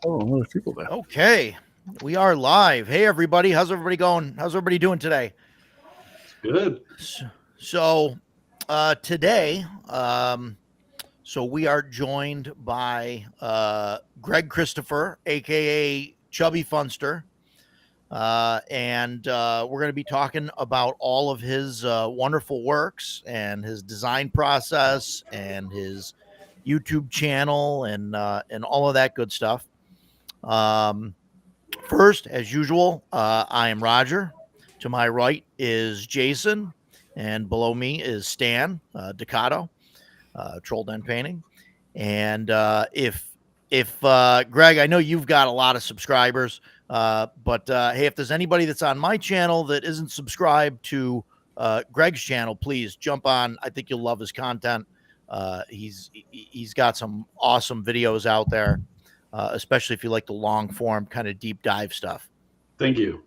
Oh, there's people there. Okay, we are live. Hey, everybody. How's everybody going? How's everybody doing today? Good. So today, so we are joined by Greg Christopher, aka Chubby Funster, and we're going to be talking about all of his wonderful works and his design process and his YouTube channel and all of that good stuff. First, as usual, I am Roger. To my right is Jason, and below me is Stan Ducato, Troll Den Painting. And if Greg, I know you've got a lot of subscribers, but hey, if there's anybody that's on my channel that isn't subscribed to Greg's channel, please jump on. I think you'll love his content. He's got some awesome videos out there. Especially if you like the long form kind of deep dive stuff. Thank you.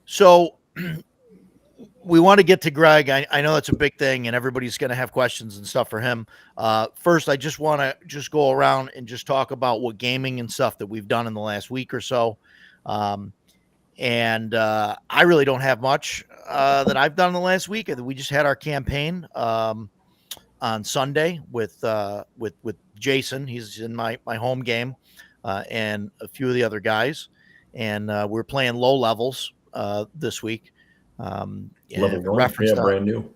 So we want to get to Greg. I know that's a big thing and everybody's going to have questions and stuff for him. First, I just want to go around and just talk about what gaming and stuff that we've done in the last week or so. I really don't have much that I've done in the last week. We just had our campaign on Sunday with Jason. He's in my home game, and a few of the other guys, and we're playing low levels this week. Level one, brand new.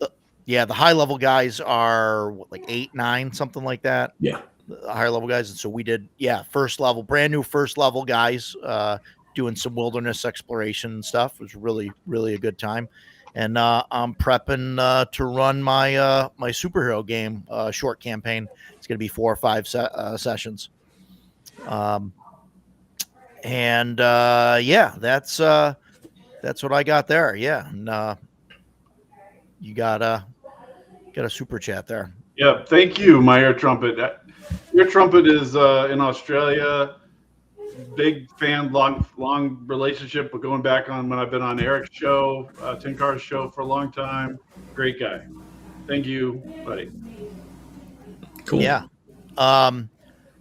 The high level guys are like 8, 9, something like that. Yeah, the higher level guys, and so we did first level, brand new first level guys doing some wilderness exploration and stuff. It was really a good time. And I'm prepping to run my my superhero game short campaign. It's going to be 4 or 5 sessions. That's what I got there. Yeah, and you got a super chat there. Yeah, thank you, my Air Trumpet. Air Trumpet is in Australia. Big fan, long relationship, but going back on when I've been on Eric's show, Tin Car's show for a long time. Great guy. Thank you, buddy. Cool. Yeah.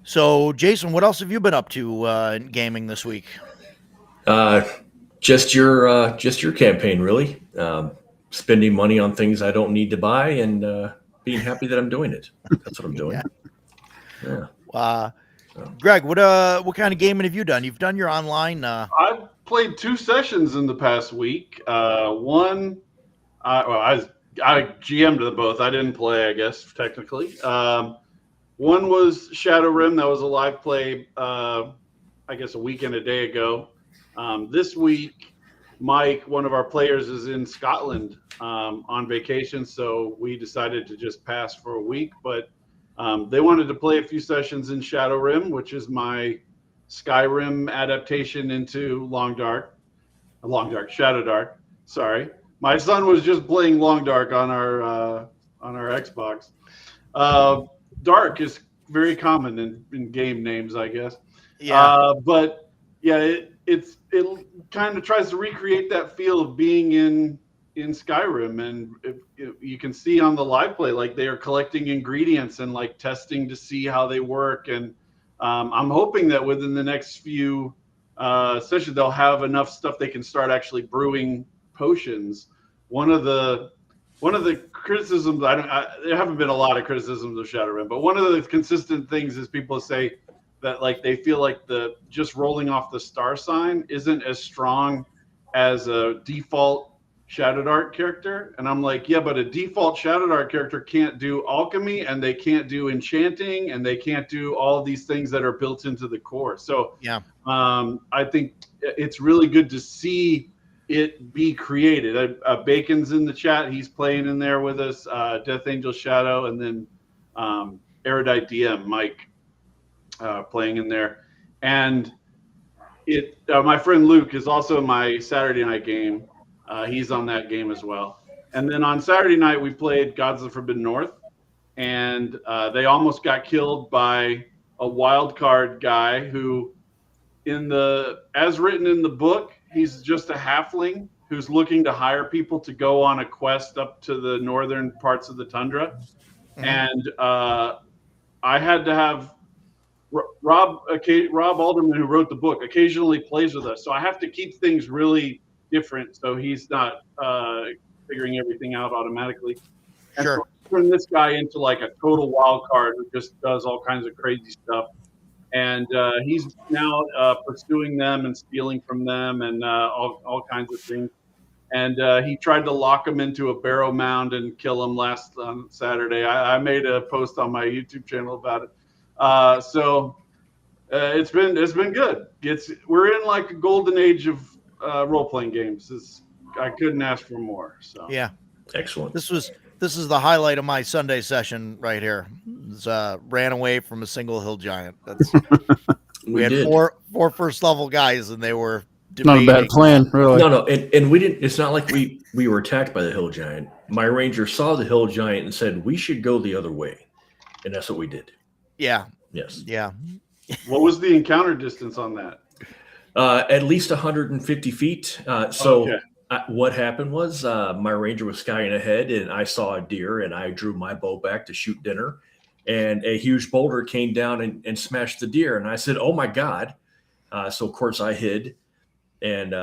So Jason, what else have you been up to in gaming this week? Just your campaign, really. Spending money on things I don't need to buy and being happy that I'm doing it. That's what I'm doing. Yeah. Greg, what kind of gaming have you done? You've done your online. I've played 2 sessions in the past week. One, I GM'd them both. I didn't play, I guess, technically. One was Shadow Rim. That was a live play, I guess, a week and a day ago. This week, Mike, one of our players, is in Scotland on vacation, so we decided to just pass for a week. But they wanted to play a few sessions in Shadow Rim, which is my Skyrim adaptation into Shadow Dark. Sorry, my son was just playing Long Dark on our Xbox. Dark is very common in game names, I guess. Yeah. But yeah, it kind of tries to recreate that feel of being in Skyrim, and you can see on the live play, like, they are collecting ingredients and like testing to see how they work. And I'm hoping that within the next few sessions they'll have enough stuff they can start actually brewing potions. One of the criticisms, there haven't been a lot of criticisms of Shadowrun, but one of the consistent things is people say that, like, they feel like just rolling off the star sign isn't as strong as a default Shadow Dark character. And I'm like, yeah, but a default Shadow Dark character can't do alchemy, and they can't do enchanting, and they can't do all these things that are built into the core. So yeah, I think it's really good to see it be created. Bacon's in the chat. He's playing in there with us. Death Angel Shadow, and then Erudite DM Mike playing in there. And my friend Luke is also my Saturday night game. He's on that game as well. And then on Saturday night, we played Gods of the Forbidden North, and they almost got killed by a wild card guy who, as written in the book, he's just a halfling who's looking to hire people to go on a quest up to the northern parts of the tundra. Mm-hmm. And I had to have Rob Alderman, who wrote the book, occasionally plays with us. So I have to keep things really different so he's not figuring everything out automatically. And sure. So turn this guy into like a total wild card who just does all kinds of crazy stuff. And he's now pursuing them and stealing from them and all kinds of things. And he tried to lock him into a barrow mound and kill him last Saturday. I made a post on my YouTube channel about it. So it's been good. We're in like a golden age of role-playing games. I couldn't ask for more. So yeah, excellent. This is the highlight of my Sunday session right here. Ran away from a single hill giant. We had four first level guys, and they were debating. Not a bad plan, really. No, and we didn't. It's not like we were attacked by the hill giant. My ranger saw the hill giant and said we should go the other way, and that's what we did. Yeah. Yes. Yeah. What was the encounter distance on that? At least 150 feet. What happened was my ranger was skying ahead, and I saw a deer, and I drew my bow back to shoot dinner, and a huge boulder came down and smashed the deer, and I said, "Oh my God!" So of course I hid and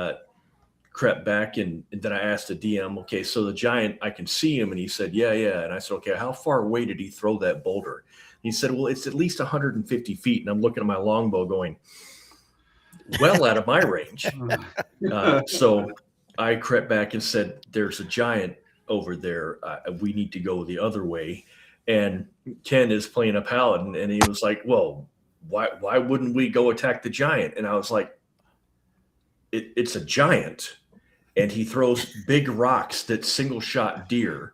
crept back, and then I asked the DM, "Okay, so the giant, I can see him," and he said, "Yeah." And I said, "Okay, how far away did he throw that boulder?" He said, "Well, it's at least 150 feet," and I'm looking at my longbow, going, "Well, out of my range." So I crept back and said, "There's a giant over there. We need to go the other way." And Ken is playing a paladin, and he was like, "Well, why wouldn't we go attack the giant?" And I was like, it's a giant, and he throws big rocks that single shot deer.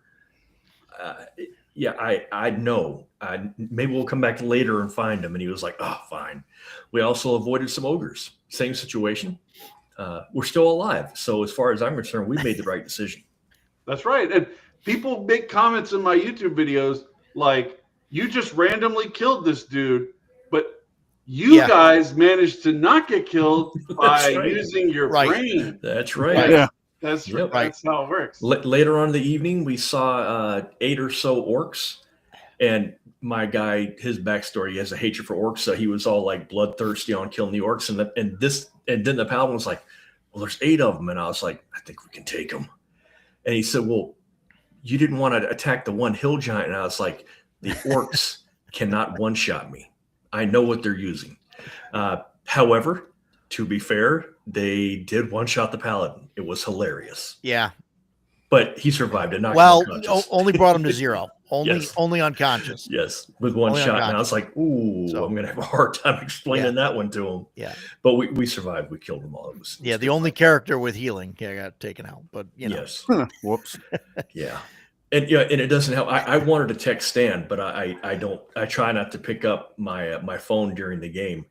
I know. Maybe we'll come back later and find him." And he was like, "Oh, fine." We also avoided some ogres. Same situation. We're still alive. So as far as I'm concerned, we made the right decision. That's right. And people make comments in my YouTube videos like, "You just randomly killed this dude, but you guys managed to not get killed by using your brain." That's right. Yeah. That's how it works. Later on in the evening, we saw 8 or so orcs, and my guy, his backstory, he has a hatred for orcs, so he was all like bloodthirsty on killing the orcs, and then the paladin was like, "Well, there's 8 of them," and I was like, "I think we can take them." And he said, "Well, you didn't want to attack the one hill giant," and I was like, "The orcs cannot one-shot me. I know what they're using." However, to be fair, they did one-shot the paladin. It was hilarious. Yeah. But he survived it. Only brought him to 0. Only unconscious. Yes, with one shot. And I was like, "Ooh, so, I'm going to have a hard time explaining that one to him." Yeah. But we survived. We killed them all. It was the only character with healing got taken out. But, Yes. Whoops. Yeah. And it doesn't help. I wanted to text Stan, but I don't. I try not to pick up my phone during the game.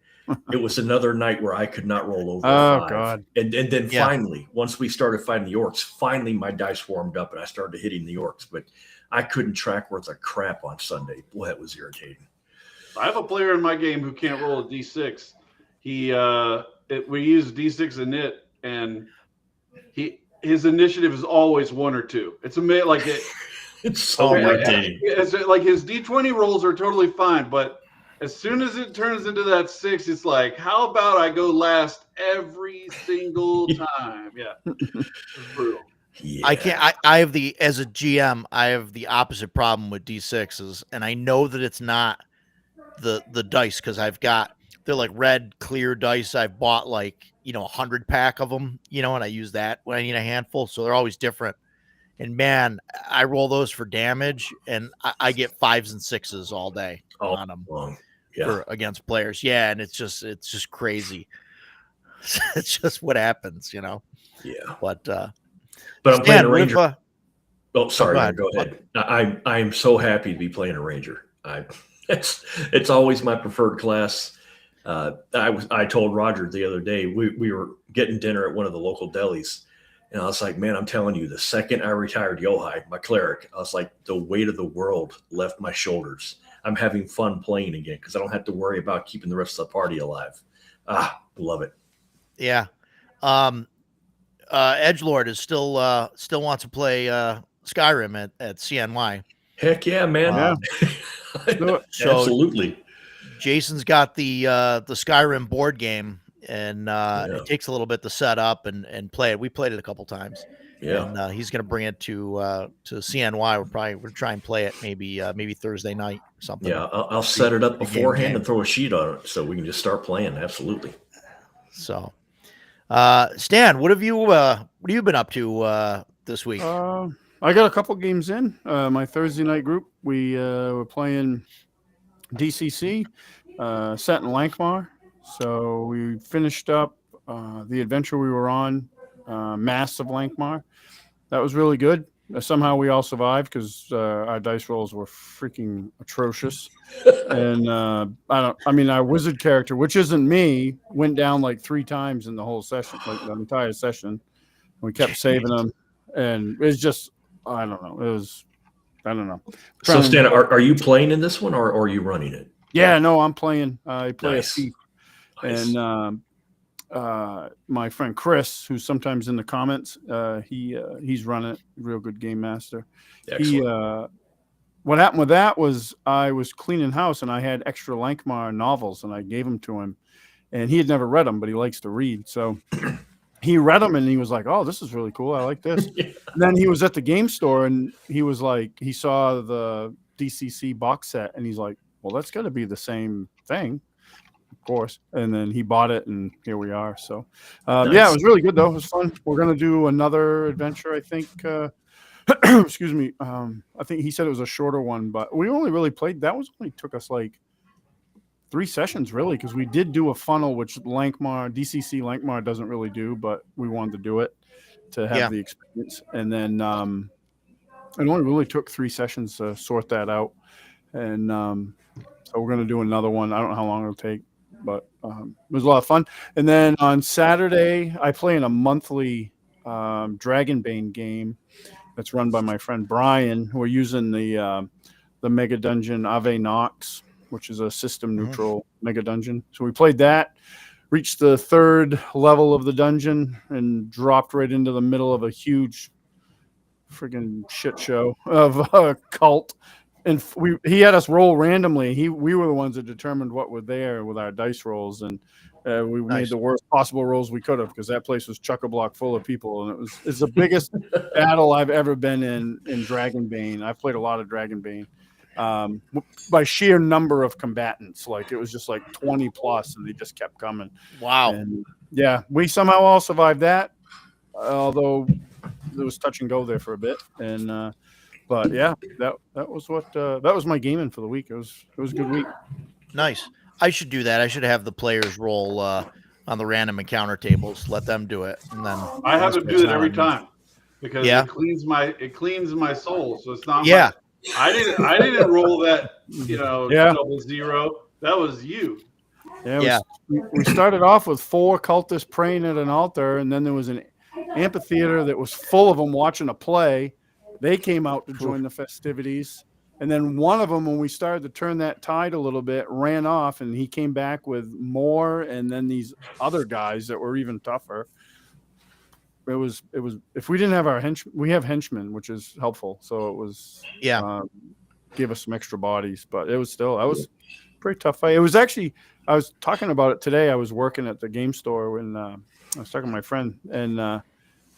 It was another night where I could not roll over. Oh 5. God! And then finally, once we started fighting the orcs, finally my dice warmed up and I started hitting the orcs. But I couldn't track worth of crap on Sunday. Boy, that was irritating. I have a player in my game who can't roll a d6. We use d6 init, and his initiative is always 1 or 2. It's amazing. Like it's so irritating. It's like his d20 rolls are totally fine, but as soon as it turns into that 6, it's like, how about I go last every single time? Yeah, it's brutal. Yeah. I can't. I have as a GM, I have the opposite problem with D6s, and I know that it's not the dice because they're like red clear dice. I've bought 100 pack of them, and I use that when I need a handful, so they're always different. And man, I roll those for damage, and I get 5s and 6s all day on them. Yeah. Against players. Yeah, and it's just crazy. It's just what happens, Yeah. But I'm playing a Ranger. Oh, sorry, man, go ahead. I'm so happy to be playing a Ranger. It's always my preferred class. I told Roger the other day we were getting dinner at one of the local delis, and I was like, man, I'm telling you, the second I retired Yohai, my cleric, I was like, the weight of the world left my shoulders. I'm having fun playing again because I don't have to worry about keeping the rest of the party alive. Love it. Yeah. Edgelord is still wants to play Skyrim at CNY. Heck yeah, man. So absolutely. Jason's got the Skyrim board game, and it takes a little bit to set up and play it. We played it a couple times. Yeah. And he's going to bring it to CNY. We'll try and play it maybe Thursday night or something. Yeah, I'll set it up beforehand and throw a sheet on it so we can just start playing. Absolutely. So, Stan, what have you been up to this week? I got a couple games in. My Thursday night group, we were playing DCC, set in Lankmar. So we finished up the adventure we were on, Mass of Lankmar. That was really good. Somehow we all survived because our dice rolls were freaking atrocious. And our wizard character, which isn't me, went down like 3 times in the whole session, like the entire session. We kept saving them, and it's just, I don't know. So, Stan, are you playing in this one, or are you running it? Yeah, no, I'm playing. I play a thief. Nice. And my friend Chris, who's sometimes in the comments, he's running it. Real good game master. Excellent. What happened with that was I was cleaning house and I had extra Lankmar novels and I gave them to him, and he had never read them, but he likes to read. So he read them and he was like, "Oh, this is really cool. I like this." Yeah. And then he was at the game store and he was like, he saw the DCC box set and he's like, "Well, that's got to be the same thing." Of course. And then he bought it and here we are. So Nice. Yeah, it was really good though. It was fun. We're going to do another adventure, I think. Excuse me. I think he said it was a shorter one, but we only really played, that was only took us like 3 sessions really, because we did do a funnel, which DCC Lankmar doesn't really do, but we wanted to do it to have the experience. And then it only really took 3 sessions to sort that out. And so we're going to do another one. I don't know how long it'll take, but it was a lot of fun. And then on Saturday, I play in a monthly Dragonbane game that's run by my friend Brian. We're using the Mega Dungeon Ave Nox, which is a system neutral Mega Dungeon. So we played that, reached the 3rd level of the dungeon, and dropped right into the middle of a huge friggin' shit show of a cult. And he had us roll randomly. We were the ones that determined what were there with our dice rolls, and we made the worst possible rolls we could have, because that place was chock-a-block full of people, and it's the biggest battle I've ever been in Dragonbane. I've played a lot of Dragonbane. By sheer number of combatants, like it was just like 20 plus, and they just kept coming. Wow. And yeah, we somehow all survived that, although there was touch and go there for a bit. And but yeah, that was my gaming for the week. It was a good week. Nice. I should do that. I should have the players roll on the random encounter tables. Let them do it, and then I have to do it every time because it cleans my soul. So it's not. Yeah. I didn't roll that. Double 0. That was you. Yeah. We started off with 4 cultists praying at an altar, and then there was an amphitheater that was full of them watching a play. They came out to join the festivities. And then one of them, when we started to turn that tide a little bit, ran off, and he came back with more. And then these other guys that were even tougher. It was, if we didn't have our we have henchmen, which is helpful. So it was, give us some extra bodies, but it was still, that was a pretty tough fight. It was actually, I was talking about it today. I was working at the game store when I was talking to my friend, and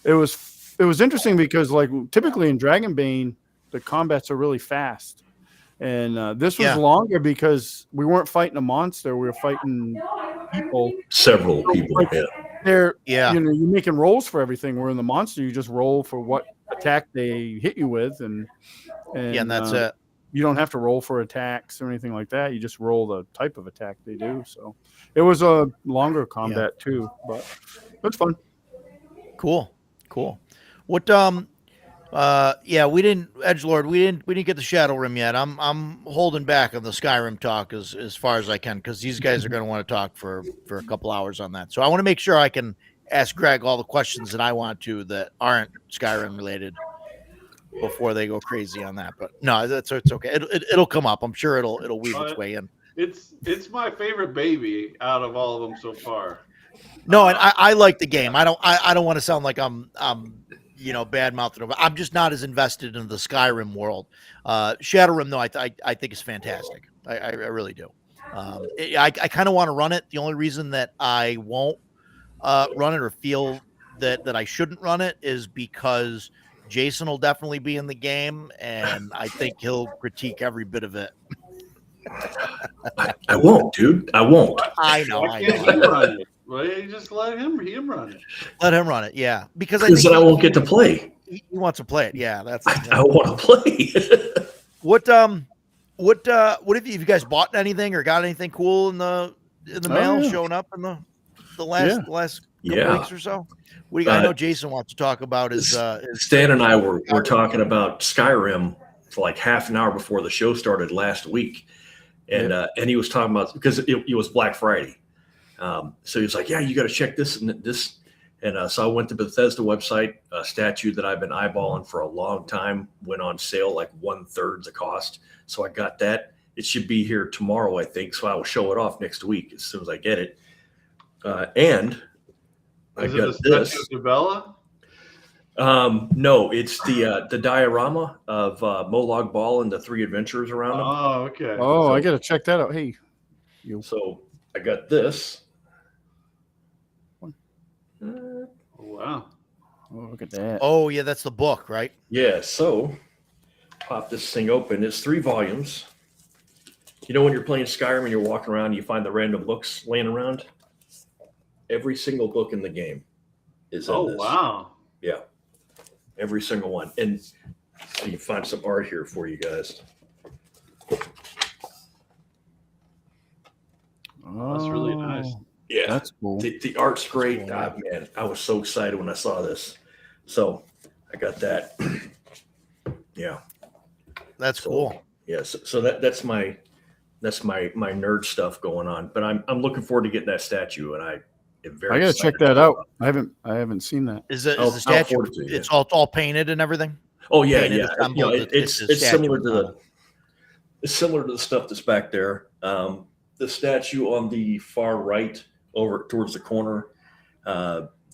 it was interesting because, like, typically in Dragonbane, the combats are really fast, and this was longer because we weren't fighting a monster; we were fighting people. Several people. They're you're making rolls for everything. Where in the monster, you just roll for what attack they hit you with, and that's it. you don't have to roll for attacks or anything like that. You just roll the type of attack they do. So it was a longer combat too, but it's fun. Cool. What we didn't Edgelord, we didn't get the Shadow Rim yet. I'm holding back on the Skyrim talk as far as I can, because these guys are going to want to talk for a couple hours on that. So I want to make sure I can ask Greg all the questions that I want to that aren't Skyrim related before they go crazy on that. But no, it's okay. It'll come up. I'm sure it'll weave its way in. It's my favorite baby out of all of them so far. No, and I like the game. I don't want to sound like I'm bad mouthing. I'm just not as invested in the Skyrim world. Shadowrim, though, I think is fantastic. I really do. I kind of want to run it. The only reason that I won't run it or feel that I shouldn't run it is because Jason will definitely be in the game, and I think he'll critique every bit of it. I won't, dude. I won't. I know. Why can't he run it? Well, you just let him run it. Let him run it, yeah. Because then I won't get to play. He wants to play it, yeah. I want to play. What have you guys bought anything or got anything cool in the mail showing up in the last couple weeks or so? What do you I know Jason wants to talk about is Stan and I were talking about Skyrim for like half an hour before the show started last week, and he was talking about, because it was Black Friday, so he was like, yeah, you got to check this and this, and so I went to Bethesda website. A statue that I've been eyeballing for a long time went on sale like 1/3 the cost, so I got that. It should be here tomorrow, I think, so I will show it off next week as soon as I get it. And I got this. Of Bella? No, it's the diorama of Molag Bal and the 3 adventurers around him. Oh, okay. Oh, I gotta check that out. Hey, so I got this. Wow. Oh, look at that. Oh yeah, that's the book, right? Yeah. So pop this thing open. It's 3 volumes. You know, when you're playing Skyrim and you're walking around and you find the random books laying around? Every single book in the game is in this. Wow. Yeah. Every single one. And so you can find some art here for you guys. Oh, that's really nice. Yeah. That's cool. The art's great. Man, I was so excited when I saw this. So I got that. Yeah. That's cool. Yes. Yeah, so that's my nerd stuff going on. But I'm looking forward to getting that statue, and I am very. I gotta check that out. I haven't seen that. Is the statue? It's all painted and everything. Oh yeah, painted, yeah. You know, it's similar to the stuff that's back there. The statue on the far right, over towards the corner,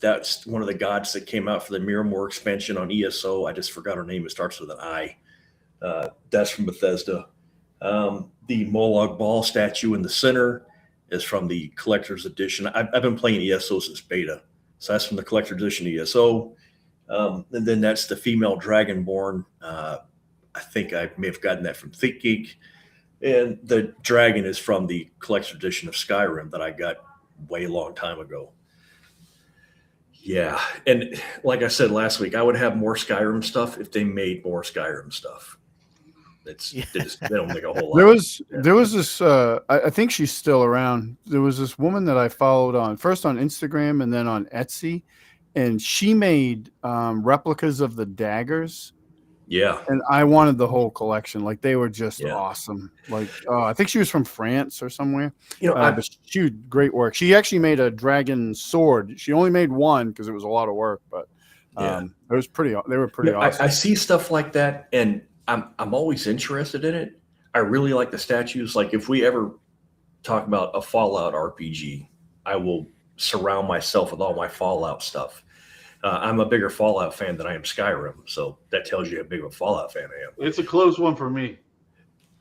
that's one of the gods that came out for the Miramore expansion on ESO. I just forgot her name. It starts with an I. That's from Bethesda. The Molag Bal statue in the center is from the collector's edition. I've been playing ESO since beta, so that's from the collector's edition ESO. And then that's the female dragonborn. I think I may have gotten that from ThinkGeek. And the dragon is from the collector's edition of Skyrim that I got way long time ago. Yeah. And like I said last week, I would have more Skyrim stuff if they made more Skyrim stuff. They don't make a whole lot. There was this, I think she's still around. There was this woman that I followed first on Instagram and then on Etsy, and she made replicas of the daggers. Yeah. And I wanted the whole collection. Like, they were just awesome. Like, I think she was from France or somewhere. You know, but she did great work. She actually made a dragon sword. She only made one because it was a lot of work, but it was pretty. They were pretty awesome. I see stuff like that, and I'm always interested in it. I really like the statues. Like, if we ever talk about a Fallout RPG, I will surround myself with all my Fallout stuff. I'm a bigger Fallout fan than I am Skyrim, so that tells you how big of a Fallout fan I am. It's a close one for me.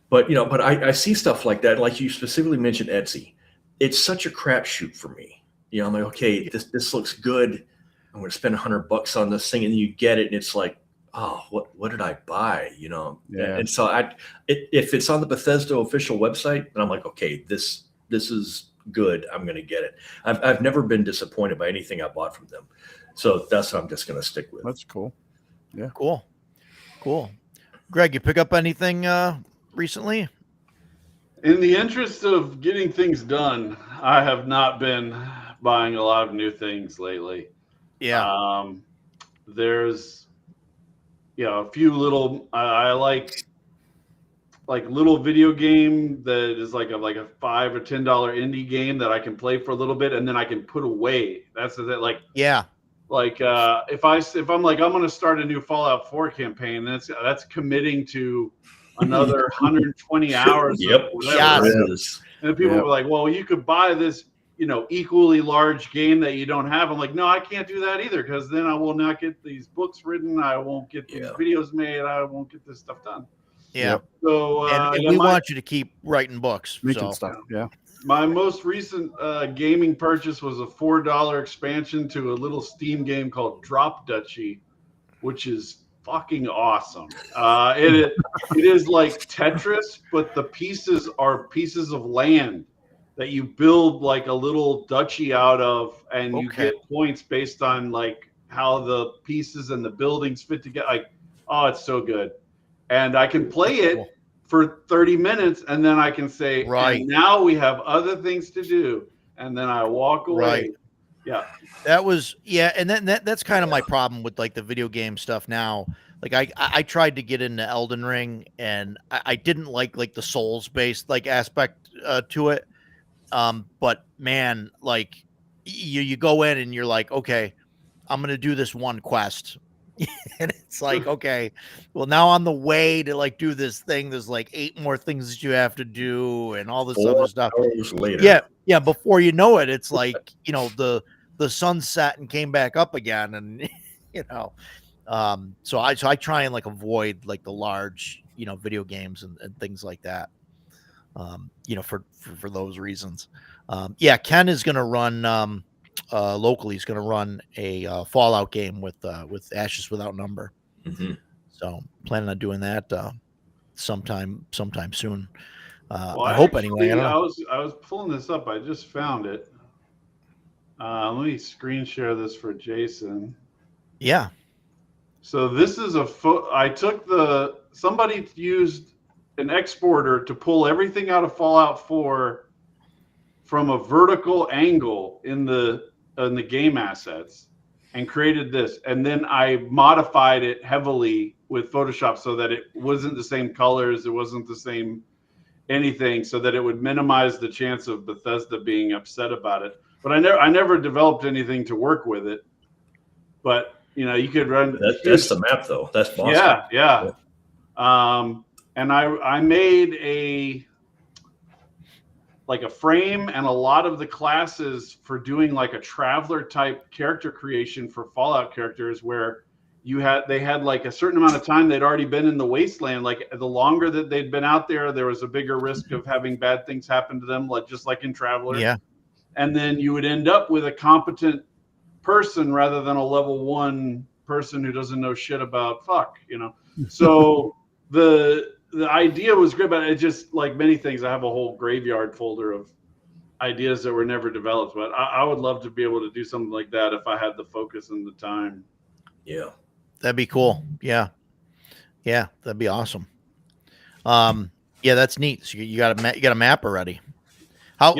But I see stuff like that. Like you specifically mentioned Etsy. It's such a crapshoot for me. You know, I'm like, okay, this looks good. I'm going to spend $100 on this thing, and you get it, and it's like, oh, what did I buy? You know, and so if it's on the Bethesda official website, then I'm like, okay, this is good. I'm going to get it. I've never been disappointed by anything I bought from them. So that's what I'm just going to stick with. That's cool. Yeah. Cool. Greg, you pick up anything recently? In the interest of getting things done, I have not been buying a lot of new things lately. Yeah. There's a few little I like little video game that is like a $5 or $10 indie game that I can play for a little bit and then I can put away. That's the thing. Yeah. If I'm like I'm going to start a new Fallout 4 campaign, that's committing to another 120 hours of Yep, whatever. Yes. sure is. And people Yep. were like, "Well, you could buy this, equally large game that you don't have." I'm like, "No, I can't do that either because then I will not get these books written. I won't get these videos made. I won't get this stuff done." Yeah. Yep. So And we want you to keep writing books. Making stuff. Yeah. My most recent gaming purchase was a $4 expansion to a little Steam game called Drop Duchy, which is fucking awesome. It is like Tetris, but the pieces are pieces of land that you build like a little duchy out of, and you get points based on like how the pieces and the buildings fit together. Like, oh, it's so good. And I can play it for 30 minutes, and then I can say, Right. and now we have other things to do. And then I walk away. Right. Yeah. That was, and then that's kind of my problem with like the video game stuff now. Like I tried to get into Elden Ring, and I didn't like the Souls based like aspect to it. But man, like you go in and you're like, okay, I'm gonna do this one quest. And it's like, okay, well, now on the way to like do this thing, there's like 8 more things that you have to do and all this 4 other stuff. hours later. Yeah. Before you know it, it's like, the sun set and came back up again. And, so I try and like avoid like the large, video games and things like that, for those reasons. Ken is going to run, locally, he's going to run a Fallout game with Ashes Without Number. Mm-hmm. So planning on doing that sometime soon. Well, I hope anyway. I was pulling this up. I just found it. Let me screen share this for Jason. Yeah. So this is somebody used an exporter to pull everything out of Fallout 4 from a vertical angle in the game assets and created this. And then I modified it heavily with Photoshop so that it wasn't the same colors. It wasn't the same anything, so that it would minimize the chance of Bethesda being upset about it. But I never developed anything to work with it. But, you could run. That's the map though. That's Boston. Yeah. And I made a frame and a lot of the classes for doing like a traveler type character creation for Fallout characters, where they had like a certain amount of time they'd already been in the wasteland. Like the longer that they'd been out there was a bigger risk of having bad things happen to them, just like in Traveler. Yeah. And then you would end up with a competent person rather than a level 1 person who doesn't know shit about So the idea was great, but it just, like many things, I have a whole graveyard folder of ideas that were never developed. But I would love to be able to do something like that if I had the focus and the time. Yeah, that'd be cool. Yeah, that'd be awesome. That's neat. So you got a map already. I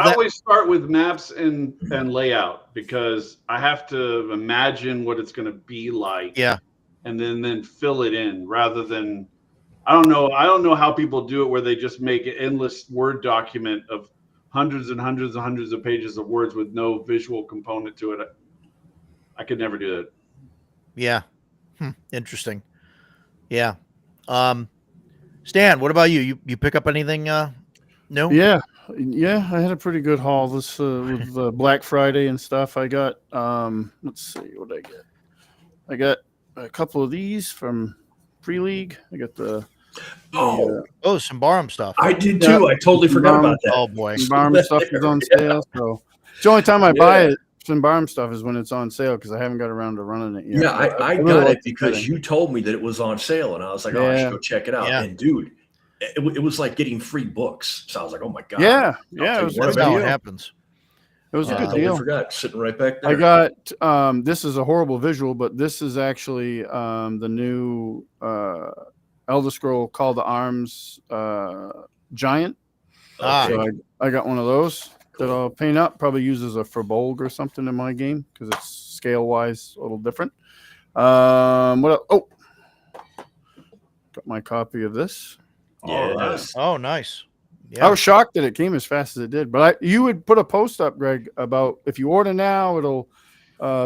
always start with maps and layout, because I have to imagine what it's going to be like. Yeah, and then fill it in rather than. I don't know how people do it, where they just make an endless Word document of hundreds and hundreds and hundreds of pages of words with no visual component to it. I could never do that. Yeah. Interesting. Yeah. Stan, what about you? You pick up anything new? Yeah. I had a pretty good haul this with Black Friday and stuff. I got let's see what I get. I got a couple of these from Free League. I got some Barham stuff. I did too. I totally forgot about that. Oh boy, Barham stuff is on sale. So the only time I buy it, some Barham stuff, is when it's on sale, because I haven't got around to running it yet. Yeah, I got it because you told me that it was on sale, and I was like, I should go check it out. Yeah. And dude, it was like getting free books. So I was like, oh my god. Yeah, it was that's how it happens. It was a good totally deal. Forgot, sitting right back there. I got this is a horrible visual, but this is actually the new Elder Scroll Call to Arms giant. Okay. So I got one of those that I'll paint up. Probably use as a Firbolg or something in my game because it's scale wise a little different. What else? Oh, got my copy of this. Yes. Oh, nice. Yeah. I was shocked that it came as fast as it did. But you would put a post up, Greg, about if you order now, it'll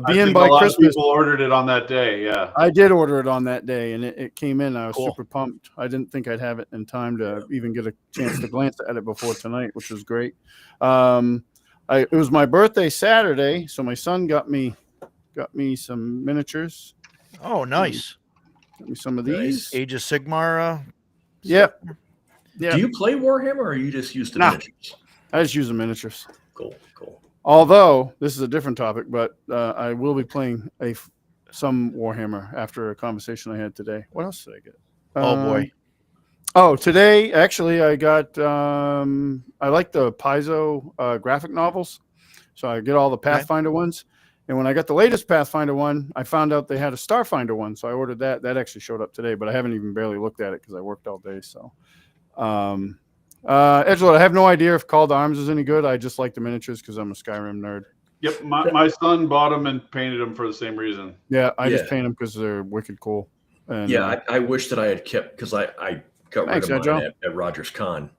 be in by a lot Christmas. of people ordered it on that day. Yeah, I did order it on that day, and it came in. I was Cool. super pumped. I didn't think I'd have it in time to even get a chance to glance at it before tonight, which was great. It was my birthday Saturday, so my son got me some miniatures. Oh, nice. Got me some of these. Age of Sigmar. Yep. stuff? Yeah. Do you play Warhammer or you just use the Nah. miniatures? I just use the miniatures. Cool. Although this is a different topic, but I will be playing some Warhammer after a conversation I had today. What else did I get? Oh boy. Oh, today actually I got I like the Paizo graphic novels, so I get all the Pathfinder ones. And when I got the latest Pathfinder one, I found out they had a Starfinder one, so I ordered that. That actually showed up today, but I haven't even barely looked at it because I worked all day. So, Edgelord, I have no idea if Call to Arms is any good. I just like the miniatures because I'm a Skyrim nerd. Yep. My son bought them and painted them for the same reason. Yeah, I just paint them because they're wicked cool. And, Yeah, I wish that I had kept because I got rid of mine at Rogers Con.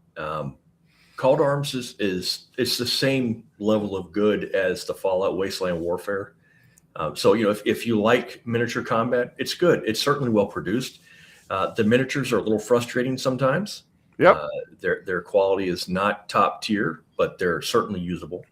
Call to Arms is it's the same level of good as the Fallout Wasteland Warfare. So if you like miniature combat, it's good. It's certainly well produced. The miniatures are a little frustrating sometimes. Yep. Their quality is not top tier, but they're certainly usable.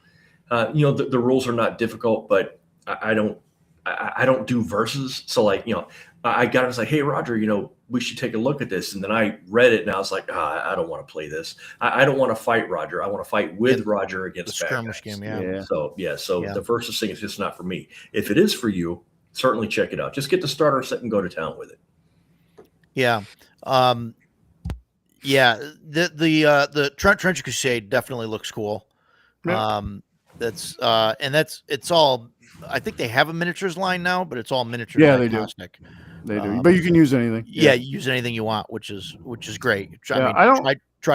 The rules are not difficult, but I don't do verses. So I got it. I was like, hey, Roger, we should take a look at this. And then I read it and I was like, I don't want to play this. I don't want to fight Roger. I want to fight with Roger against the skirmish game. Yeah. So the versus thing is just not for me. If it is for you, certainly check it out. Just get the starter set and go to town with it. Yeah. The Trench Crusade definitely looks cool. Yeah. It's all, I think they have a miniatures line now, but it's all miniatures. Yeah, they do. They do, but you can use anything. Yeah, you use anything you want, which is great. Try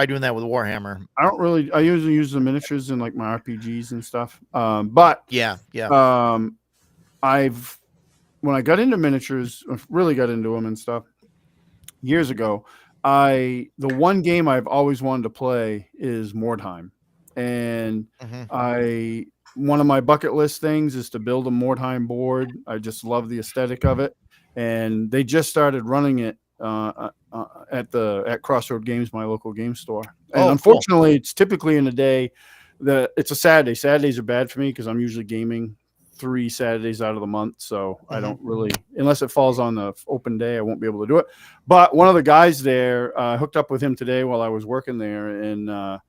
doing that with Warhammer. I usually use the miniatures in like my RPGs and stuff. But when I got into miniatures, really got into them and stuff years ago, the one game I've always wanted to play is Mordheim. And one of my bucket list things is to build a Mordheim board. I just love the aesthetic of it. And they just started running it at Crossroad Games, my local game store. And unfortunately, it's typically in a day it's a Saturday. Saturdays are bad for me because I'm usually gaming 3 Saturdays out of the month. So I don't really, unless it falls on the open day, I won't be able to do it. But one of the guys there, hooked up with him today while I was working there, and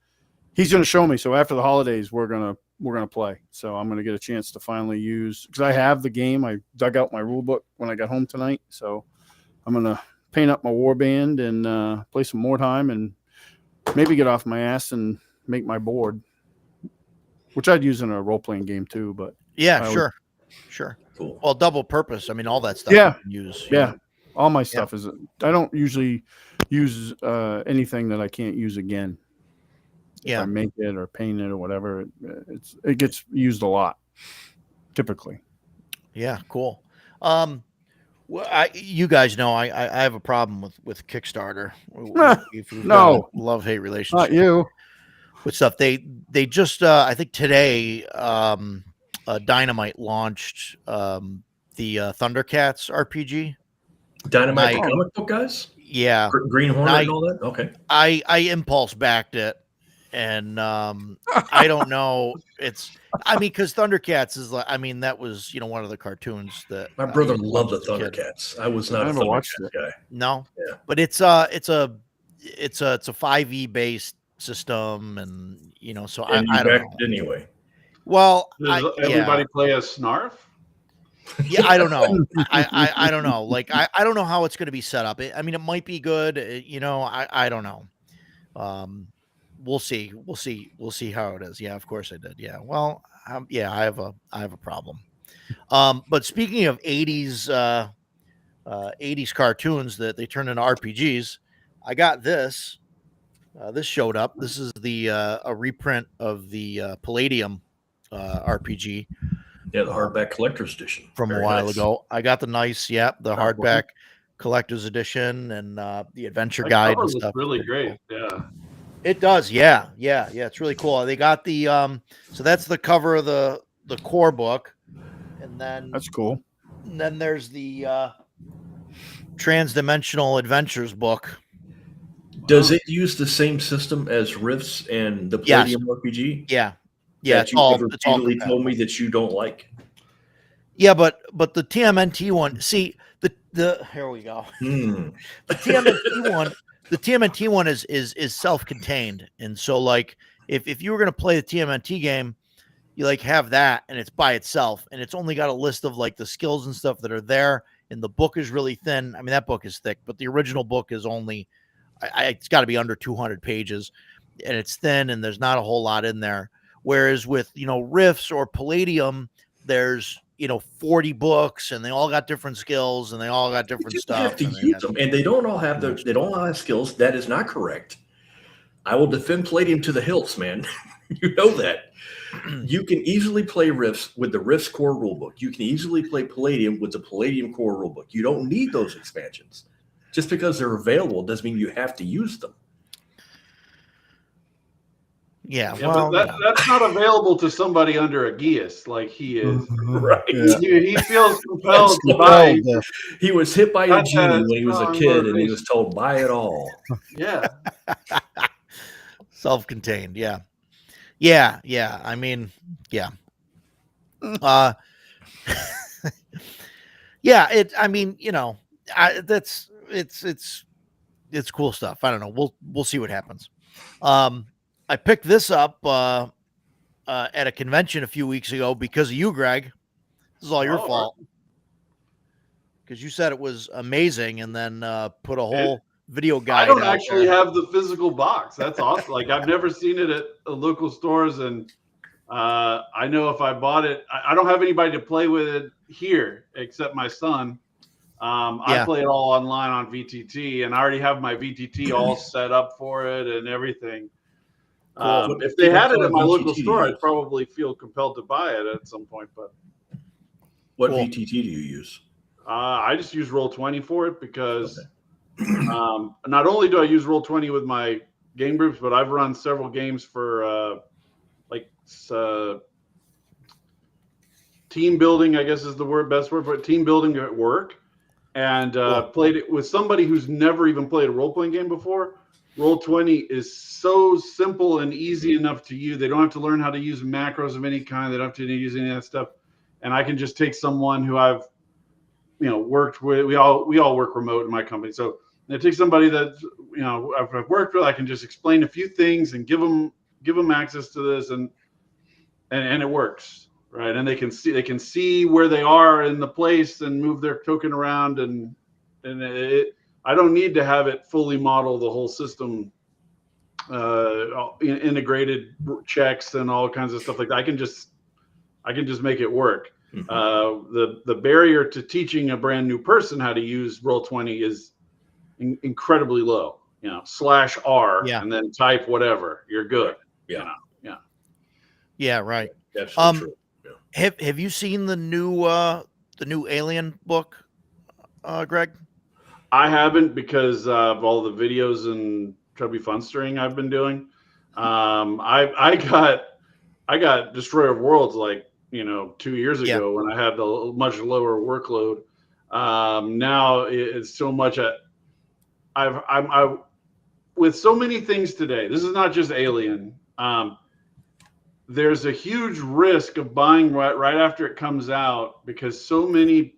he's going to show me. So after the holidays, we're going to play. So I'm going to get a chance to finally use, because I have the game. I dug out my rule book when I got home tonight. So I'm going to paint up my warband and play some Mordheim and maybe get off my ass and make my board, which I'd use in a role-playing game too. But sure. Cool. Well, double purpose. I mean, all that stuff you can use. Yeah. All my stuff is, I don't usually use anything that I can't use again. If I make it or paint it or whatever, it gets used a lot, typically. Yeah, cool. Well, you guys know I have a problem with Kickstarter. If you've got a love-hate relationship, not you. With stuff they just I think today Dynamite launched the Thundercats RPG. Dynamite the comic book guys. Yeah, Green Hornet and all that. Okay. I impulse backed it. And I don't know. Because Thundercats is that was one of the cartoons that my brother loved the Thundercats. I was not a Thundercats guy. No, but it's a 5e based system, and so I don't know. Anyway. Well, does everybody play as Snarf? Yeah, I don't know. I don't know. I don't know how it's going to be set up. It might be good. I don't know. We'll see how it is. Yeah, of course I did. Yeah. Well, I have a problem. But speaking of 80s '80s cartoons that they turned into RPGs. I got this. This showed up. This is a reprint of the Palladium RPG. Yeah, the hardback collector's edition from Very a while nice. ago. I got the nice, the hardback collector's edition and the adventure guide and stuff. Really great. Cool. Yeah. It does. Yeah. It's really cool. They got the so that's the cover of the core book, and then that's cool. And then there's the Transdimensional Adventures book. Does it use the same system as Rifts and the Palladium RPG? Yeah. It's all repeatedly told me that you don't like. Yeah, but the TMNT one, see the here we go. The TMNT one is self-contained, and so like if you were gonna play the TMNT game, you like have that, and it's by itself, and it's only got a list of like the skills and stuff that are there, and the book is really thin. I mean, that book is thick, but the original book is only, it's got to be under 200 pages, and it's thin, and there's not a whole lot in there. Whereas with Rifts or Palladium, there's 40 books, and they all got different skills, and they all got different stuff. You have to use them, and they don't all have skills. That is not correct. I will defend Palladium to the hilts, man. You know that. You can easily play Rifts with the Rifts core rulebook. You can easily play Palladium with the Palladium core rulebook. You don't need those expansions. Just because they're available doesn't mean you have to use them. Yeah, well, but that's not available to somebody under a Geas like he is. Right. Yeah. He feels compelled to buy. He was hit by a genie when he was a kid, and he was told, buy it all. Yeah. Self-contained, yeah. I mean, yeah. It's cool stuff. I don't know. We'll see what happens. I picked this up at a convention a few weeks ago because of you, Greg. This is all your fault. Because you said it was amazing, and then put a whole video guide. I don't actually have the physical box. That's awesome. Like, I've never seen it at local stores, and I know if I bought it, I don't have anybody to play with it here except my son. I play it all online on VTT, and I already have my VTT all set up for it and everything. If they had it at my local store, I'd probably feel compelled to buy it at some point. But what VTT do you use? I just use Roll20 for it because not only do I use Roll20 with my game groups, but I've run several games for team building, I guess is the best word for it, team building at work, and played it with somebody who's never even played a role-playing game before. Roll20 is so simple and easy enough to use. They don't have to learn how to use macros of any kind. They don't have to use any of that stuff. And I can just take someone who I've worked with. We all work remote in my company. So I take somebody that I've worked with. I can just explain a few things and give them access to this, and it works, right? And they can see where they are in the place and move their token around, and I don't need to have it fully model the whole system, integrated checks and all kinds of stuff like that. I can just make it work. Mm-hmm. The barrier to teaching a brand new person how to use Roll20 is incredibly low. /R and then type whatever, you're good. Yeah, right. Absolutely true. Yeah. Have you seen the new Alien book, Greg? I haven't, because of all the videos and Chubby Funstering I've been doing. I got Destroyer of Worlds 2 years ago when I had a much lower workload. Now it's so much. I with so many things today. This is not just Alien. There's a huge risk of buying right after it comes out, because so many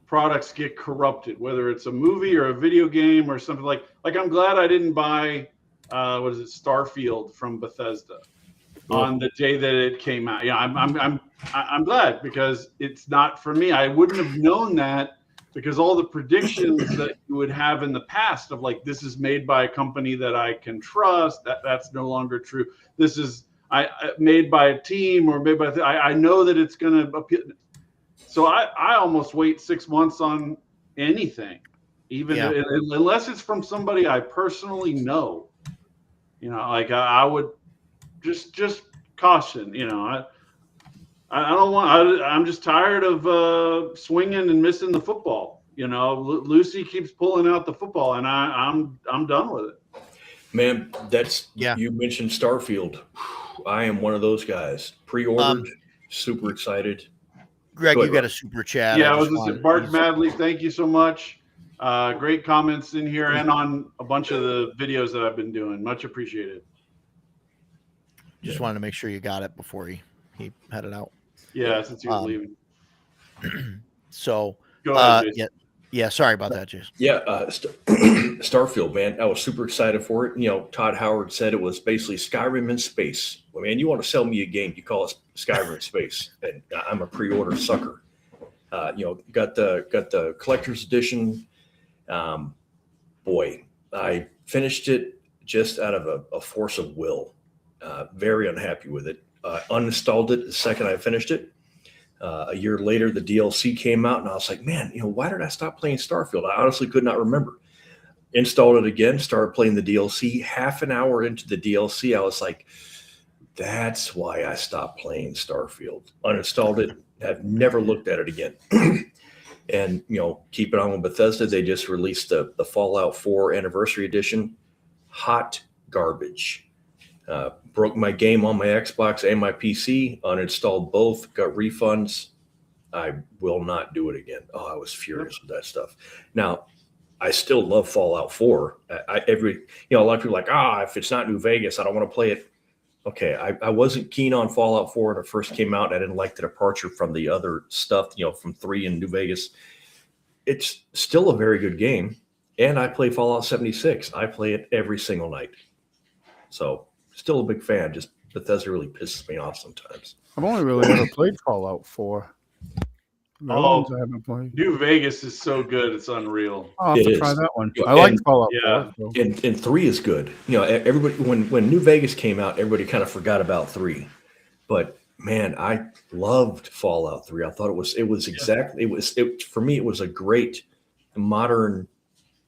products get corrupted, whether it's a movie or a video game or something like I'm glad I didn't buy Starfield from Bethesda on the day that it came out. I'm glad, because it's not for me. I wouldn't have known that, because all the predictions that you would have in the past of this is made by a company that I can trust, that's no longer true. This is made by a team or made by I know that it's going to appeal. So I almost wait 6 months on anything, even unless it's from somebody I personally know. Like I would just caution. I don't want. I'm just tired of swinging and missing the football. Lucy keeps pulling out the football, and I'm done with it. Man, you mentioned Starfield. I am one of those guys. Pre-ordered, super excited. Greg, you got a super chat. Yeah, I was just saying, Bart Madley, thank you so much. Great comments in here and on a bunch of the videos that I've been doing. Much appreciated. Just wanted to make sure you got it before he headed out. Yeah, since he was leaving. So, go ahead, Jason. Yeah, sorry about that, Jason. Yeah, Starfield, man. I was super excited for it. Todd Howard said it was basically Skyrim in space. Well, man, you want to sell me a game, you call it Skyrim in space. And I'm a pre-order sucker. Got the collector's edition. Boy, I finished it just out of a force of will. Very unhappy with it. Uninstalled it the second I finished it. A year later, the DLC came out, and I was like, man, why did I stop playing Starfield? I honestly could not remember. Installed it again, started playing the DLC. Half an hour into the DLC, I was like, that's why I stopped playing Starfield. Uninstalled it, have never looked at it again. And, keep it on with Bethesda. They just released the Fallout 4 Anniversary Edition. Hot garbage. Broke my game on my Xbox and my PC, uninstalled both, got refunds. I will not do it again. Oh, I was furious with that stuff. Now, I still love Fallout 4. A lot of people are like, if it's not New Vegas, I don't want to play it. Okay, I wasn't keen on Fallout 4 when it first came out. I didn't like the departure from the other stuff, from 3 in New Vegas. It's still a very good game, and I play Fallout 76. I play it every single night. So, still a big fan. Just Bethesda really pisses me off sometimes. I've only really ever played Fallout 4. I haven't played. New Vegas is so good; it's unreal. I'll have to try that one. I like Fallout 4. So. And 3 is good. Everybody when New Vegas came out, everybody kind of forgot about 3. But man, I loved Fallout 3. I thought it was for me. It was a great modern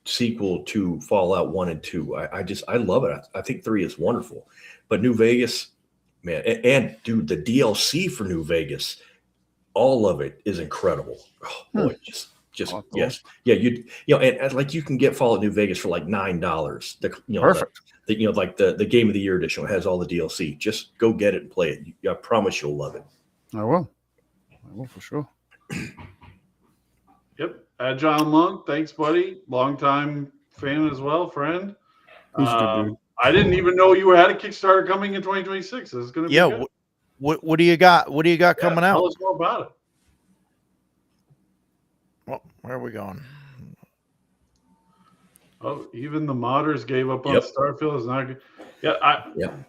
sequel to Fallout 1 and 2. I love it. I think 3 is wonderful. But New Vegas, man, and dude, the DLC for New Vegas, all of it is incredible. Oh boy, just yes. Yeah, and like you can get Fallout New Vegas for like $9. Perfect. The Game of the Year edition has all the DLC. Just go get it and play it. I promise you'll love it. I will for sure. Yep. Agile Monk, thanks, buddy. Longtime fan as well, friend. He's a good dude. I didn't even know you had a Kickstarter coming in 2026. It's going to be good. What do you got? What do you got coming out? Tell us more about it. Well, where are we going? Oh, even the modders gave up on Starfield. Is not good. Yeah,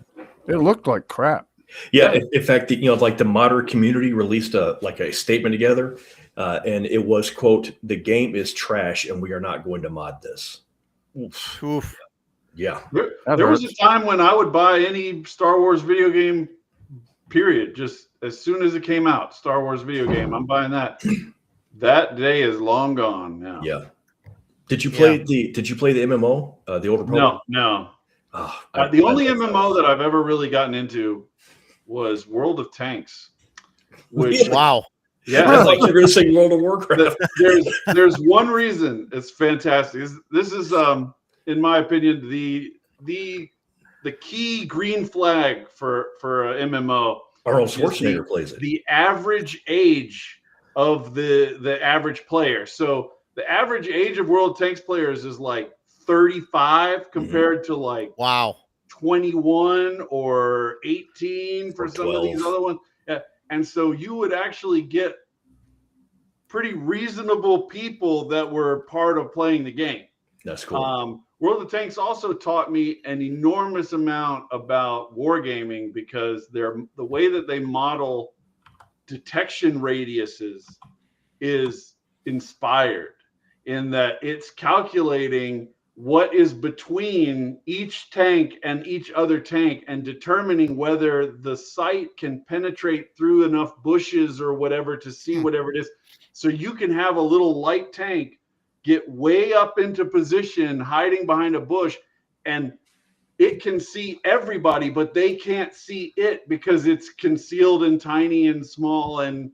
It looked like crap. Yeah, in fact, the modder community released a statement together, and it was, quote, "The game is trash, and we are not going to mod this." Oof. Yeah. There was a time when I would buy any Star Wars video game, period. Just as soon as it came out, Star Wars video game, I'm buying that. That day is long gone now. Yeah. Did you play the MMO, the Old Republic? No. The only MMO that I've ever really gotten into was World of Tanks. Which, wow. Yeah. I thought you were going to say World of Warcraft. There's one reason it's fantastic. This is in my opinion, the key green flag for a MMO. Arnold Schwarzenegger plays it. The average age of the average player. So the average age of World of Tanks players is like 35 compared to like 21 or 18 for some of these other ones. Yeah. And so you would actually get pretty reasonable people that were part of playing the game. That's cool. World of Tanks also taught me an enormous amount about wargaming because the way that they model detection radiuses is inspired in that it's calculating what is between each tank and each other tank and determining whether the sight can penetrate through enough bushes or whatever to see whatever it is. So you can have a little light tank get way up into position, hiding behind a bush, and it can see everybody, but they can't see it because it's concealed and tiny and small. And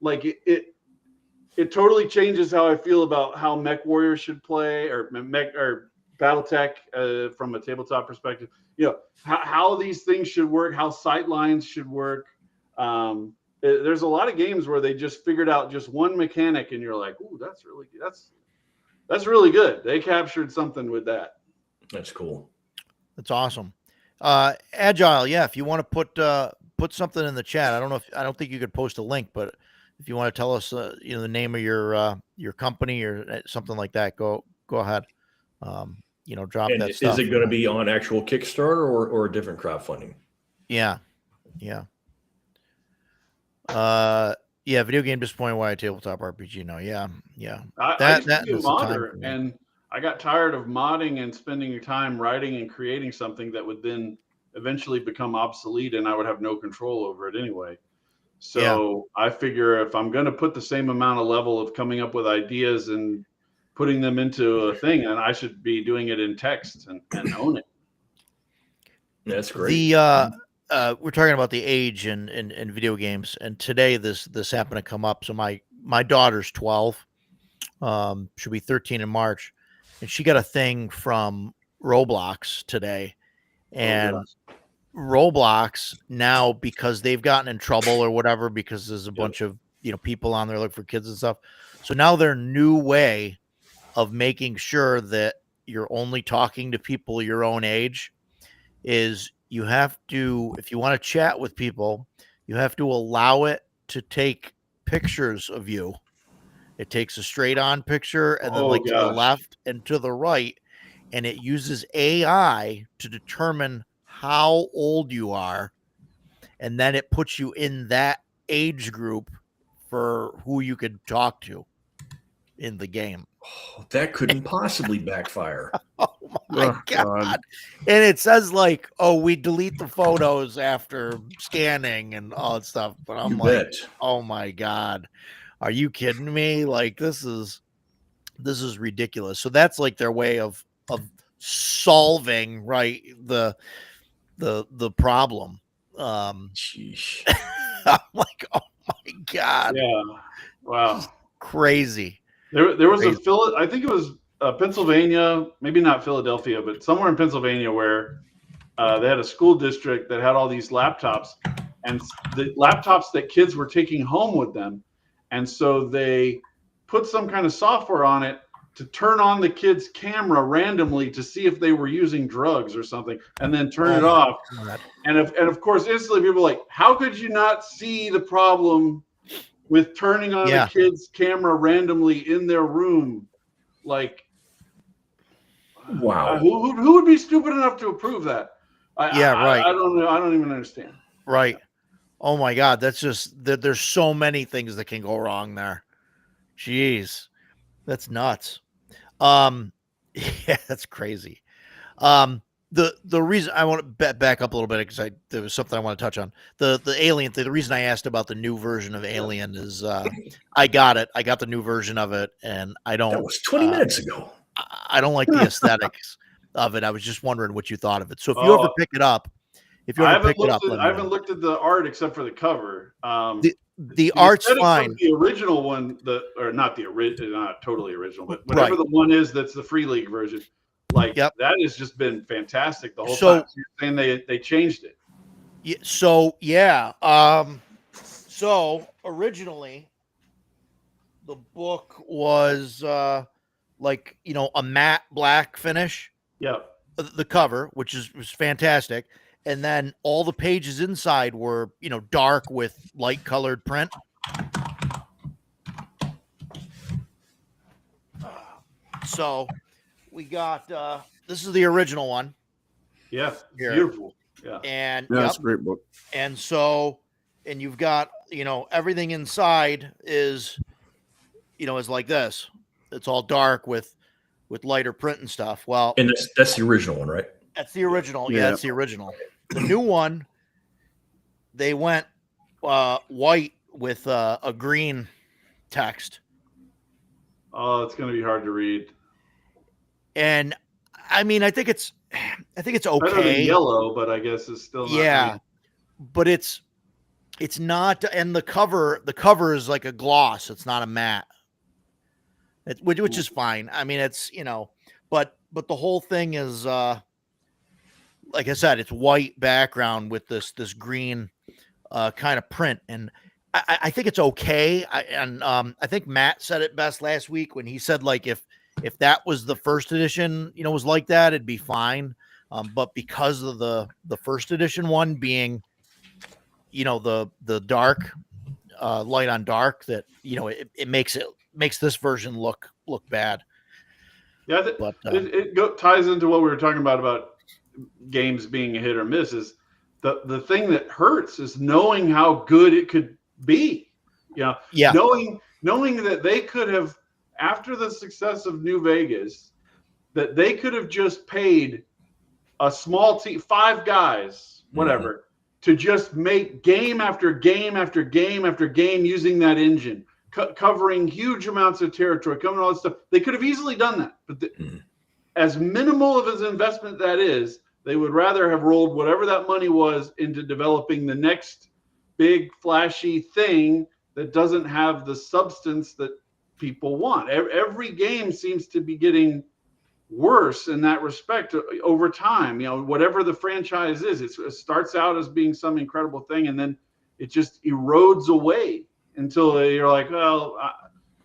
like it totally changes how I feel about how Mech Warrior should play, or BattleTech from a tabletop perspective. You know, how these things should work, how sight lines should work. There's a lot of games where they just figured out just one mechanic, and you're like, "Ooh, that's really good." They captured something with that. That's cool. That's awesome. Agile, yeah. If you want to put something in the chat, I don't think you could post a link, but if you want to tell us, the name of your company or something like that, go ahead. Drop and that stuff. Is it going to be on actual Kickstarter or a different crowdfunding? Yeah. Video game disappointing. Why a tabletop RPG? No, yeah. I used to be a modder, and I got tired of modding and spending your time writing and creating something that would then eventually become obsolete, and I would have no control over it anyway. So I figure if I'm going to put the same amount of level of coming up with ideas and putting them into a thing, and I should be doing it in text and own it. That's great. We're talking about the age in video games, and today this happened to come up. So my daughter's 12, she'll be 13 in March, and she got a thing from Roblox today, and Roblox now, because they've gotten in trouble or whatever, because there's a bunch of people on there looking for kids and stuff. So now their new way of making sure that you're only talking to people your own age is you have to, if you want to chat with people, you have to allow it to take pictures of you. It takes a straight on picture and then to the left and to the right, and it uses AI to determine how old you are, and then it puts you in that age group for who you could talk to in the game. Oh, that couldn't possibly backfire. Oh my God. And it says we delete the photos after scanning and all that stuff. But I'm oh my God, are you kidding me? Like, this is ridiculous. So that's their way of solving the problem. Sheesh. I'm like, oh my God. Yeah. Wow. Crazy. There was I think it was Pennsylvania, maybe not Philadelphia, but somewhere in Pennsylvania where they had a school district that had all these laptops, and the laptops that kids were taking home with them. And so they put some kind of software on it to turn on the kid's camera randomly to see if they were using drugs or something, and then turn it off. God. And of course, instantly people were like, how could you not see the problem with turning on a kid's camera randomly in their room? Like, wow. Who would be stupid enough to approve that? Right. I don't know. I don't even understand. Right. Oh my God. That's just there's so many things that can go wrong there. Jeez. That's nuts. Yeah, that's crazy. The reason I want to back up a little bit, because there was something I want to touch on. The Alien thing. The reason I asked about the new version of Alien is I got it. I got the new version of it, and I don't. That was 20 minutes ago. I don't like the aesthetics of it. I was just wondering what you thought of it. So if you ever pick it up, I haven't looked at the art except for the cover. The art's fine. The original one, not totally original, but whatever the one is that's the Free League version. That has just been fantastic the whole time. So you're saying they changed it. Yeah. So so originally the book was a matte black finish. Yeah. The cover, which was fantastic. And then all the pages inside were, dark with light colored print. So we got, this is the original one. Yeah. Beautiful. Yeah. And that's a great book. And so, and you've got, everything inside is like this. It's all dark with lighter print and stuff. Well, and that's the original one, right? That's the original. Yeah, that's the original. The new one, they went white with a green text. Oh, it's going to be hard to read. And I mean, I think it's okay. Better than yellow, but I guess it's still not. Yeah, I mean, but it's not. And the cover is like a gloss. It's not a matte, which is fine. I mean, it's but the whole thing is like I said, it's white background with this green kind of print, and I think it's okay. I think Matt said it best last week when he said, like, if that was the first edition, was like that, it'd be fine. But because of the first edition one being, the dark, light on dark, that it makes this version look bad. Yeah, but it ties into what we were talking about games being a hit or miss. Is the thing that hurts is knowing how good it could be. Yeah. Knowing that they could have, after the success of New Vegas, that they could have just paid a small team, 5 guys, whatever, to just make game after game after game after game using that engine, covering huge amounts of territory, covering all that stuff. They could have easily done that, but as minimal of an investment that is, they would rather have rolled whatever that money was into developing the next big flashy thing that doesn't have the substance that people want. Every game seems to be getting worse in that respect over time. Whatever the franchise is, it starts out as being some incredible thing, and then it just erodes away until you're like, well,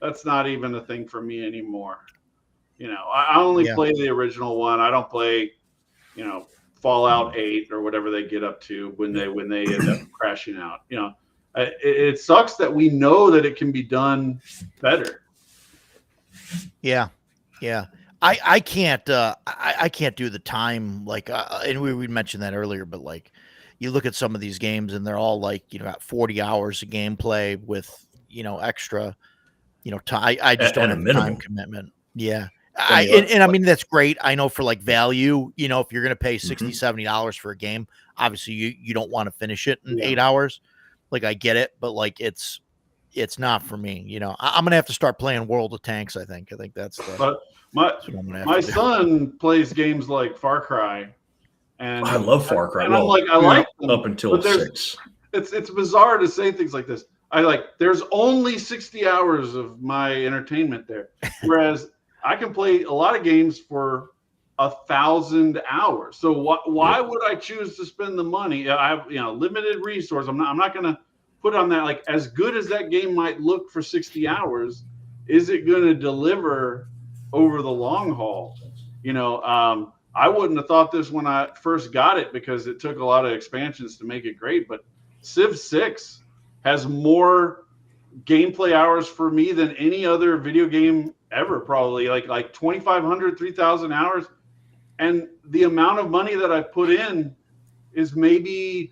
that's not even a thing for me anymore. I only play the original one. I don't play, Fallout 8 or whatever they get up to when they end up crashing out. It sucks that we know that it can be done better. Yeah. I can't I can't do the time, like and we mentioned that earlier, but like you look at some of these games and they're all like got 40 hours of gameplay with extra time. I just don't have time commitment. Yeah. I mean, that's great. I know for like value, if you're going to pay $60, $70 for a game, obviously you don't want to finish it in 8 hours. Like, I get it, but like, it's not for me. I'm going to have to start playing World of Tanks. I think that's the, my son plays games like Far Cry, and I love Far Cry. And I'm like, I like them, up until 6. It's bizarre to say things like this. There's only 60 hours of my entertainment there. Whereas I can play a lot of games for 1,000 hours. So why would I choose to spend the money? I have limited resource. I'm not going to put on that. Like, as good as that game might look for 60 hours, is it going to deliver over the long haul? I wouldn't have thought this when I first got it because it took a lot of expansions to make it great. But Civ 6 has more gameplay hours for me than any other video game ever, probably like 2,500, 3,000 hours. And the amount of money that I put in is maybe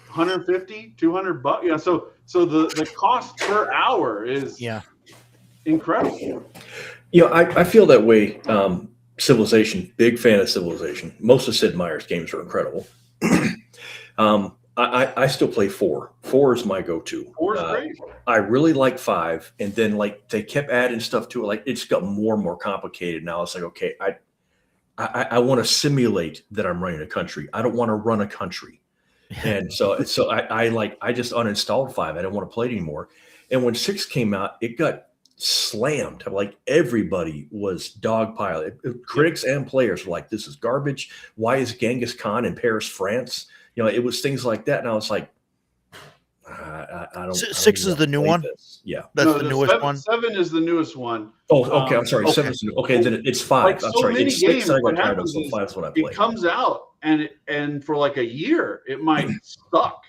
150, 200 bucks. Yeah. So the cost per hour is incredible. I feel that way. Civilization, big fan of Civilization. Most of Sid Meier's games are incredible. I still play 4. 4 is my go-to. 4 is great. I really like 5, and then like they kept adding stuff to it. Like, it's got more and more complicated now. It's like, okay, I want to simulate that I'm running a country. I don't want to run a country, and so I just uninstalled 5. I didn't want to play it anymore. And when 6 came out, it got slammed. Like, everybody was dogpiling. Critics and players were like, "This is garbage. Why is Genghis Khan in Paris, France?" It was things like that. And I was like, I don't. 6 is the new one. This. Yeah, that's the newest one. 7 is the newest one. Oh, okay. I'm sorry. Okay. 7 is new. Okay, then it's 5. Like, I'm sorry. Many it's 6. Games, I got tired of, so 5 is what I play. It comes out and for like a year it might suck.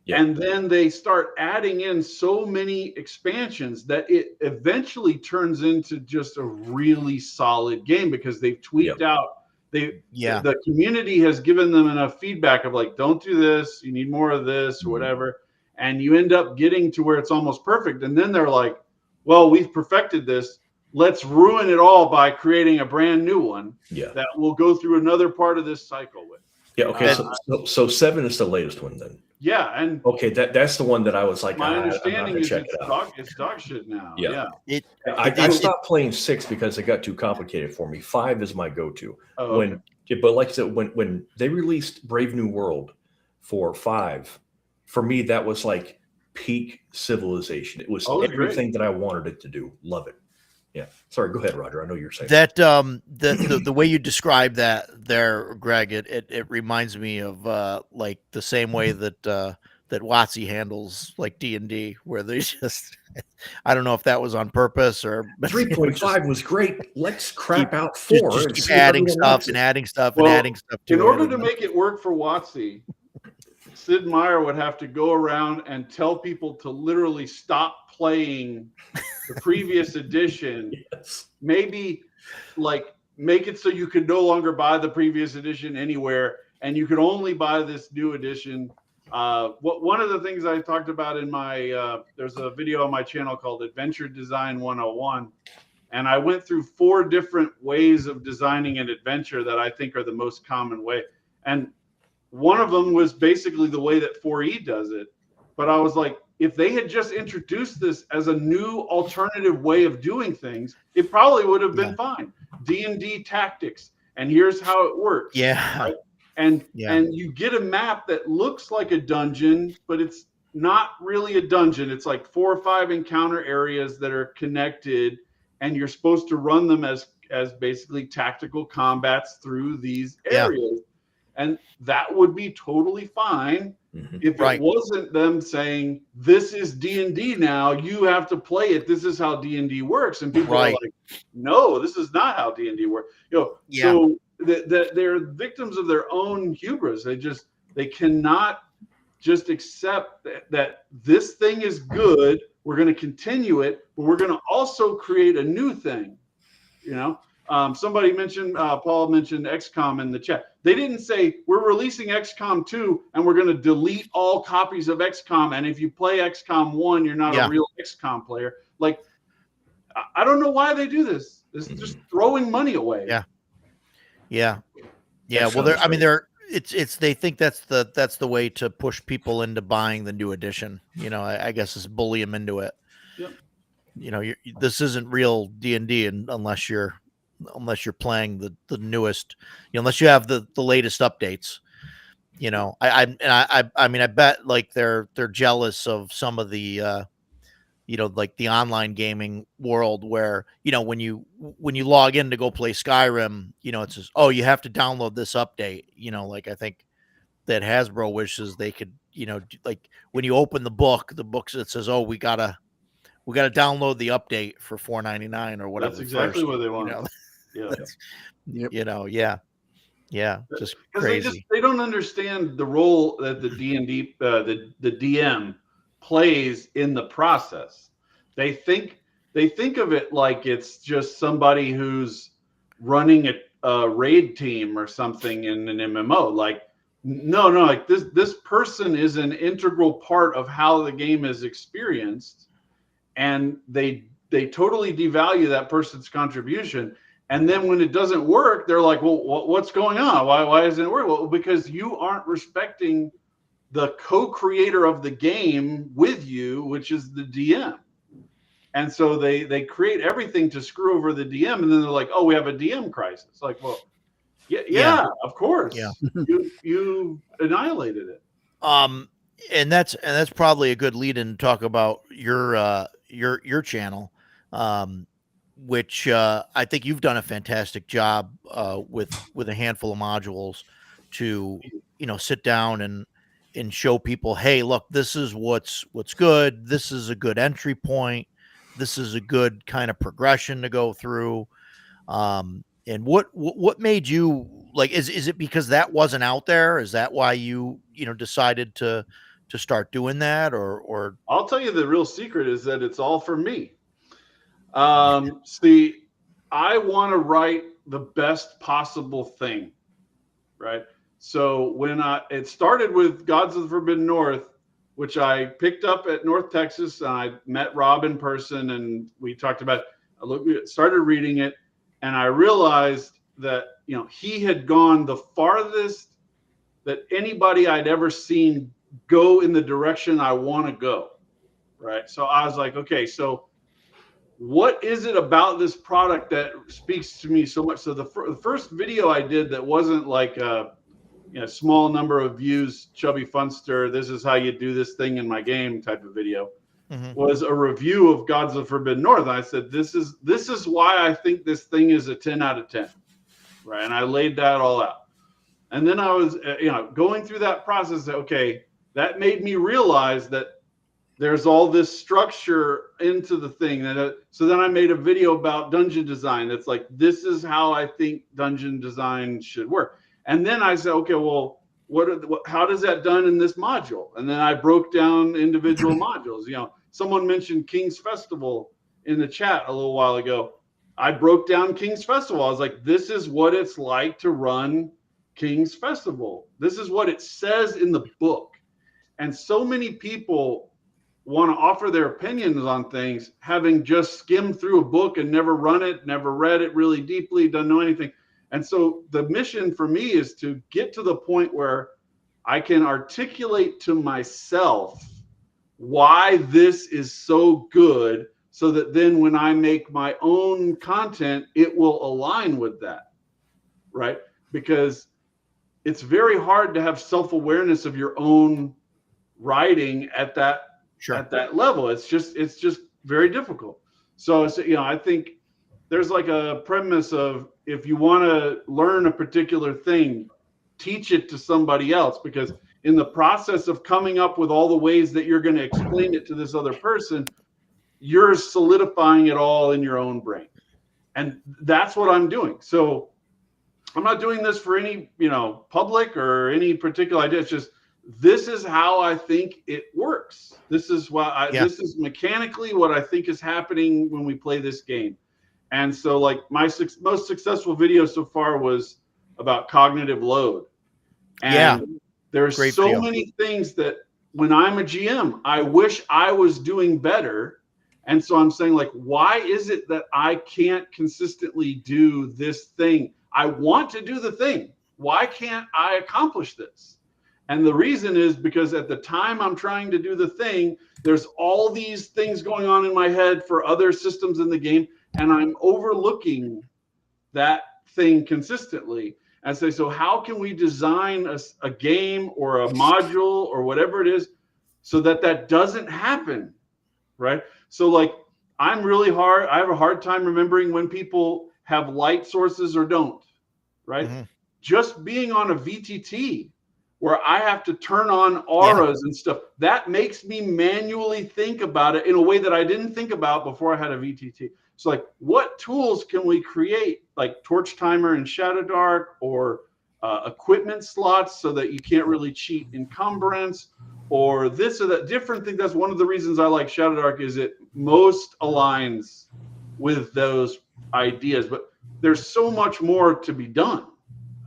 Yeah. And then they start adding in so many expansions that it eventually turns into just a really solid game because they've tweaked out. The community has given them enough feedback of like, don't do this, you need more of this or whatever. And you end up getting to where it's almost perfect. And then they're like, well, we've perfected this. Let's ruin it all by creating a brand new one that will go through another part of this cycle with. Yeah. Okay. So 7 is the latest one then. Yeah, and okay, that's the one that I was like, my understanding I'm not gonna is check it out. it's dog shit now. Yeah. Yeah. I stopped playing 6 because it got too complicated for me. 5 is my go-to. Oh, okay. But like I said, when they released Brave New World for 5, for me that was like peak Civilization. It was everything that I wanted it to do. Love it. Yeah. Sorry, go ahead, Roger. I know you're saying that. The way you describe that there, Greg, it reminds me of like the same way that that WotC handles like D&D, where they just I don't know if that was on purpose or 3.5 was great. Let's crap out 4 just and keep see adding stuff and adding stuff and adding stuff to it. In order to make it work for WotC, Sid Meier would have to go around and tell people to literally stop playing the previous edition. Yes. Maybe like make it so you could no longer buy the previous edition anywhere, and you could only buy this new edition. One of the things I talked about in my there's a video on my channel called Adventure Design 101, and I went through 4 different ways of designing an adventure that I think are the most common way. And one of them was basically the way that 4E does it. But I was like, if they had just introduced this as a new alternative way of doing things, it probably would have been fine. D&D tactics, and here's how it works. Yeah. Right? And you get a map that looks like a dungeon, but it's not really a dungeon. It's like 4 or 5 encounter areas that are connected, and you're supposed to run them as basically tactical combats through these areas. And that would be totally fine if it wasn't them saying, this is D&D now, you have to play it, this is how D&D works. And people are like, no, this is not how D&D works. So they're victims of their own hubris. They cannot just accept that this thing is good, we're going to continue it, but we're going to also create a new thing. Somebody mentioned, Paul mentioned XCOM in the chat. They didn't say, we're releasing XCOM 2 and we're going to delete all copies of XCOM. And if you play XCOM 1, you're not a real XCOM player. Like, I don't know why they do this. It's just throwing money away. Yeah. Well, they think that's the way to push people into buying the new edition. I guess is bully them into it. Yep. This isn't real D&D unless you're playing the newest, unless you have the latest updates. I mean, I bet like they're jealous of some of the like the online gaming world where when you log in to go play Skyrim, it says, oh, you have to download this update. Like I think that Hasbro wishes they could, like when you open the books it says, oh, we gotta download the update for $4.99 or whatever. That's exactly what they want. Just crazy. They don't understand the role that the D&D the DM plays in the process. They think of it like it's just somebody who's running a raid team or something in an MMO. Like no, like this person is an integral part of how the game is experienced, and they totally devalue that person's contribution. And then when it doesn't work, they're like, well, what's going on? Why isn't it working? Well, because you aren't respecting the co-creator of the game with you, which is the DM. And so they create everything to screw over the DM. And then they're like, oh, we have a DM crisis. Like, well, yeah, of course. Yeah. You annihilated it. And that's probably a good lead in to talk about your channel, which I think you've done a fantastic job with a handful of modules to sit down and show people, hey, look, this is what's good. This is a good entry point. This is a good kind of progression to go through. And what made you like? Is it because that wasn't out there? Is that why you decided to start doing that? Or I'll tell you the real secret is that it's all for me. See, I want to write the best possible thing, right? So when it started with Gods of the Forbidden North, which I picked up at North Texas, and I met Rob in person, and we talked about. Started reading it, and I realized that he had gone the farthest that anybody I'd ever seen go in the direction I want to go. Right. So I was like, okay, so what is it about this product that speaks to me so much? So the first video I did that wasn't like a small number of views, Chubby Funster, this is how you do this thing in my game type of video, was a review of Gods of Forbidden North. And I said, this is why I think this thing is a 10 out of 10. Right. And I laid that all out. And then I was, going through that process. Okay, that made me realize that there's all this structure into the thing. So then I made a video about dungeon design. That's like, this is how I think dungeon design should work. And then I said, okay, well, how does that done in this module? And then I broke down individual modules. Someone mentioned King's Festival in the chat a little while ago. I broke down King's Festival. I was like, this is what it's like to run King's Festival. This is what it says in the book. And so many people want to offer their opinions on things, having just skimmed through a book and never run it, never read it really deeply, doesn't know anything. And so the mission for me is to get to the point where I can articulate to myself why this is so good, so that then when I make my own content, it will align with that, right? Because it's very hard to have self-awareness of your own writing at that level. It's just very difficult. So I think there's like a premise of, if you want to learn a particular thing, teach it to somebody else, because in the process of coming up with all the ways that you're going to explain it to this other person, you're solidifying it all in your own brain. And that's what I'm doing. So I'm not doing this for any, public or any particular idea. It's just, this is how I think it works. This is why this is mechanically what I think is happening when we play this game. And so, like, my most successful video so far was about cognitive load. And there's so many things that when I'm a GM, I wish I was doing better. And so I'm saying, like, why is it that I can't consistently do this thing? I want to do the thing. Why can't I accomplish this? And the reason is because at the time I'm trying to do the thing, there's all these things going on in my head for other systems in the game, and I'm overlooking that thing consistently. And say, so how can we design a game or a module or whatever it is so that doesn't happen, right? So, like, I have a hard time remembering when people have light sources or don't, right? Just being on a VTT where I have to turn on auras and stuff, that makes me manually think about it in a way that I didn't think about before I had a VTT. So, like, what tools can we create, like Torch Timer in Shadow Dark, or equipment slots so that you can't really cheat encumbrance, or this or that, different thing. That's one of the reasons I like Shadow Dark, is it most aligns with those ideas. But there's so much more to be done.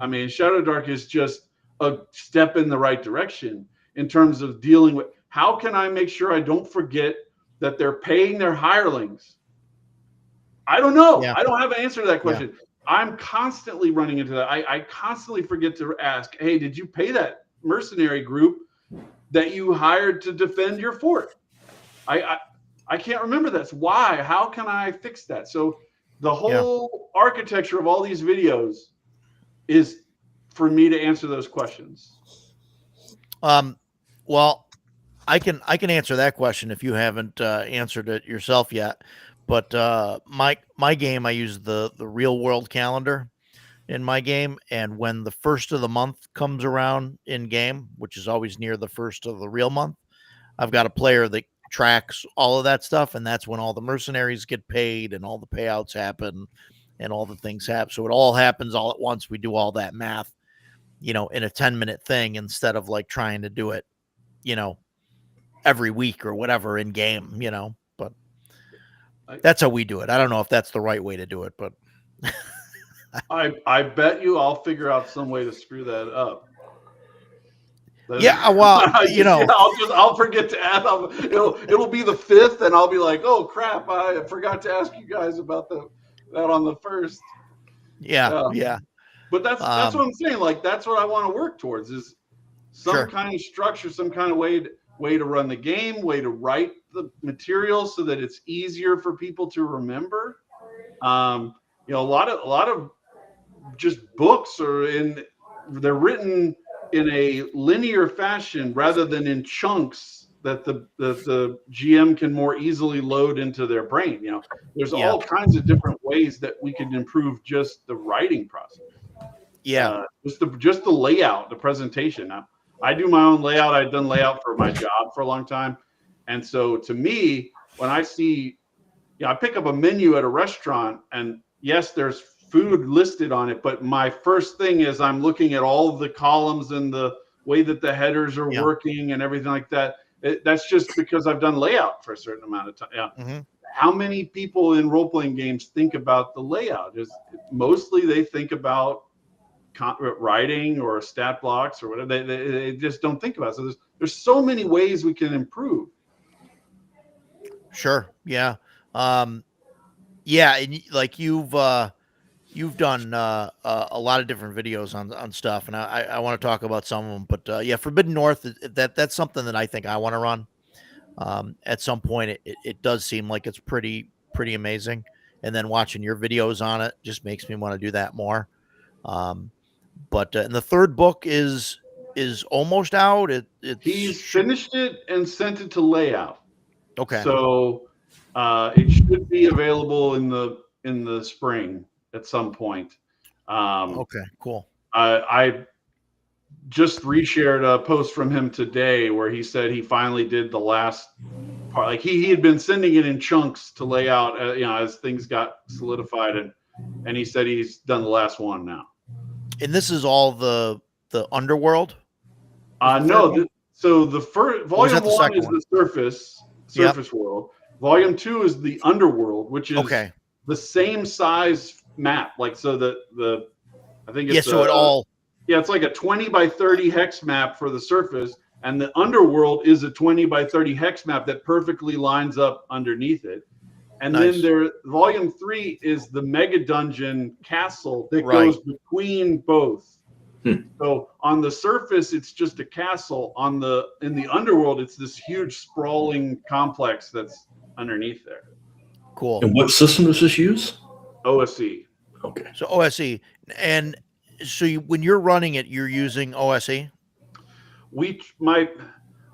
I mean, Shadow Dark is just a step in the right direction in terms of dealing with, how can I make sure I don't forget that they're paying their hirelings? I don't know. I don't have an answer to that question. I'm constantly running into that. I constantly forget to ask, hey, did you pay that mercenary group that you hired to defend your fort? I can't remember that. Why? How can I fix that? So the whole architecture of all these videos is for me to answer those questions. Well, I can answer that question if you haven't answered it yourself yet. But my game, I use the real world calendar in my game, and when the first of the month comes around in game, which is always near the first of the real month, I've got a player that tracks all of that stuff, and that's when all the mercenaries get paid and all the payouts happen and all the things happen. So it all happens all at once. We do all that math, in a 10-minute thing, instead of like trying to do it, every week or whatever in game, but that's how we do it. I don't know if that's the right way to do it, but I bet you I'll figure out some way to screw that up. Well, I'll forget to ask. It'll be the 5th, and I'll be like, oh crap, I forgot to ask you guys about that on the 1st. Yeah. But that's what I'm saying. Like, that's what I want to work towards, is some kind of structure, some kind of way to run the game, way to write the material so that it's easier for people to remember. A lot of just books they're written in a linear fashion rather than in chunks that the GM can more easily load into their brain. There's all kinds of different ways that we can improve just the writing process. Just the layout, the presentation. I do my own layout. I've done layout for my job for a long time. And so to me, when I see, I pick up a menu at a restaurant, and yes, there's food listed on it, but my first thing is I'm looking at all of the columns and the way that the headers are working and everything like that. That's just because I've done layout for a certain amount of time. Mm-hmm. How many people in role-playing games think about the layout? Mostly they think about writing or stat blocks or whatever. They just don't think about it. So there's so many ways we can improve. Sure. Yeah. And like you've done a lot of different videos on stuff, and I want to talk about some of them. But Forbidden North, that's something that I think I want to run. At some point, it does seem like it's pretty amazing, and then watching your videos on it just makes me want to do that more. And the third book is almost out. He's finished it and sent it to layout. Okay. So it should be available in the spring at some point. Okay, cool. I just reshared a post from him today where he said he finally did the last part. Like he had been sending it in chunks to lay out, as things got solidified, and he said he's done the last one now. And this is all the underworld? No. So the first volume one is the surface world. Volume 2 is the underworld, which is the same size map. Like, so I think it's it's like a 20 by 30 hex map for the surface, and the underworld is a 20 by 30 hex map that perfectly lines up underneath it. And then volume 3 is the mega dungeon castle that goes between both. So on the surface, it's just a castle. In the underworld, it's this huge sprawling complex that's underneath there. Cool. And what system does this use? OSE. Okay. So OSE. And so when you're running it, you're using OSE?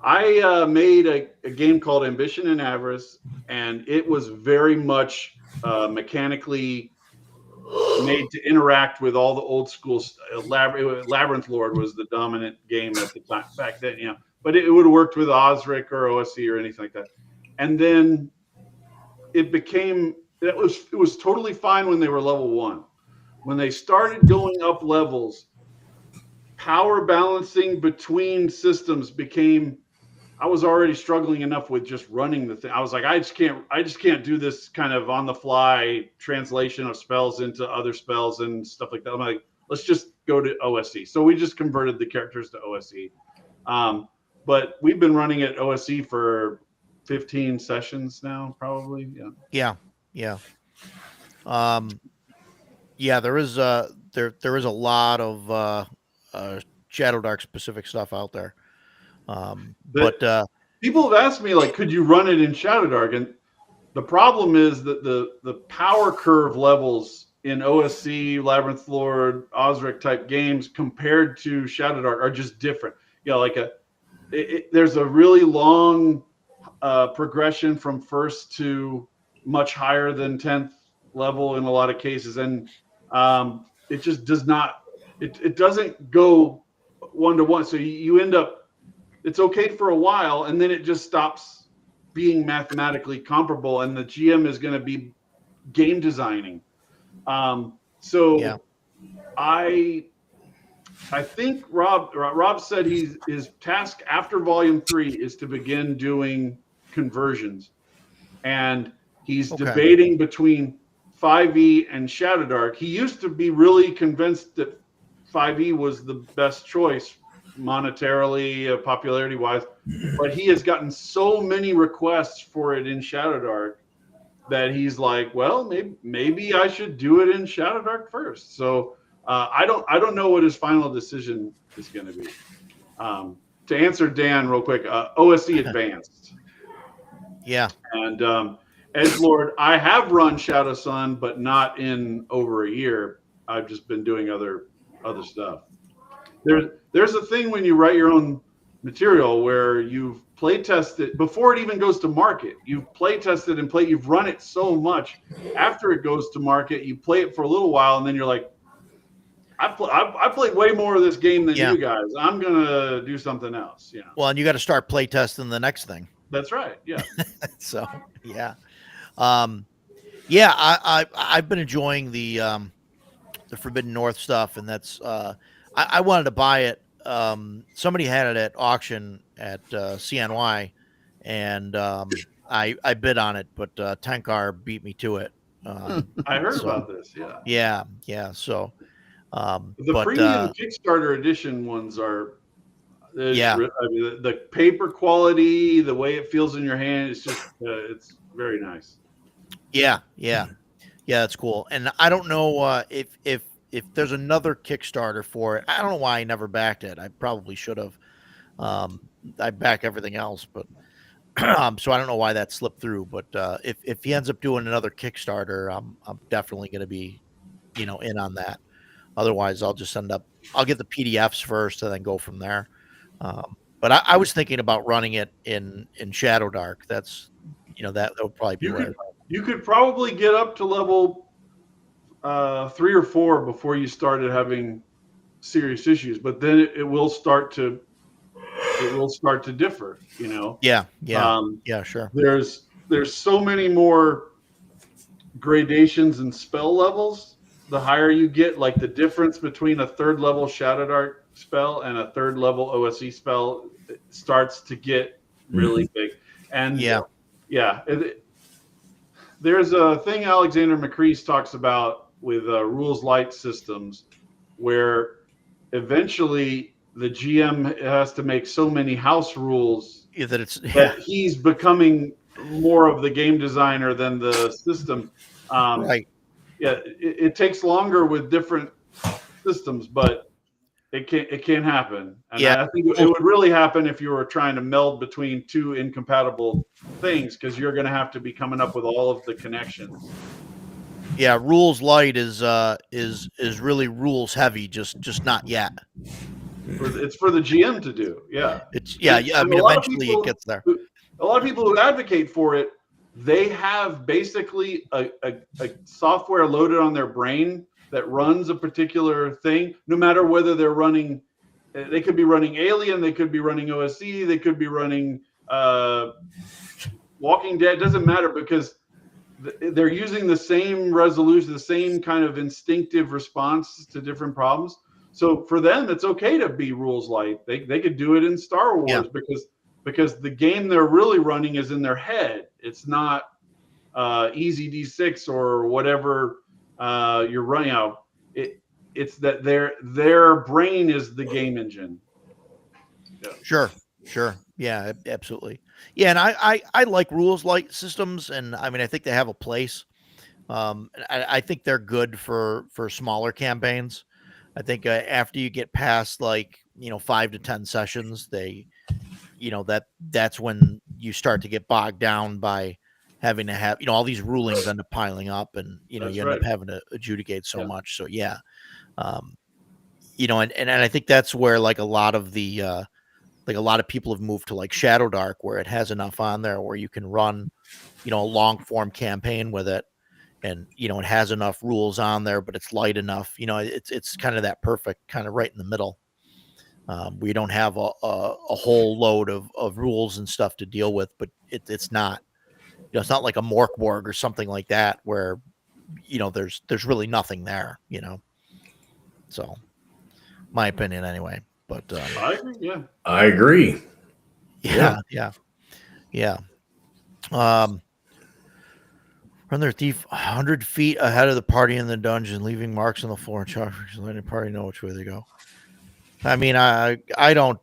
I made a game called Ambition and Avarice, and it was very much mechanically made to interact with all the old school. Labyrinth Lord was the dominant game at the time back then, but it would have worked with Osric or OSE or anything like that. And then it was totally fine when they were level 1. When they started going up levels, power balancing between systems became. I was already struggling enough with just running the thing. I was like, I just can't do this kind of on the fly translation of spells into other spells and stuff like that. I'm like, let's just go to OSE. So we just converted the characters to OSE. But we've been running at OSE for 15 sessions now, probably. Yeah. There is a lot of Shadow Dark specific stuff out there. But people have asked me, like, could you run it in Shadow Dark? And the problem is that the power curve levels in OSE, Labyrinth Lord, Osric type games compared to Shadow Dark are just different. There's a really long progression from first to much higher than 10th level in a lot of cases, and it just does not. It doesn't go 1-to-1. So you end up. It's okay for a while, and then it just stops being mathematically comparable, and the GM is going to be game designing. I think Rob said his task after Volume 3 is to begin doing conversions, and he's debating between 5e and Shadow Dark. He used to be really convinced that 5e was the best choice monetarily, popularity wise, but he has gotten so many requests for it in Shadow Dark that he's like, well, maybe I should do it in Shadow Dark first. So I don't know what his final decision is going to be. To answer Dan real quick, OSE Advanced. Yeah. And Edgelord, I have run Shadow Sun, but not in over a year. I've just been doing other stuff. There's a thing when you write your own material where you've play tested before it even goes to market. You've play tested and you've run it so much. After it goes to market, you play it for a little while, and then you're like, I played way more of this game than you guys. I'm gonna do something else. You know. Well, and you got to start play testing the next thing. That's right. Yeah. So yeah, I've been enjoying the Forbidden North stuff, and that's I wanted to buy it. Somebody had it at auction at CNY, and I bid on it, but Tankar beat me to it. I heard about this. Yeah. Yeah. So the premium Kickstarter edition ones are. I mean, the paper quality, the way it feels in your hand, it's just it's very nice. Yeah, that's cool. And I don't know if there's another Kickstarter for it. I don't know why I never backed it. I probably should have. I back everything else, but so I don't know why that slipped through. But if he ends up doing another Kickstarter, I'm definitely going to be, in on that. Otherwise, I'll get the PDFs first and then go from there. But I was thinking about running it in Shadow Dark. That's, that would probably be right. You could probably get up to level 3 or 4 before you started having serious issues, but then it will start to differ. Yeah, sure. There's so many more gradations and spell levels. The higher you get, like the difference between a 3rd level Shadow Dark spell and a 3rd level OSE spell starts to get really big. And there's a thing Alexander McCrease talks about with rules light systems, where eventually the GM has to make so many house rules that he's becoming more of the game designer than the system. Right. Yeah, it takes longer with different systems, but it can happen. And I think it would really happen if you were trying to meld between 2 incompatible things, because you're going to have to be coming up with all of the connections. Yeah, rules light is really rules heavy, just not yet. It's for the GM to do. Yeah. I mean, eventually it gets there. A lot of people who advocate for it, they have basically a software loaded on their brain that runs a particular thing, no matter whether they're running. They could be running Alien, they could be running OSE, they could be running Walking Dead. Doesn't matter, because they're using the same resolution, the same kind of instinctive response to different problems. So for them, it's okay to be rules light. They could do it in Star Wars because the game they're really running is in their head. It's not easy D6 or whatever you're running out. It's that their brain is the game engine. Yeah. Sure. Yeah, absolutely. Yeah, and I like rules light systems, and I mean, I think they have a place. I think they're good for smaller campaigns. I think after you get past 5 to 10 sessions, that's when you start to get bogged down by having to have all these rulings end up piling up, and you end up having to adjudicate so much. So and I think that's where a lot of the a lot of people have moved to Shadow Dark, where it has enough on there where you can run a long form campaign with it. And, it has enough rules on there, but it's light enough. It's kind of that perfect kind of right in the middle. We don't have a whole load of rules and stuff to deal with, but it's not, it's not like a Morkborg or something like that where, there's really nothing there, So my opinion anyway, but I agree. Yeah. I agree. Yeah. Run their thief 100 feet ahead of the party in the dungeon, leaving marks on the floor and chalkmarks, letting the party know which way they go. I mean, I don't.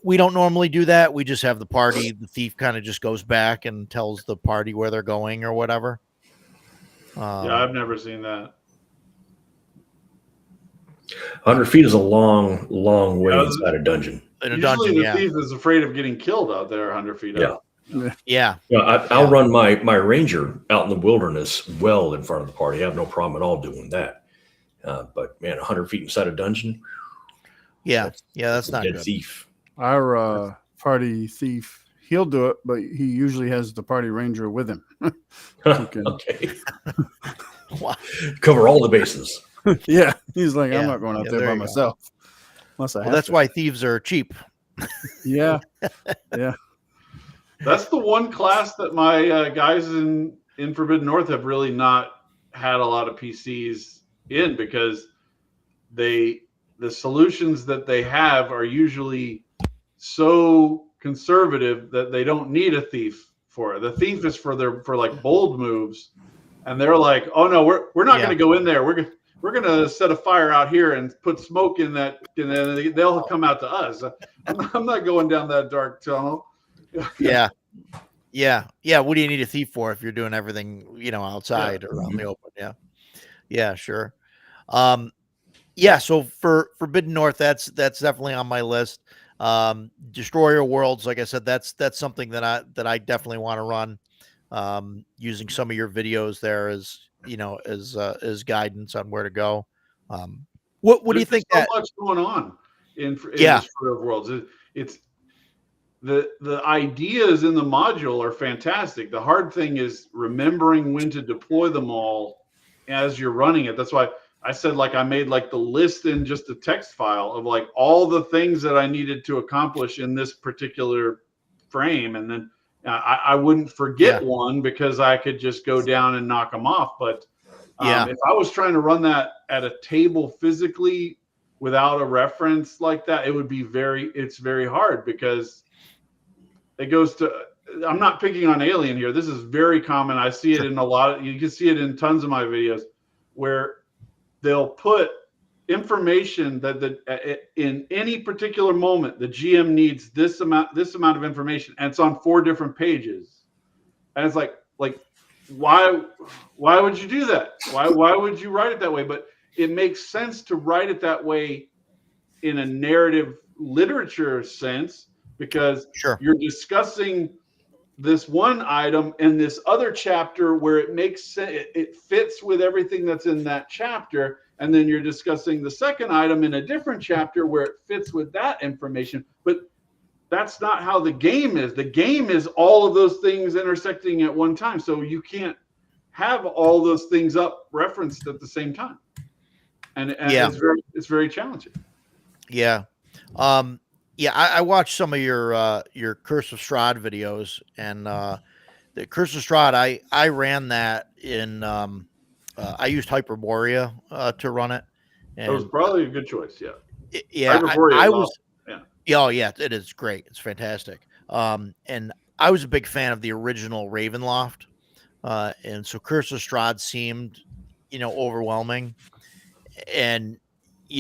We don't normally do that. We just have the party. The thief kind of just goes back and tells the party where they're going or whatever. I've never seen that. 100 feet is a long way inside a dungeon. in a Usually dungeon. the Yeah, thief is afraid of getting killed out there 100 feet up. yeah. I'll run my ranger out in the wilderness well in front of the party. I have no problem at all doing that. But man, 100 feet inside a dungeon. Yeah, that's not dead good. thief. Our party thief, he'll do it, but he usually has the party ranger with him. Okay. Wow. Cover all the bases. Yeah, he's like, Yeah. I'm not going out Yeah, there there by you go. myself. Unless I Well, have that's to. why thieves are cheap. Yeah, That's the one class that my guys in Forbidden North have really not had a lot of PCs in, because the solutions that they have are usually so conservative that they don't need a thief for it. The thief is for like bold moves, and they're like, oh no, we're not going to go in there. We're going to set a fire out here and put smoke in that, and then they'll come out to us. I'm not going down that dark tunnel. Yeah. What do you need a thief for if you're doing everything, outside or out in the open? Yeah, sure. So for Forbidden North, that's definitely on my list. Destroyer Worlds, like I said, that's something that I definitely want to run. Using some of your videos there as as guidance on where to go. What do you think? There's so much going on in Destroyer Worlds. It's the ideas in the module are fantastic. The hard thing is remembering when to deploy them all as you're running it. That's why I said, like, I made like the list in just a text file of like all the things that I needed to accomplish in this particular frame. And then I wouldn't forget one because I could just go down and knock them off. But if I was trying to run that at a table physically without a reference like that, it would be it's very hard, because it goes to, I'm not picking on Alien here. This is very common. I see it in you can see it in tons of my videos where they'll put information that in any particular moment, the GM needs this amount of information, and it's on 4 different pages. And it's like, why would you do that? Why would you write it that way? But it makes sense to write it that way in a narrative literature sense, because you're discussing this one item in this other chapter where it makes sense, it fits with everything that's in that chapter, and then you're discussing the second item in a different chapter where it fits with that information. But that's not how the game is. The game is all of those things intersecting at one time, so you can't have all those things up referenced at the same time, and it's very challenging. I watched some of your Curse of Strahd videos, and the Curse of Strahd, I ran that in I used Hyperborea to run it. And that was probably a good choice. It is great. It's fantastic. And I was a big fan of the original Ravenloft, and so Curse of Strahd seemed overwhelming, and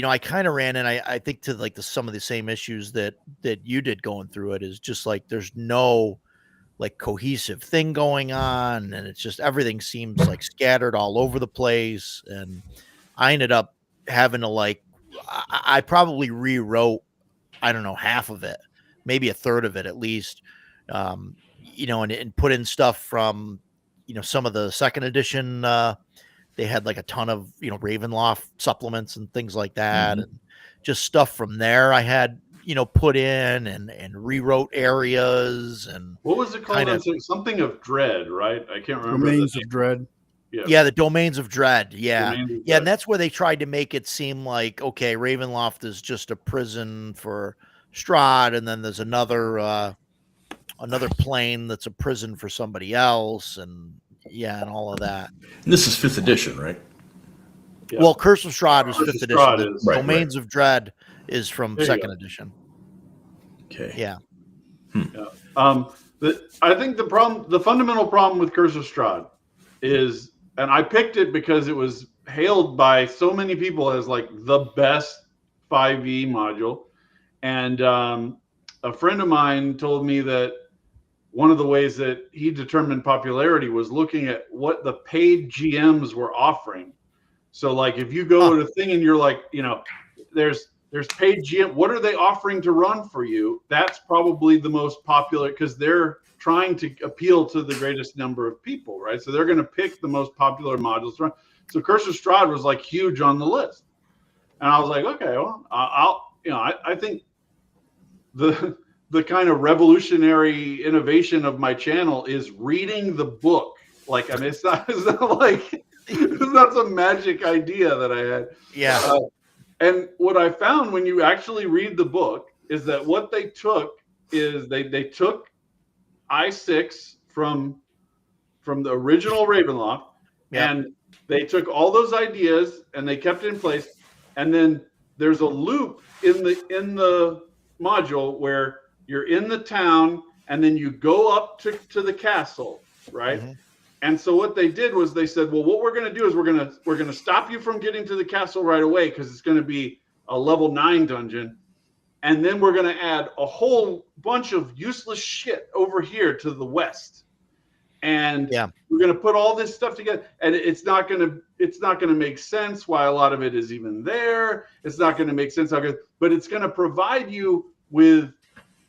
I kind of ran in, I think, to like some of the same issues that you did going through it, is just like there's no like cohesive thing going on, and it's just everything seems like scattered all over the place. And I ended up having to I probably rewrote, I don't know, half of it, maybe a third of it at least, and put in stuff from some of the second edition. They had like a ton of, Ravenloft supplements and things like that. And just stuff from there I had, put in and rewrote areas. And what was it called? Something of Dread, right? I can't remember. Domains of Dread. Yeah, the Domains of Dread. Yeah. And that's where they tried to make it seem like, okay, Ravenloft is just a prison for Strahd, and then there's another plane that's a prison for somebody else, and all of that. And this is 5th edition, right? Yeah. Well, Curse of Strahd was 5th edition. Domains of Dread is from 2nd edition. Okay. Yeah. I think the fundamental problem with Curse of Strahd is, and I picked it because it was hailed by so many people as like the best 5e module, and a friend of mine told me that one of the ways that he determined popularity was looking at what the paid GMs were offering. So like if you go to a thing and you're like, there's There's paid GM. What are they offering to run for you? That's probably the most popular because they're trying to appeal to the greatest number of people, right? So they're going to pick the most popular modules to run. So Curse of Strahd was like huge on the list, and I was like, okay, well, I think the kind of revolutionary innovation of my channel is reading the book. Like, I mean, it's not like it's not some magic idea that I had. Yeah. And what I found when you actually read the book is that what they took is they took I6 from the original Ravenloft, and they took all those ideas and they kept it in place. And then there's a loop in the module where you're in the town and then you go up to the castle, right? Mm-hmm. And so what they did was they said, well, what we're going to do is we're going to stop you from getting to the castle right away because it's going to be a level 9 dungeon. And then we're going to add a whole bunch of useless shit over here to the west. And we're going to put all this stuff together, and it's not going to make sense why a lot of it is even there. It's not going to make sense, but it's going to provide you with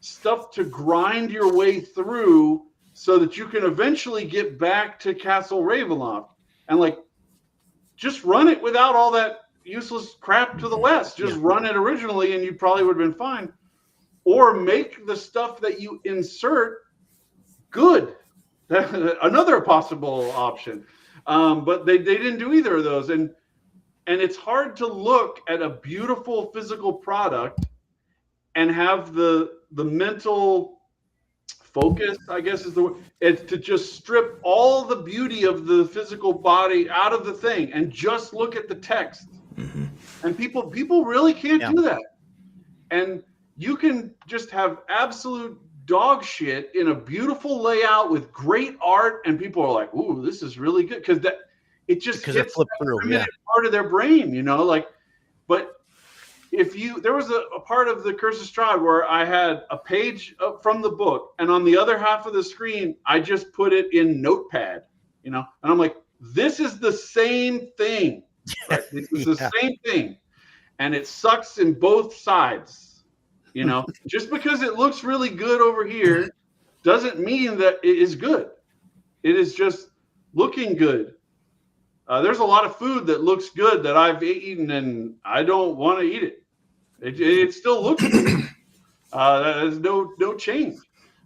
stuff to grind your way through so that you can eventually get back to Castle Ravenloft and like just run it without all that useless crap to the west. Just run it originally and you probably would have been fine. Or make the stuff that you insert good. Another possible option. But they didn't do either of those. And it's hard to look at a beautiful physical product and have the mental focus, I guess is the word. It's to just strip all the beauty of the physical body out of the thing and just look at the text. Mm-hmm. And people really can't do that. And you can just have absolute dog shit in a beautiful layout with great art, and people are like, "Ooh, this is really good," because it just hits that primitive part of their brain, you know. Like, but there was a part of the Curse of Strahd where I had a page up from the book, and on the other half of the screen, I just put it in Notepad, you know, and I'm like, this is the same thing. Right? This is the same thing, and it sucks in both sides. You know, just because it looks really good over here doesn't mean that it is good. It is just looking good. There's a lot of food that looks good that I've eaten and I don't want to eat it. It still looks good. There's no change.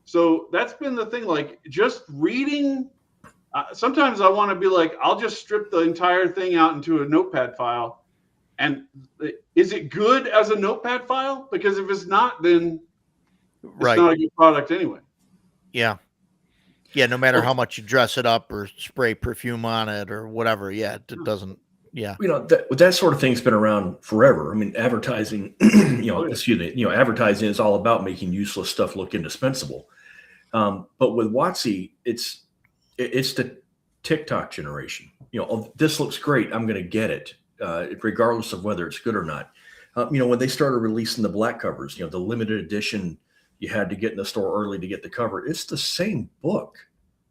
So that's been the thing. Like just reading. Sometimes I want to be like, I'll just strip the entire thing out into a Notepad file. And is it good as a Notepad file? Because if it's not, then it's not a good product anyway. Yeah. Yeah, no matter how much you dress it up or spray perfume on it or whatever. Yeah, it doesn't. Yeah. You know, that sort of thing's been around forever. I mean, advertising, advertising is all about making useless stuff look indispensable. But with WotC, it's the TikTok generation. You know, oh, this looks great. I'm going to get it. Regardless of whether it's good or not. When they started releasing the black covers, the limited edition you had to get in the store early to get the cover, it's the same book.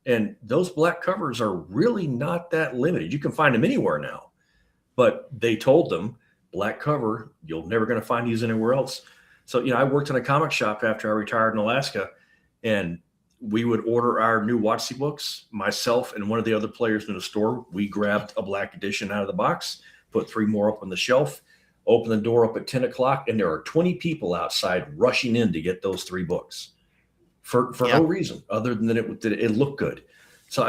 And those black covers are really not that limited. You can find them anywhere now. But they told them, black cover, you're never going to find these anywhere else. So, I worked in a comic shop after I retired in Alaska, and we would order our new WotC books. Myself and one of the other players in the store, we grabbed a black edition out of the box, put 3 more up on the shelf, open the door up at 10 o'clock, and there are 20 people outside rushing in to get those 3 books for no reason other than that it looked good. So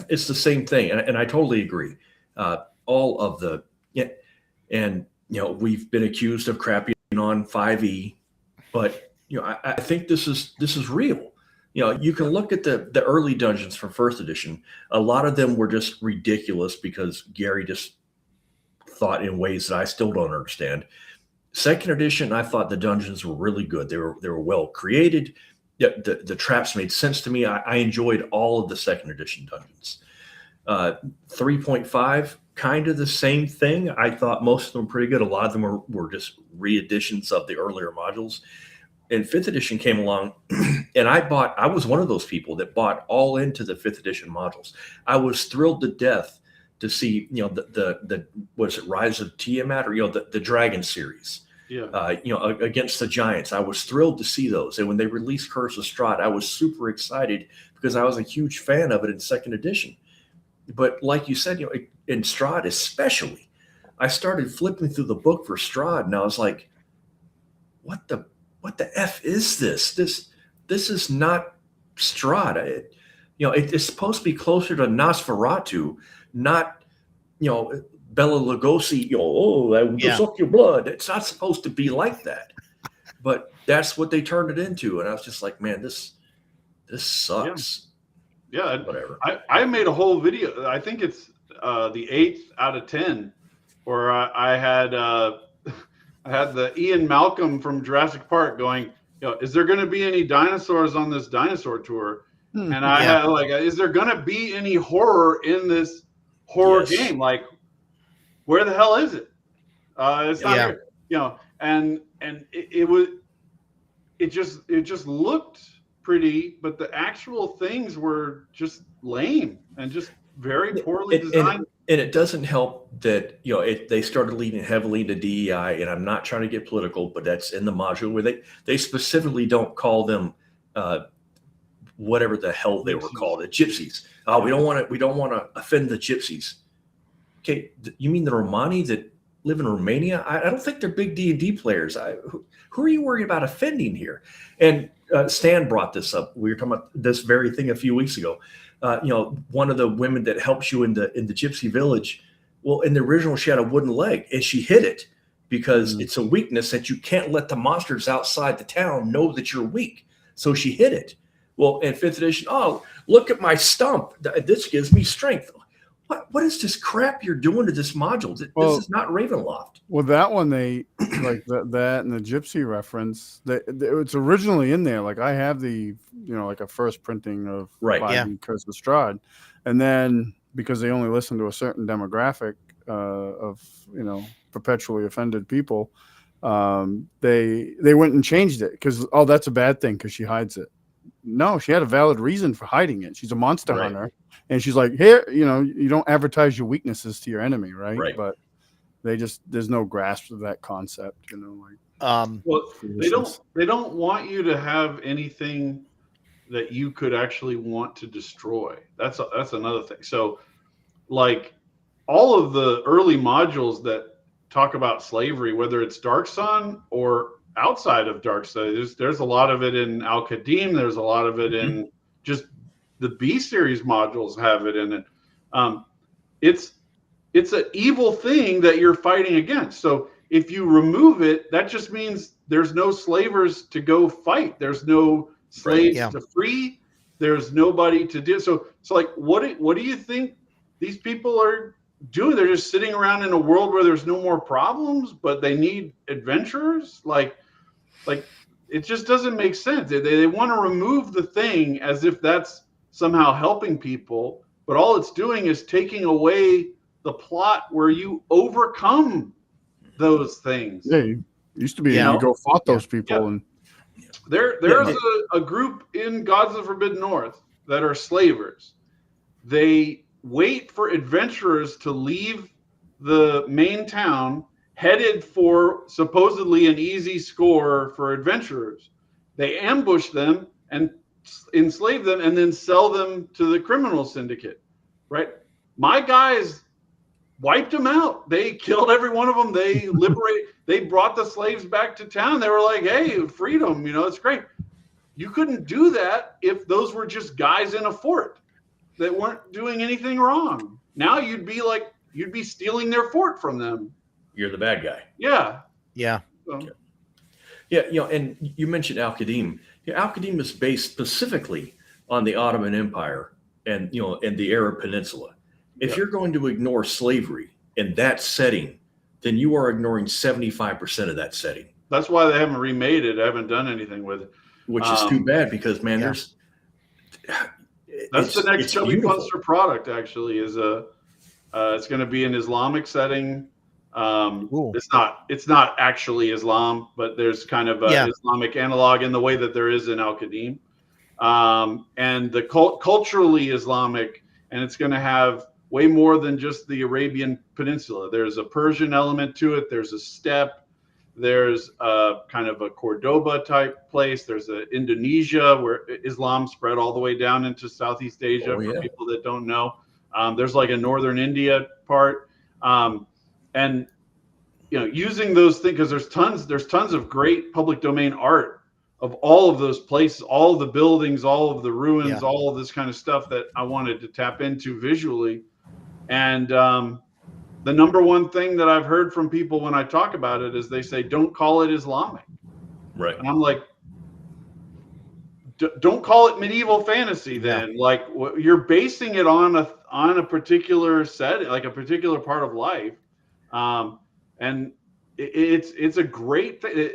it's the same thing. And I totally agree. All of the, we've been accused of crapping on 5e, but, I think this is real. You can look at the early dungeons from first edition. A lot of them were just ridiculous because Gary just thought in ways that I still don't understand. Second edition, I thought the dungeons were really good. They were well created. The traps made sense to me. I enjoyed all of the second edition dungeons. 3.5, kind of the same thing. I thought most of them were pretty good. A lot of them were just re-editions of the earlier modules. And 5th edition came along, and I was one of those people that bought all into the 5th edition modules. I was thrilled to death to see, the what is it, Rise of Tiamat, or the Dragon series. against the Giants. I was thrilled to see those. And when they released Curse of Strahd, I was super excited because I was a huge fan of it in second edition. But like you said, in Strahd especially, I started flipping through the book for Strahd, and I was like, what the F is this? This is not Strahd. It's supposed to be closer to Nosferatu, not, Bela Lugosi, I will suck your blood. It's not supposed to be like that. But that's what they turned it into. And I was just like, man, this sucks. Yeah. Whatever. I made a whole video. I think it's the 8th out of 10 where I had the Ian Malcolm from Jurassic Park going, is there going to be any dinosaurs on this dinosaur tour? And I had like, is there going to be any horror in this horror game? Like, where the hell is it? It's not here, and it just looked pretty, but the actual things were just lame and just very poorly designed. And it doesn't help that they started leaning heavily into DEI, and I'm not trying to get political, but that's in the module where they specifically don't call them whatever the hell they were called, the gypsies. Oh, we don't want to offend the gypsies. Okay, you mean the Romani that live in Romania? I don't think they're big D&D players. Who are you worried about offending here? And Stan brought this up. We were talking about this very thing a few weeks ago. One of the women that helps you in the gypsy village, well, in the original, she had a wooden leg, and she hid it because it's a weakness that you can't let the monsters outside the town know that you're weak. So she hid it. Well, in 5th edition, oh, look at my stump. This gives me strength. What is this crap you're doing to this module? This is not Ravenloft. Well, that one, they like that and the gypsy reference. It's originally in there. Like I have the, like a first printing of Curse of Strahd, and then because they only listen to a certain demographic of perpetually offended people, they went and changed it because that's a bad thing because she hides it. No, she had a valid reason for hiding it. She's a monster hunter. And she's like, here, you don't advertise your weaknesses to your enemy, right? But there's no grasp of that concept, well, they don't want you to have anything that you could actually want to destroy. That's another thing. So, like all of the early modules that talk about slavery, whether it's Dark Sun or outside of Dark Sun, there's a lot of it in Al-Qadim. There's a lot of it in just the B series modules have it in it. It's an evil thing that you're fighting against. So if you remove it, that just means there's no slavers to go fight. There's no slaves to free. There's nobody to do. So like, what do you think these people are doing? They're just sitting around in a world where there's no more problems, but they need adventurers. Like it just doesn't make sense. They want to remove the thing as if that's somehow helping people, but all it's doing is taking away the plot where you overcome those things. Yeah, you used to be able to go fought those people. And there's a group in Gods of the Forbidden North that are slavers. They wait for adventurers to leave the main town, headed for supposedly an easy score for adventurers. They ambush them and enslave them and then sell them to the criminal syndicate, right? My guys wiped them out. They killed every one of them. They they brought the slaves back to town. They were like, hey, freedom, it's great. You couldn't do that if those were just guys in a fort that weren't doing anything wrong. Now you'd be stealing their fort from them. You're the bad guy. Yeah. So. And you mentioned Al-Qadim. Al-Qadim is based specifically on the Ottoman Empire and the Arab Peninsula. If you're going to ignore slavery in that setting, then you are ignoring 75% of that setting. That's why they haven't remade it. I haven't done anything with it. Which is too bad because, man, that's the next Chubby Funster product. Actually, is it's going to be an Islamic setting. It's not actually Islam, but there's kind of an Islamic analog in the way that there is in Al-Qadim, and the culturally Islamic, and it's going to have way more than just the Arabian Peninsula. There's a Persian element to it. There's a steppe. There's a kind of a Cordoba type place. There's a Indonesia where Islam spread all the way down into Southeast Asia for people that don't know. There's like a northern India part. And using those things, because there's tons of great public domain art of all of those places, all of the buildings, all of the ruins, all of this kind of stuff that I wanted to tap into visually. And the number one thing that I've heard from people when I talk about it is they say, don't call it Islamic. Right. And I'm like, don't call it medieval fantasy then. Like, you're basing it on a particular set, like a particular part of life. And it's a great thing.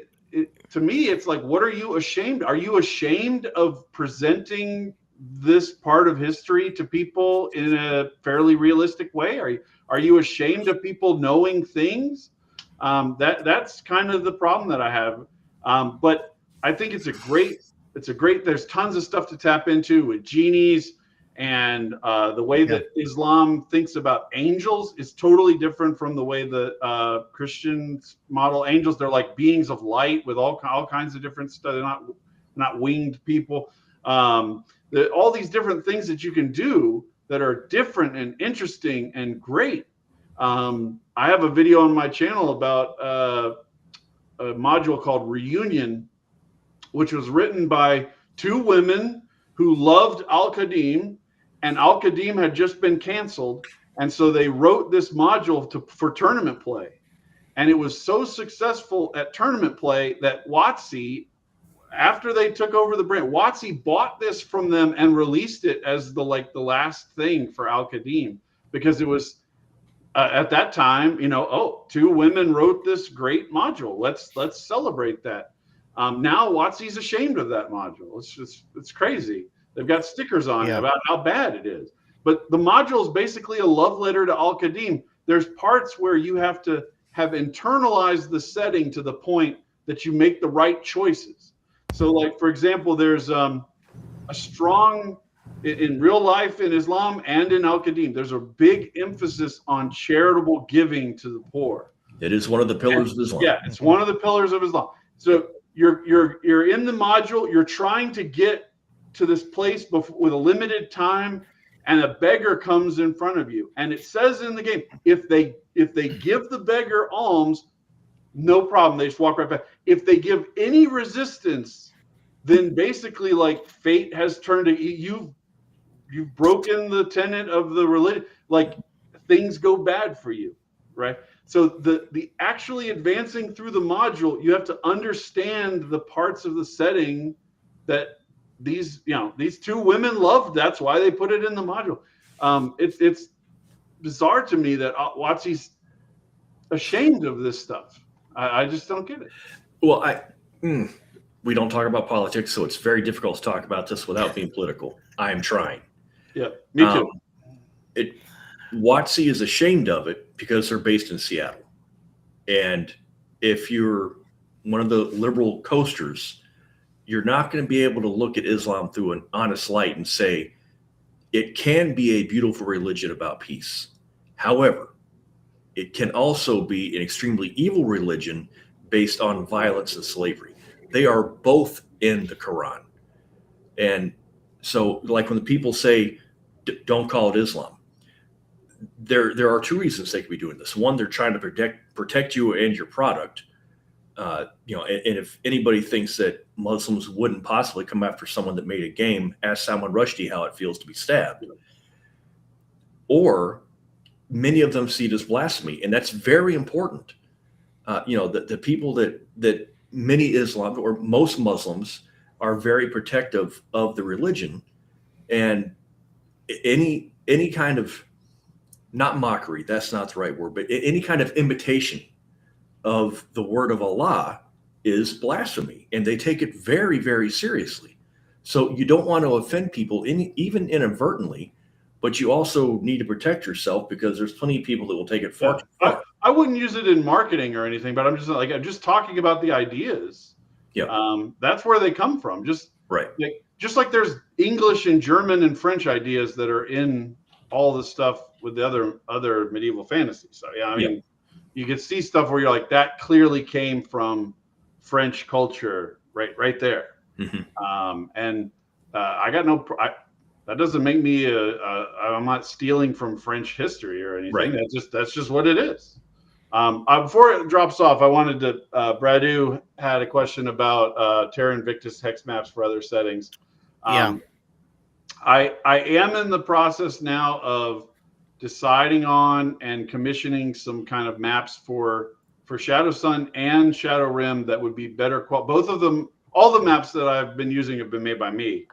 To me, it's like, what are you ashamed? Are you ashamed of presenting this part of history to people in a fairly realistic way? Are you ashamed of people knowing things? That's kind of the problem that I have. But I think it's a great, there's tons of stuff to tap into with genies, and the way that Islam thinks about angels is totally different from the way the Christians model angels. They're like beings of light with all kinds of different stuff. They're not winged people. All these different things that you can do that are different and interesting and great. I have a video on my channel about a module called Reunion, which was written by two women who loved Al-Qadim, and Al-Qadim had just been canceled. And so they wrote this module for tournament play. And it was so successful at tournament play that WotC, after they took over the brand, WotC bought this from them and released it as the last thing for Al-Qadim, because it was at that time, two women wrote this great module. Let's celebrate that. Now WotC's ashamed of that module. It's crazy. They've got stickers on it about how bad it is. But the module is basically a love letter to Al-Qadim. There's parts where you have to have internalized the setting to the point that you make the right choices. So, like, for example, there's a strong, in real life in Islam and in Al-Qadim, there's a big emphasis on charitable giving to the poor. It is one of the pillars of Islam. Yeah, it's one of the pillars of Islam. So you're in the module, you're trying to get to this place with a limited time, and a beggar comes in front of you, and it says in the game, if they give the beggar alms, no problem, they just walk right back. If they give any resistance, then basically, like, fate has turned to you've broken the tenet of the religion, like, things go bad for you, right? So the actually advancing through the module, you have to understand the parts of the setting that these two women loved. That's why they put it in the module. It's bizarre to me that WotC's ashamed of this stuff. I just don't get it. Well, we don't talk about politics, so it's very difficult to talk about this without being political. I am trying. Yeah, me too. WotC is ashamed of it because they're based in Seattle. And if you're one of the liberal coasters, you're not going to be able to look at Islam through an honest light and say, it can be a beautiful religion about peace. However, it can also be an extremely evil religion based on violence and slavery. They are both in the Quran. And so, like, when the people say, don't call it Islam, there are two reasons they could be doing this. One, they're trying to protect you and your product. And if anybody thinks that Muslims wouldn't possibly come after someone that made a game, ask Salman Rushdie how it feels to be stabbed. Or many of them see it as blasphemy, and that's very important. The people that many Islam or most Muslims are very protective of the religion, and any kind of, not mockery, that's not the right word, but any kind of imitation of the word of Allah is blasphemy, and they take it very, very seriously. So you don't want to offend people, even inadvertently, but you also need to protect yourself, because there's plenty of people that will take it far too far. I wouldn't use it in marketing or anything, but I'm just talking about the ideas. Yeah, that's where they come from. Just like there's English and German and French ideas that are in all the stuff with the other medieval fantasy. So you can see stuff where you're like, that clearly came from French culture, right there. And I got that doesn't make me I'm not stealing from French history or anything. Right. That's just what it is. Before it drops off, I wanted to Bradu had a question about Terra Invictus hex maps for other settings. I am in the process now of deciding on and commissioning some kind of maps for Shadow Sun and Shadow Rim that would be better quality. Both of them, all the maps that I've been using have been made by me.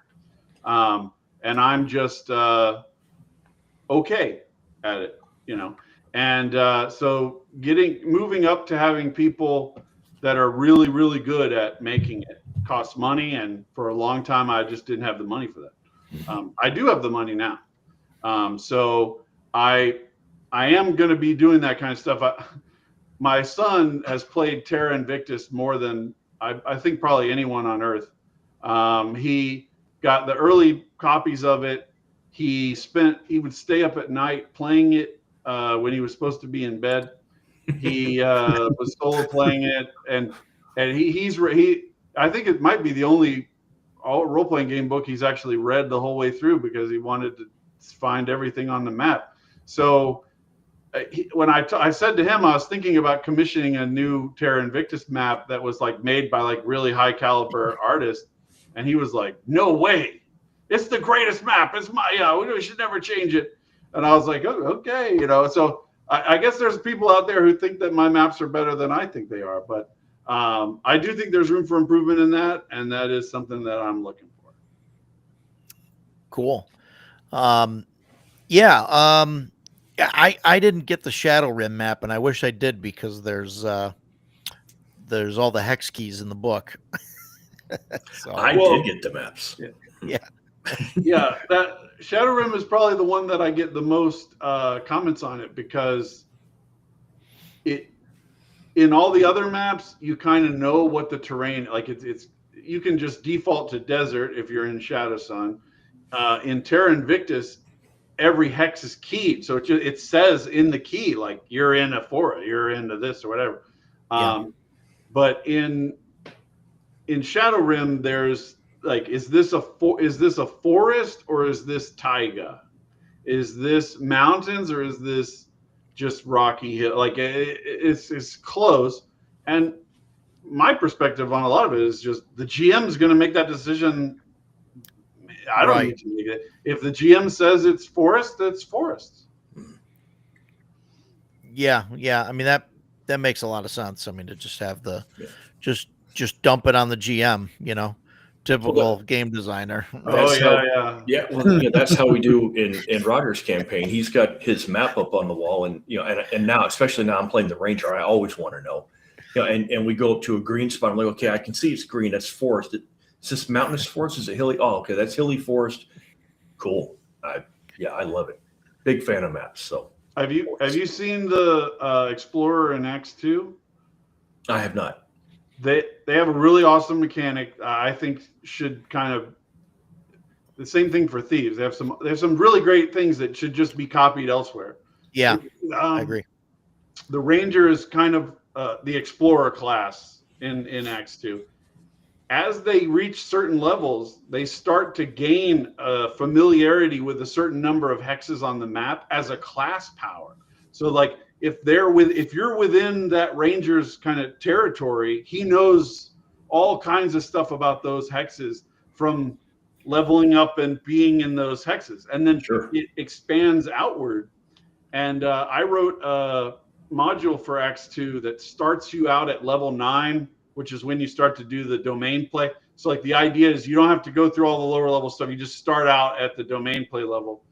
And I'm just okay at it, you know. And so moving up to having people that are really, really good at making it costs money. And for a long time, I just didn't have the money for that. I do have the money now. So I am going to be doing that kind of stuff. My son has played Terra Invictus more than I think probably anyone on earth. He got the early copies of it. He would stay up at night playing it when he was supposed to be in bed. He was solo playing it, and I think it might be the only role-playing game book he's actually read the whole way through because he wanted to find everything on the map. So when I said to him, I was thinking about commissioning a new Terra Invictus map that was like made by like really high caliber artists. And he was like, no way. It's the greatest map. It's we should never change it. And I was like, oh, okay. You know, so I guess there's people out there who think that my maps are better than I think they are. But I do think there's room for improvement in that. And that is something that I'm looking for. Cool. I didn't get the Shadow Rim map, and I wish I did because there's all the hex keys in the book. So, I did get the maps. Yeah. That Shadow Rim is probably the one that I get the most comments on it because in all the other maps you kind of know what the terrain like. It's you can just default to desert if you're in Shadow Sun. In Terra Invictus, every hex is keyed, so it says in the key like you're in a forest, you're into this or whatever. But in Shadow Rim, there's like, is this a forest or is this taiga? Is this mountains or is this just rocky hill? Like it's close. And my perspective on a lot of it is just the GM is going to make that decision. I don't need to make it. If the GM says it's forest, it's forest. Yeah. I mean that makes a lot of sense. I mean to just have just dump it on the GM, you know, typical game designer. Well, that's how we do in Roger's campaign. He's got his map up on the wall, and and now, especially now, I'm playing the Ranger. I always want to know, and we go up to a green spot. I'm like, okay, I can see it's green. That's forest. Is this mountainous forest? Is it hilly? Oh, okay, that's hilly forest. Cool. I love it. Big fan of maps. So have you seen the Explorer in X2? I have not. They have a really awesome mechanic. I think should kind of the same thing for Thieves. They have some really great things that should just be copied elsewhere. Yeah, I agree. The Ranger is kind of the Explorer class in X2. As they reach certain levels, they start to gain familiarity with a certain number of hexes on the map as a class power. So like if you're within that Ranger's kind of territory, he knows all kinds of stuff about those hexes from leveling up and being in those hexes. And then it expands outward. And I wrote a module for X2 that starts you out at level 9, which is when you start to do the domain play. So like the idea is you don't have to go through all the lower level stuff. You just start out at the domain play level.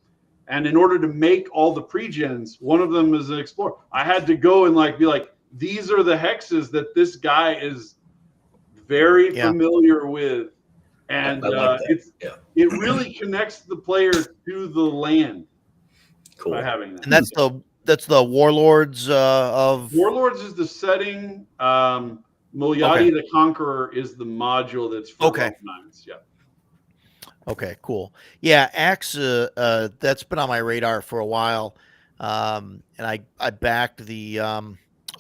And in order to make all the pre-gens, one of them is an explorer. I had to go and be like, these are the hexes that this guy is very familiar with. And it really connects the player to the land by having that. And that's the Warlords of Warlords is the setting. Mulyadi the Conqueror is the module that's for nines. Yeah. Okay, cool. Yeah, Axe, that's been on my radar for a while. And I backed the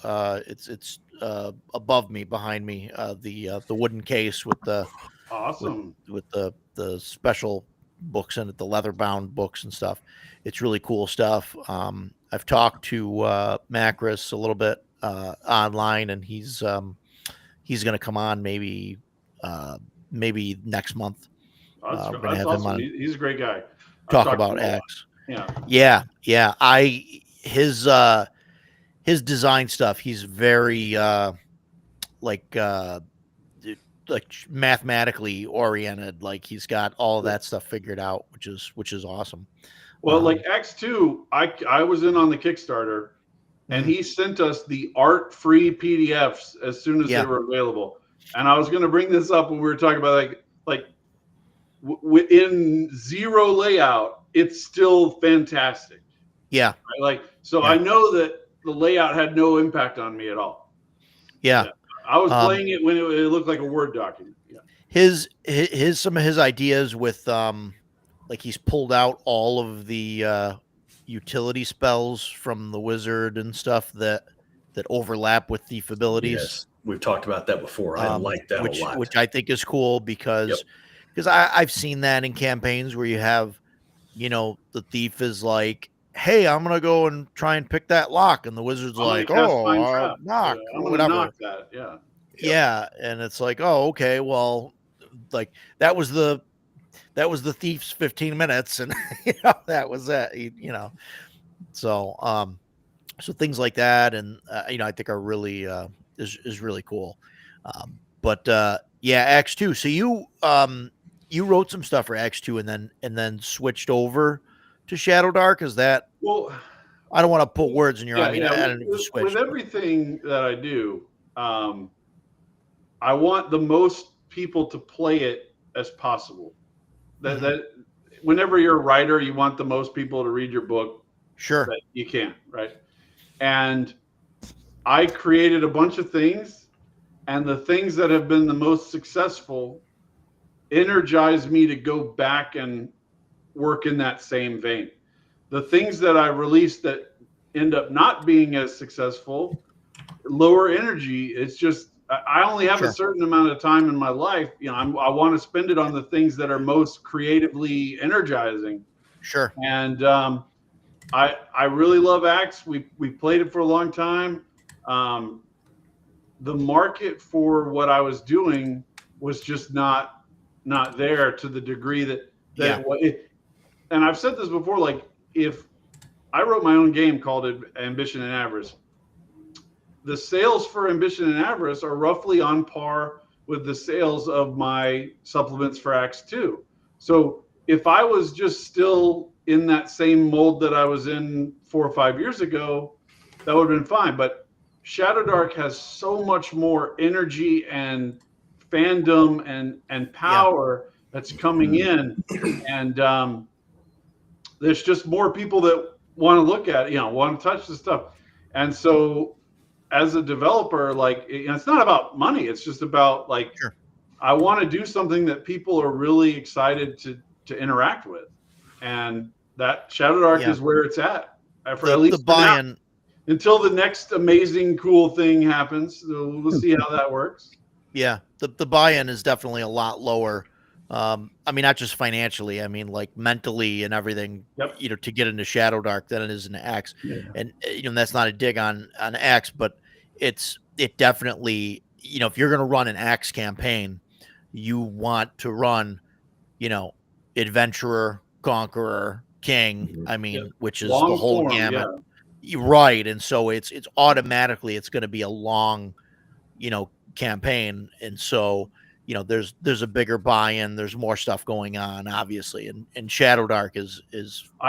It's above me, behind me, the wooden case with the Awesome. with the special books in it, the leather bound books and stuff. It's really cool stuff. I've talked to Macris a little bit online, and he's going to come on maybe next month. That's, We're going to that's have him awesome. on, He's a great guy. I've talk talked to about him a lot. Axe. Yeah. Yeah. His design stuff, he's very like mathematically oriented. Like he's got all of that stuff figured out, which is awesome. Well, like X2, I was in on the Kickstarter, and he sent us the art-free PDFs as soon as they were available. And I was going to bring this up when we were talking about in zero layout, it's still fantastic. Yeah. Right? I know that the layout had no impact on me at all. Yeah. I was playing it when it looked like a Word document. Yeah. His some of his ideas with like he's pulled out all of the utility spells from the wizard and stuff that overlap with thief abilities. Yes, we've talked about that before. I like that a lot. Which I think is cool because I've seen that in campaigns where you have, the thief is like, hey, I'm gonna go and try and pick that lock, and the wizard's like, oh, knock, or whatever. Knock that. Yeah. Yeah, and it's like, oh, okay, well, like that was the thief's 15 minutes, and that was it. So so things like that, and I think are really is really cool. But X2. So you wrote some stuff for X2 and then switched over to Shadow Dark. Is that? Well, I don't want to put words in your. Yeah, I don't know if you switched. With everything that I do, I want the most people to play it as possible. That whenever you're a writer, you want the most people to read your book. Sure. That you can, right? And I created a bunch of things, and the things that have been the most successful energize me to go back and work in that same vein. The things that I released that end up not being as successful, lower energy. It's just I only have a certain amount of time in my life. I want to spend it on the things that are most creatively energizing. Sure. And I really love Axe. We played it for a long time. The market for what I was doing was just not there to the degree that and I've said this before, like if I wrote my own game called Ambition and Avarice, the sales for Ambition and Avarice are roughly on par with the sales of my supplements for Axe 2. So if I was just still in that same mold that I was in 4 or 5 years ago, that would have been fine. But Shadow Dark has so much more energy and fandom and power that's coming in, and there's just more people that want to look at it, want to touch the stuff. And so as a developer, like it's not about money, it's just about like I want to do something that people are really excited to interact with, and that Shadow Dark is where it's at for at least the buy-in until the next amazing cool thing happens. So we'll see how that works. Yeah, the buy-in is definitely a lot lower. I mean, not just financially. I mean, like mentally and everything. To get into Shadow Dark than it is into Axe. Yeah. And that's not a dig on Axe, but it definitely. If you're going to run an Axe campaign, you want to run, Adventurer, Conqueror, King. I mean, which is long the whole form, gamut, right? And so it's automatically it's going to be a long, campaign, and so there's a bigger buy-in, there's more stuff going on, obviously, and Shadow Dark is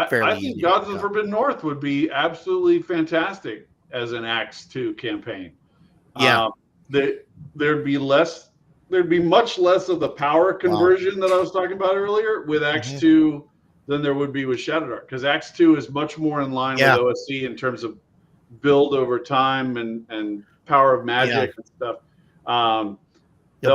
fairly I think Gods of the Forbidden North would be absolutely fantastic as an Axe 2 campaign. There'd be much less of the power conversion that I was talking about earlier with Axe 2 than there would be with Shadow Dark, because Axe 2 is much more in line with OSC in terms of build over time and power of magic and stuff. The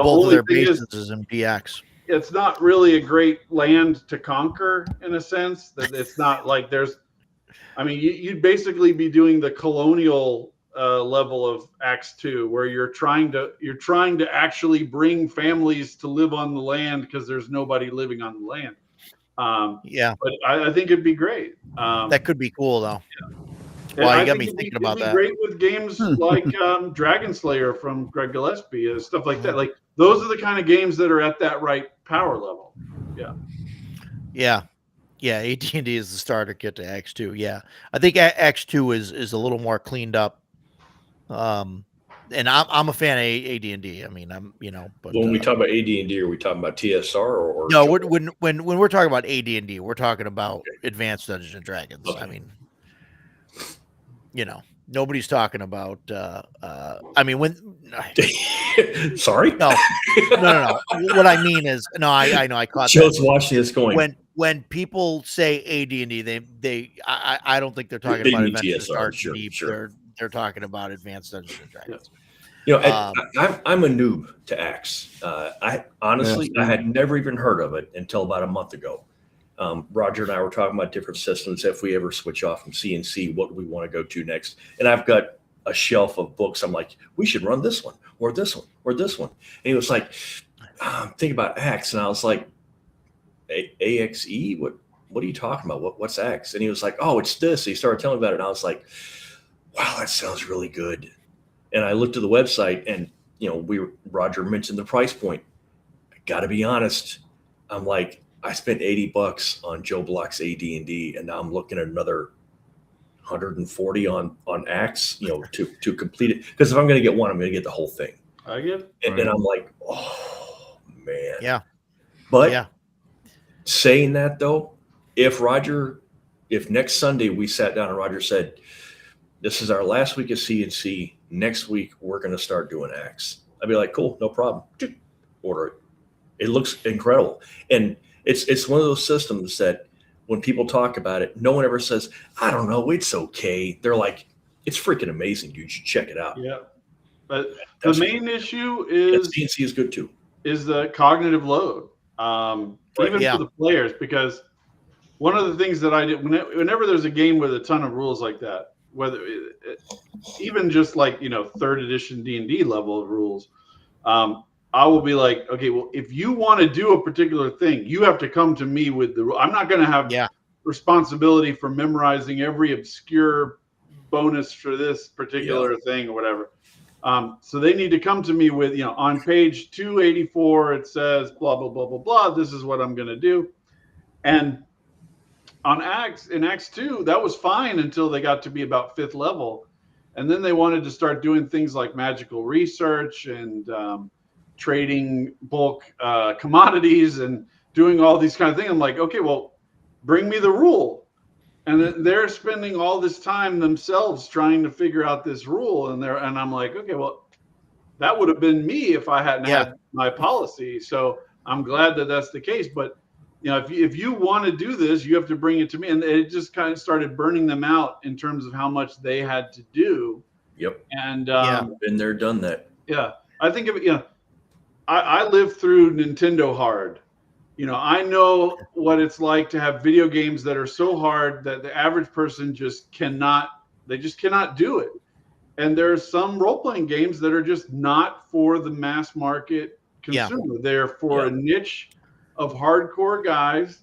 both of their bases is in DX. It's not really a great land to conquer in a sense. That it's not like you'd basically be doing the colonial level of Acts 2, where you're trying to actually bring families to live on the land because there's nobody living on the land. But I think it'd be great. That could be cool though. Yeah. Well, you got me thinking about that. It'd be great with games like Dragon Slayer from Greg Gillespie and stuff like that. Like those are the kind of games that are at that right power level. Yeah. AT&T is the starter kit to X2. Yeah, I think X2 is a little more cleaned up. And I'm a fan of AD&D. I mean, but when we talk about AD&D, are we talking about TSR or no? When we're talking about AD&D, we're talking about Advanced Dungeons and Dragons. Okay. I mean, nobody's talking about. I mean, when sorry, no. What I mean is, no, I know I caught Joe's that. watching this going. When people say AD&D, I don't think they're talking about Advanced Dungeons. Sure. They're talking about Advanced Dungeons and Dragons. I'm a noob to Axe. I honestly, I had never even heard of it until about a month ago. Roger and I were talking about different systems. If we ever switch off from CNC, what do we want to go to next? And I've got a shelf of books. I'm like, we should run this one or this one or this one. And he was like, think about Axe. And I was like, AXE? What are you talking about? What's Axe? And he was like, oh, it's this. He started telling me about it. And I was like, wow, that sounds really good. And I looked at the website and, Roger mentioned the price point. I got to be honest. I'm like, I spent $80 on Joe Block's AD&D, and now I'm looking at another 140 on Axe, to complete it. Because if I'm going to get one, I'm going to get the whole thing. I get it. And then I'm like, oh, man. Yeah. But saying that, though, if next Sunday we sat down and Roger said, this is our last week of CNC, next week we're going to start doing Axe, I'd be like, cool, no problem. Order it. It looks incredible. And it's one of those systems that when people talk about it, no one ever says, I don't know, it's okay. They're like, it's freaking amazing, dude. You should check it out. Yeah. But the main issue is CNC is good too. Is the cognitive load. Even for the players, because one of the things that I did whenever there's a game with a ton of rules like that, whether even just like, 3rd edition D&D level of rules, I will be like, okay, well, if you want to do a particular thing, you have to come to me with the rule. I'm not going to have responsibility for memorizing every obscure bonus for this particular thing or whatever. So they need to come to me with, on page 284, it says blah, blah, blah, blah, blah. This is what I'm going to do. And in Acts 2, that was fine until they got to be about 5th level. And then they wanted to start doing things like magical research and trading bulk commodities and doing all these kind of things. I'm like, okay, well, bring me the rule. And they're spending all this time themselves trying to figure out this rule. And I'm like, okay, well, that would have been me if I hadn't had my policy. So I'm glad that that's the case. But if you want to do this, you have to bring it to me. And it just kind of started burning them out in terms of how much they had to do. Yep. And been there, done that. Yeah. I think of it, I lived through Nintendo hard. I know what it's like to have video games that are so hard that the average person just cannot do it. And there's some role-playing games that are just not for the mass market consumer. They're for a niche of hardcore guys,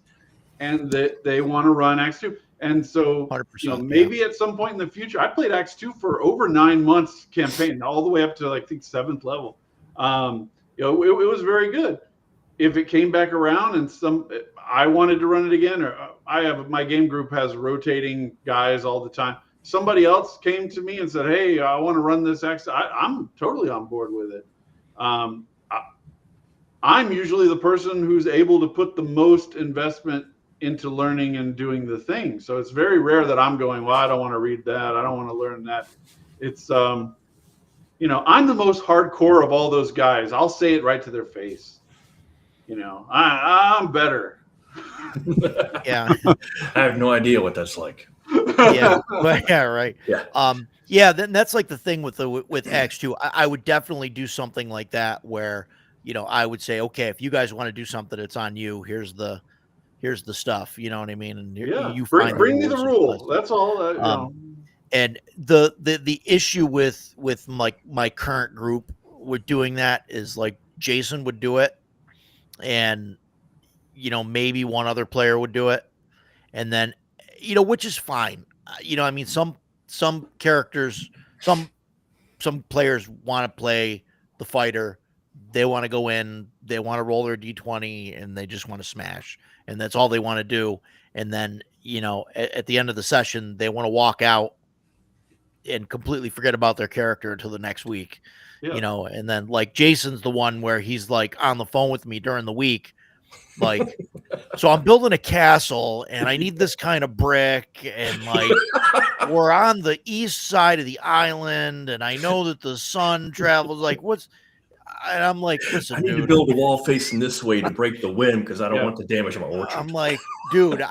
and that they want to run Acts 2. And so, maybe at some point in the future, I played Acts 2 for over 9 months campaign, all the way up to I think 7th level. It was very good. If it came back around and I wanted to run it again, or my game group has rotating guys all the time. Somebody else came to me and said, hey, I want to run this Acts. I'm totally on board with it. I'm usually the person who's able to put the most investment into learning and doing the thing. So it's very rare that I'm going, well, I don't want to read that. I don't want to learn that. It's, I'm the most hardcore of all those guys. I'll say it right to their face. I'm better. Yeah. I have no idea what that's like. Yeah. Right. Yeah. Then that's like the thing with X2. I would definitely do something like that where, I would say, okay, if you guys want to do something, it's on you. Here's the stuff. You know what I mean? And you bring me the rule. That's all. And the issue with my current group with doing that is like Jason would do it, and maybe one other player would do it, and then which is fine. I mean, some characters, some players want to play the fighter. They want to go in, they want to roll their d20, and they just want to smash, and that's all they want to do. And then at the end of the session, they want to walk out and completely forget about their character until the next week. And then like Jason's the one where he's like on the phone with me during the week, like, so I'm building a castle and I need this kind of brick, and like we're on the east side of the island, and I know that the sun travels, like and I'm like, listen, I need dude, to build a wall facing this way to break the wind because I don't want to damage my orchard. I'm like, dude,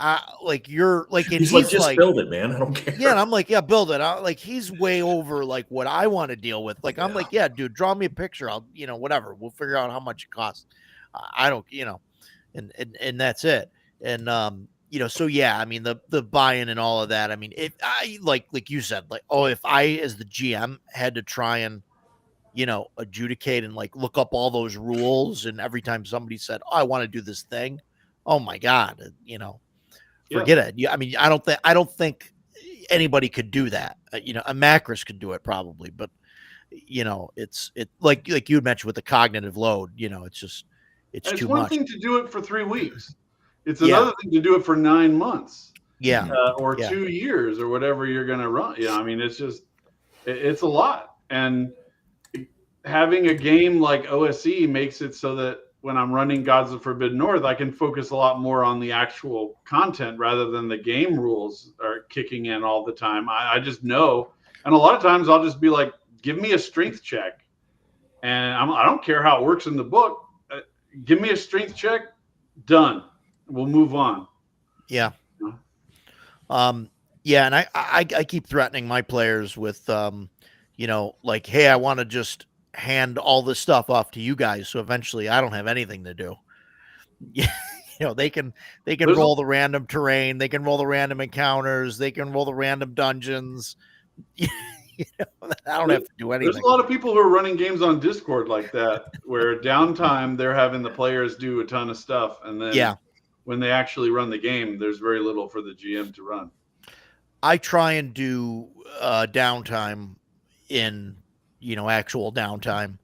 you're like, and he's like, just build it, man. I don't care. Yeah, and I'm like, yeah, build it. Like, he's way over like what I want to deal with. Like, I'm like, yeah, dude, draw me a picture. I'll, whatever. We'll figure out how much it costs. I don't, and that's it. And so yeah, I mean the buy-in and all of that. I mean, if I like you said, like, if I as the GM had to try and adjudicate and like look up all those rules, and every time somebody said, I want to do this thing, oh my God, forget it. I mean, I don't think anybody could do that. A Macris could do it probably, but it's like you had mentioned with the cognitive load, it's too one much. thing to do it for 3 weeks. It's another thing to do it for 9 months. Yeah. Or 2 years or whatever you're going to run. I mean, it's just, it's a lot. And having a game like OSE makes it so that when I'm running Gods of Forbidden North, I can focus a lot more on the actual content rather than the game rules are kicking in all the time. I just know. And a lot of times I'll just be like, give me a strength check. And I don't care how it works in the book. Give me a strength check. Done. We'll move on. Yeah. Yeah. And I keep threatening my players with, like, hey, I want to just hand all this stuff off to you guys, so eventually I don't have anything to do. They can roll the random terrain, they can roll the random encounters, they can roll the random dungeons. I don't have to do anything. There's a lot of people who are running games on Discord like that, where downtime they're having the players do a ton of stuff, and then when they actually run the game, there's very little for the GM to run. I try and do downtime in actual downtime,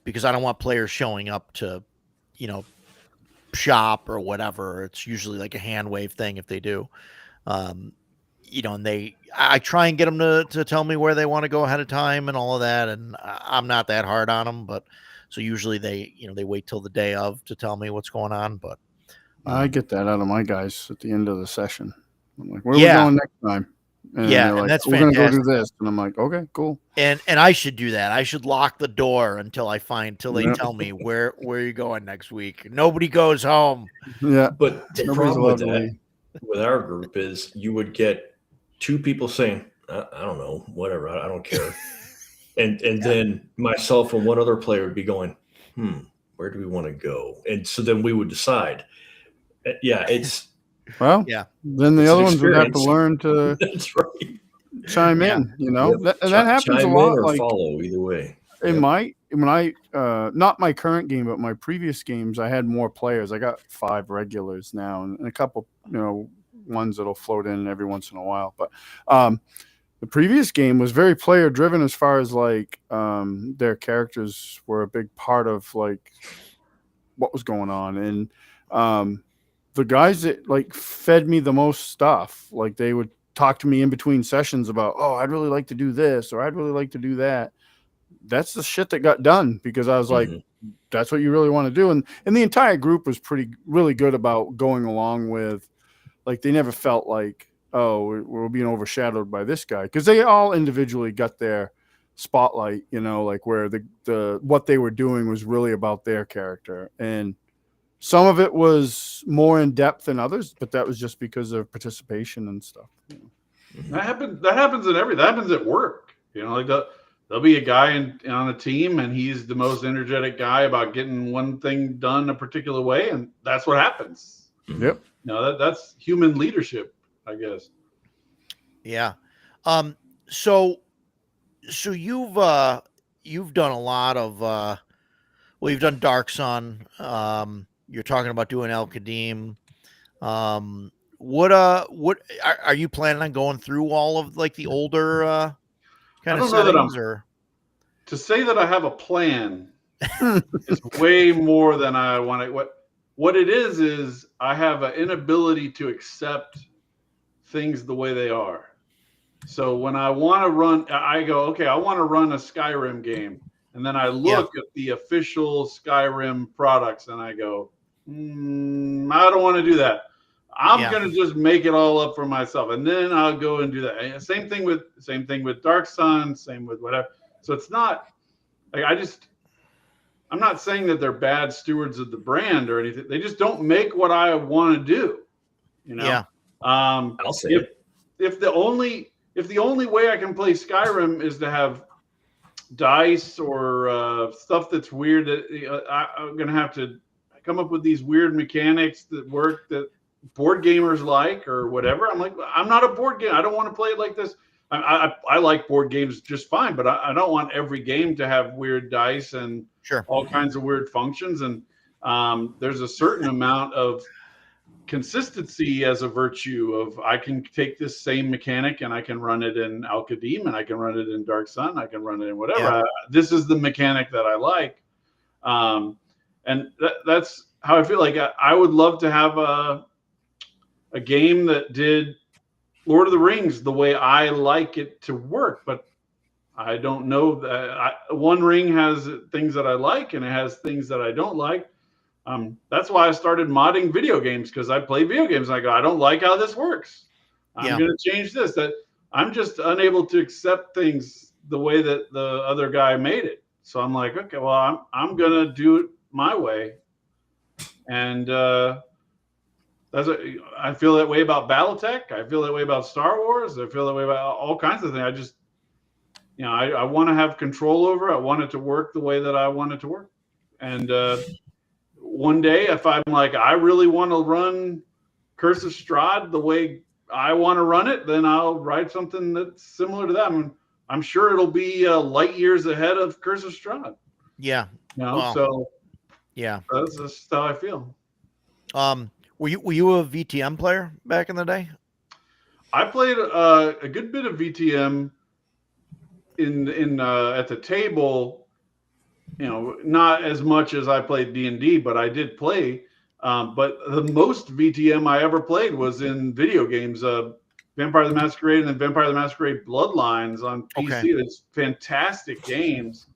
because I don't want players showing up to shop or whatever. It's usually like a hand wave thing if they do, and I try and get them to tell me where they want to go ahead of time and all of that, and I'm not that hard on them, but so usually they wait till the day of to tell me what's going on. But I get that out of my guys at the end of the session. I'm like, where are we going next time? And and like, that's we're fantastic. Gonna go do this, and I'm like, okay, cool. And I should do that. I should lock the door until they tell me where you're going next week. Nobody goes home. Yeah, but the problem with that, with our group, is you would get 2 people saying, I don't know, whatever, I don't care, and then myself and one other player would be going, where do we want to go? And so then we would decide. It's. Well, then the other ones would have to learn to That's right. chime in, and that happens a lot. Or like, follow either way. When I not my current game, but my previous games, I had more players. I got 5 regulars now, and a couple, ones that'll float in every once in a while. But the previous game was very player driven as far as like their characters were a big part of like what was going on, and the guys that like fed me the most stuff, like they would talk to me in between sessions about, I'd really like to do this, or I'd really like to do that. That's the shit that got done, because I was like, that's what you really want to do. And the entire group was really good about going along with, like, they never felt like, we're being overshadowed by this guy. Cause they all individually got their spotlight, like where the what they were doing was really about their character. And some of it was more in depth than others, but that was just because of participation and stuff. That happens in everything. That happens at work. Like there'll be a guy on a team, and he's the most energetic guy about getting one thing done a particular way, and that's what happens. Yep. That's human leadership, I guess. Yeah. So you've done a lot of you've done Dark Sun. You're talking about doing El Qadim. What are you planning on going through all of like the older I kind of don't know that settings or? to say that I have a plan is way more than I want to. What it is I have an inability to accept things the way they are. So when I want to run, I go, okay, I want to run a Skyrim game. And then I look at the official Skyrim products and I go, I don't want to do that. I'm going to just make it all up for myself. And then I'll go and do that. And same thing with Dark Sun, same with whatever. So it's not like I'm not saying that they're bad stewards of the brand or anything. They just don't make what I want to do. You know? Yeah. I'll say if the only way I can play Skyrim is to have dice or stuff that's weird, that I'm gonna have to come up with these weird mechanics that work that board gamers like or whatever. I'm like, I'm not a board game. I don't want to play it like this. I like board games just fine, but I don't want every game to have weird dice and all kinds of weird functions. And there's a certain amount of consistency as a virtue of I can take this same mechanic and I can run it in Al Qadim and I can run it in Dark Sun. I can run it in whatever. This is the mechanic that I like. And that's how I feel. Like I would love to have a game that did Lord of the Rings the way I like it to work, but I don't know that One Ring has things that I like and it has things that I don't like. That's why I started modding video games, because I play video games and I go, I don't like how this works. I'm going to change this. That I'm just unable to accept things the way that the other guy made it. So I'm like, okay, well, I'm going to do it my way. And I feel that way about BattleTech. I feel that way about Star Wars. I feel that way about all kinds of things. I just, I want to have control over it. I want it to work the way that I want it to work. And one day, if I'm like, I really want to run Curse of Strahd the way I want to run it, then I'll write something that's similar to that. I'm sure it'll be light years ahead of Curse of Strahd. Yeah. So that's just how I feel. Were you a VTM player back in the day? I played a good bit of VTM in at the table. Not as much as I played D&D, but I did play. But the most VTM I ever played was in video games. Vampire the Masquerade and then Vampire the Masquerade Bloodlines on PC. Okay. It's fantastic games.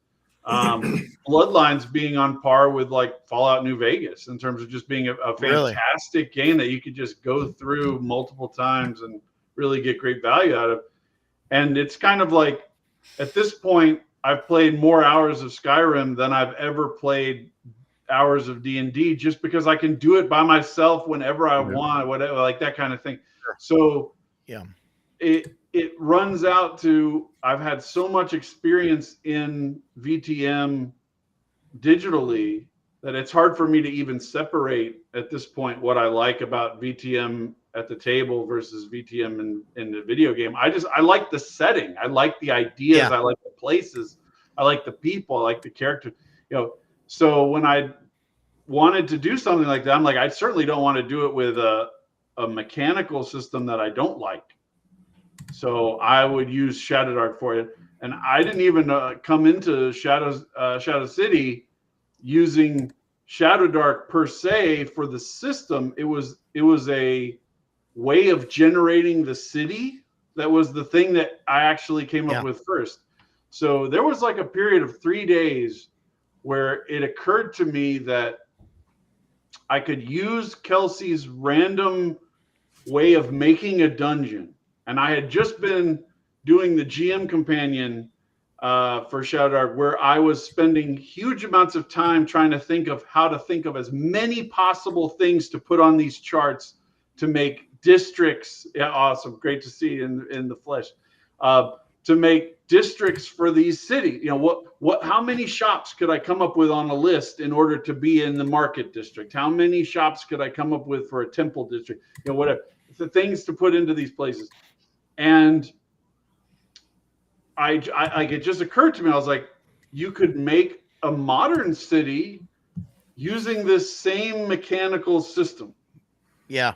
Bloodlines being on par with like Fallout New Vegas in terms of just being a fantastic game that you could just go through multiple times and really get great value out of. And it's kind of like, at this point, I've played more hours of Skyrim than I've ever played hours of D&D, just because I can do it by myself whenever I want, whatever, like that kind of thing. So it runs out to, I've had so much experience in VTM digitally that it's hard for me to even separate at this point what I like about VTM at the table versus VTM in the video game. I like the setting. I like the ideas. I like the places. I like the people. I like the character. So when I wanted to do something like that, I'm like, I certainly don't want to do it with a mechanical system that I don't like. So I would use Shadowdark for it. And I didn't even come into Shadow City using Shadowdark per se for the system. It was a way of generating the city that was the thing that I actually came up with first. So there was like a period of 3 days where it occurred to me that I could use Kelsey's random way of making a dungeon. And I had just been doing the GM companion for Shadowdark, where I was spending huge amounts of time trying to think of how to think of as many possible things to put on these charts to make districts. Yeah, awesome. Great to see in the flesh. To make districts for these cities. How many shops could I come up with on a list in order to be in the market district? How many shops could I come up with for a temple district? Whatever. The things to put into these places. And like it just occurred to me. I was like, you could make a modern city using this same mechanical system. Yeah.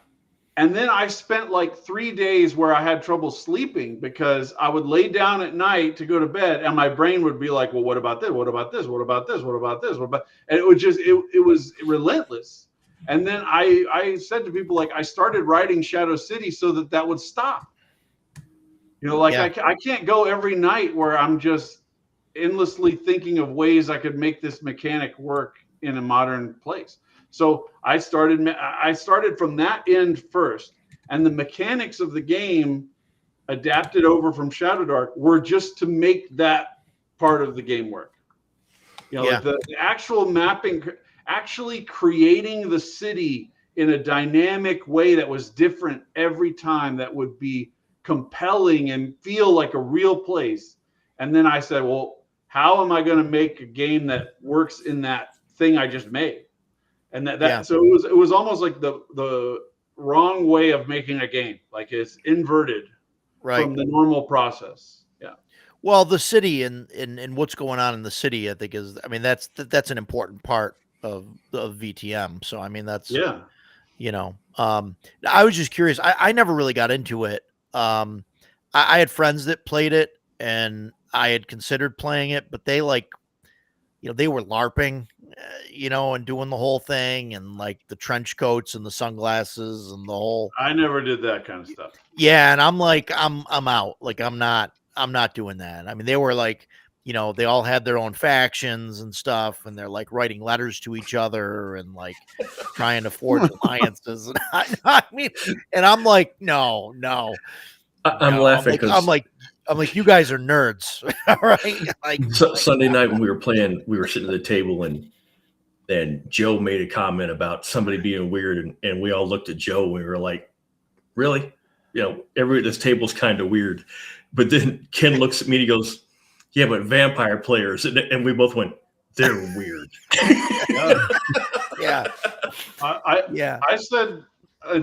And then I spent like 3 days where I had trouble sleeping because I would lay down at night to go to bed and my brain would be like, well, what about this? What about this? What about this? What about this? What about, and it would just, it was relentless. And then I said to people, like, I started writing Shadow City so that would stop. You know, like I can't go every night where I'm just endlessly thinking of ways I could make this mechanic work in a modern place. So I started from that end first, and the mechanics of the game adapted over from Shadow Dark were just to make that part of the game work. You know, like the actual mapping, actually creating the city in a dynamic way that was different every time, that would be compelling and feel like a real place. And then I said, well, how am I going to make a game that works in that thing I just made? And so it was almost like the wrong way of making a game. Like it's inverted from the normal process. Yeah. Well, the city and what's going on in the city, I think that's an important part of VTM. So, I mean, that's, I was just curious. I never really got into it. I had friends that played it and I had considered playing it, but they they were LARPing, and doing the whole thing and like the trench coats and the sunglasses and the whole. I never did that kind of stuff. Yeah. And I'm like, I'm out. Like, I'm not doing that. I mean, they were like, they all had their own factions and stuff, and they're like writing letters to each other and like trying to forge alliances. And I mean, and I'm like, no. I'm laughing because I'm like, you guys are nerds, right? Like Sunday night when we were playing, we were sitting at the table and Joe made a comment about somebody being weird, and we all looked at Joe and we were like, really? This table's kind of weird. But then Ken looks at me and he goes, yeah, but vampire players, and we both went, they're weird. Yeah. I said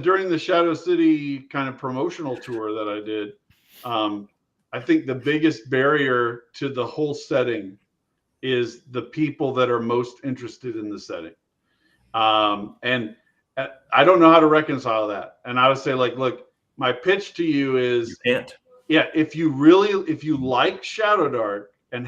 during the Shadow City kind of promotional tour that I did, I think the biggest barrier to the whole setting is the people that are most interested in the setting. And I don't know how to reconcile that. And I would say, like, look, my pitch to you is, you can't. Yeah, if you like Shadow Dark and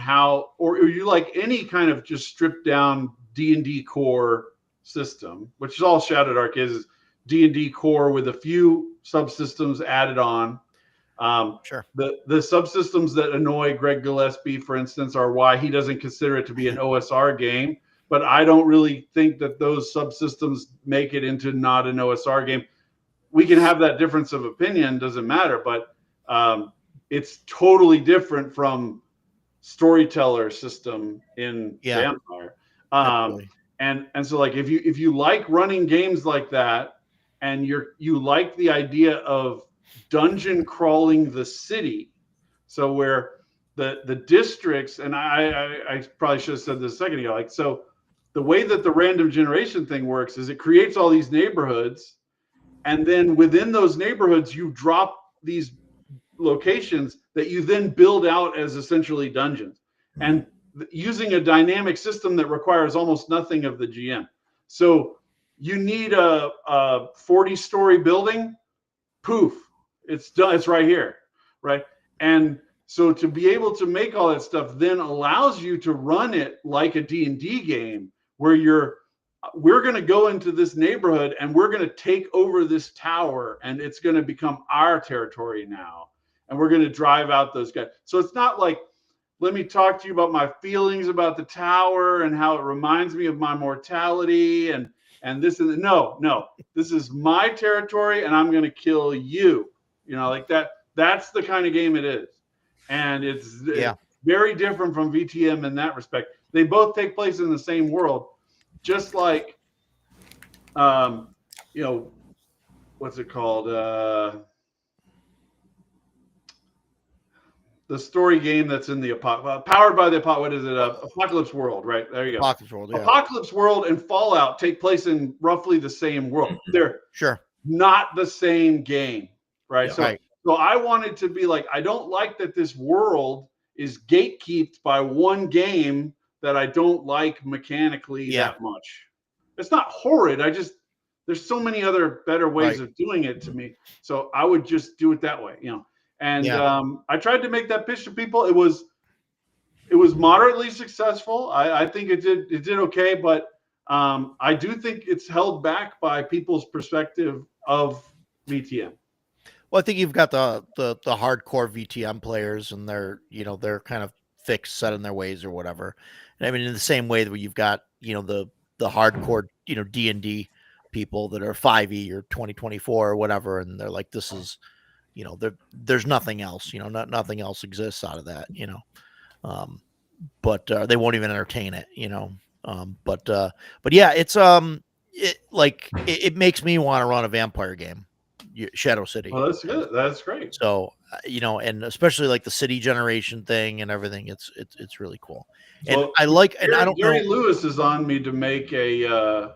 or you like any kind of just stripped down D&D core system, which is all Shadow Dark is D&D core with a few subsystems added on. Sure. The subsystems that annoy Greg Gillespie, for instance, are why he doesn't consider it to be an OSR game. But I don't really think that those subsystems make it into not an OSR game. We can have that difference of opinion, doesn't matter, but it's totally different from storyteller system in Vampire. And so, like, if you like running games like that, and you like the idea of dungeon crawling the city, so where the districts, and I probably should have said this a second ago, like, so the way that the random generation thing works is it creates all these neighborhoods, and then within those neighborhoods you drop these locations that you then build out as essentially dungeons, and using a dynamic system that requires almost nothing of the GM. So you need a 40-story building, poof, it's done. It's right here, right? And so to be able to make all that stuff then allows you to run it like a D&D game, where we're going to go into this neighborhood and we're going to take over this tower, and it's going to become our territory now, and we're going to drive out those guys. So it's not like, let me talk to you about my feelings about the tower and how it reminds me of my mortality and this and no, this is my territory and I'm going to kill you. Like that. That's the kind of game it is. And it's very different from VTM in that respect. They both take place in the same world, just like, what's it called? The story game that's in the powered by the what is it? Apocalypse World, right? There you go. Apocalypse World. Yeah. Apocalypse World and Fallout take place in roughly the same world. They're not the same game, right? Yeah, so I wanted to be like, I don't like that this world is gatekept by one game that I don't like mechanically that much. It's not horrid. There's so many other better ways of doing it to me. So I would just do it that way, And I tried to make that pitch to people. It was moderately successful. I think it did okay, but I do think it's held back by people's perspective of VTM. Well, I think you've got the hardcore VTM players, and they're kind of fixed, set in their ways or whatever. And I mean, in the same way that you've got the hardcore D&D people that are 5e or 2024 or whatever, and they're like, this is there's nothing else, nothing else exists out of that, but they won't even entertain it, but yeah, it's it makes me want to run a vampire game. Shadow City. Oh, that's good. That's great. So, and especially like the city generation thing and everything, it's really cool. And I like, and I don't know. Gary Lewis is on me to make a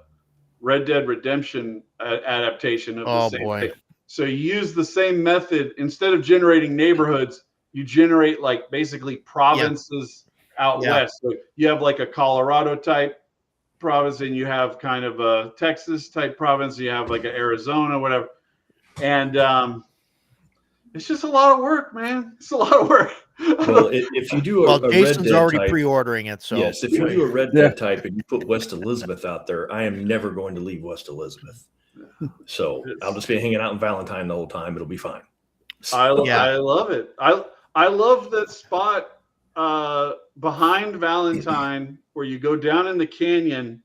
Red Dead Redemption adaptation of the same thing. So you use the same method. Instead of generating neighborhoods, you generate like basically provinces out west. So you have like a Colorado type province, and you have kind of a Texas type province. You have like an Arizona, whatever. And it's just a lot of work, man. It's a lot of work. Well, if you do a Jason's Red Dead already type, pre-ordering it. So yes, if you do a Red Dead type and you put West Elizabeth out there, I am never going to leave West Elizabeth. So I'll just be hanging out in Valentine the whole time. It'll be fine. I love it. I love that spot behind Valentine where you go down in the canyon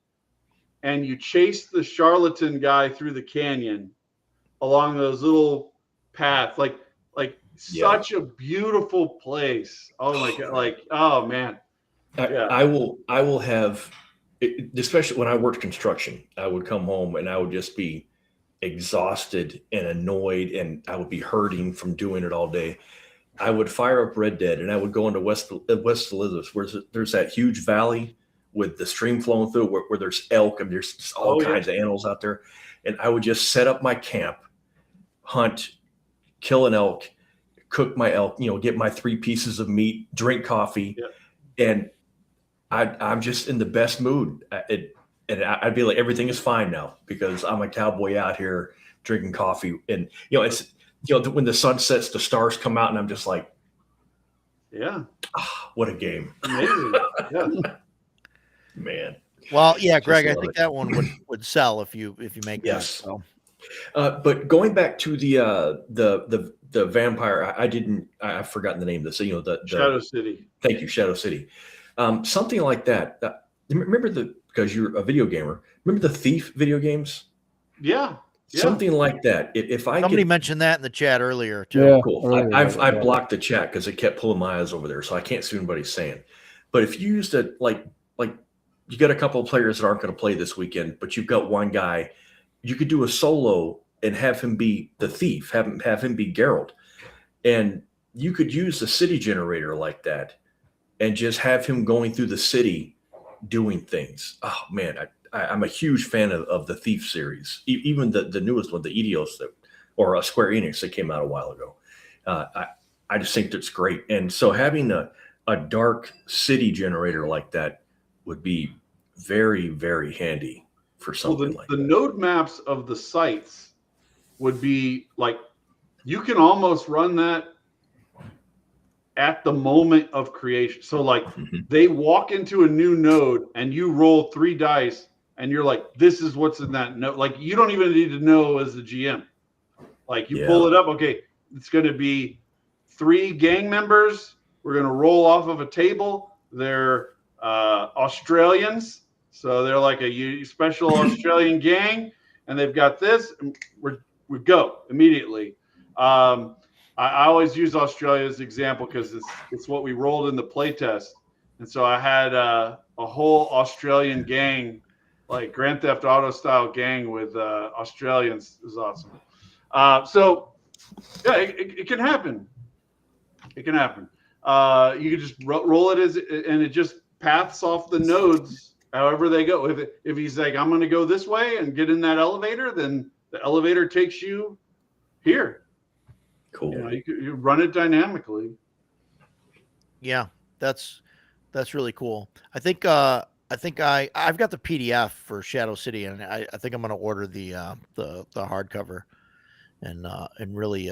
and you chase the charlatan guy through the canyon along those little paths, like such a beautiful place. Oh my God. Like, oh man. I will have, especially when I worked construction, I would come home and I would just be exhausted and annoyed, and I would be hurting from doing it all day. I would fire up Red Dead and I would go into West Elizabeth, where there's that huge valley with the stream flowing through where there's elk and there's all kinds of animals out there. And I would just set up my camp, hunt, kill an elk, cook my elk, get my 3 pieces of meat, drink coffee. And I'm just in the best mood. And I'd be like, everything is fine now because I'm a cowboy out here drinking coffee. And, it's, when the sun sets, the stars come out and I'm just like, what a game. Amazing. Yeah. Man. Well, yeah, Greg, I think that one would sell if you make that. So. But going back to the vampire, I've forgotten the name of this. The Shadow City. Thank you, Shadow City. Something like that. Remember because you're a video gamer. Remember the Thief video games? Yeah. Something like that. If somebody mentioned that in the chat earlier too. Yeah, cool. I blocked the chat because it kept pulling my eyes over there, so I can't see what anybody's saying. But if you used to like you got a couple of players that aren't going to play this weekend, but you've got one guy, you could do a solo and have him be the thief, have him be Geralt. And you could use the city generator like that and just have him going through the city doing things. Oh man, I'm a huge fan of the Thief series, even the newest one, the Eidos or Square Enix that came out a while ago. I just think that's great. And so having a dark city generator like that would be very, very handy for something like that. The node maps of the sites would be like, you can almost run that at the moment of creation. So like they walk into a new node and you roll 3 dice and you're like, this is what's in that node. Like you don't even need to know as the GM. Like you pull it up. Okay. It's going to be 3 gang members. We're going to roll off of a table. They're Australians. So they're like a special Australian gang, and they've got this. And we go immediately. I always use Australia as an example because it's what we rolled in the playtest. And so I had a whole Australian gang, like Grand Theft Auto style gang with Australians. It was awesome. So yeah, it can happen. It can happen. You can just roll it and it just paths off the nodes however they go. If he's like, I'm going to go this way and get in that elevator, then the elevator takes you here. Cool. You run it dynamically. Yeah, that's really cool. I think I've got the PDF for Shadow City, and I think I'm going to order the hardcover and really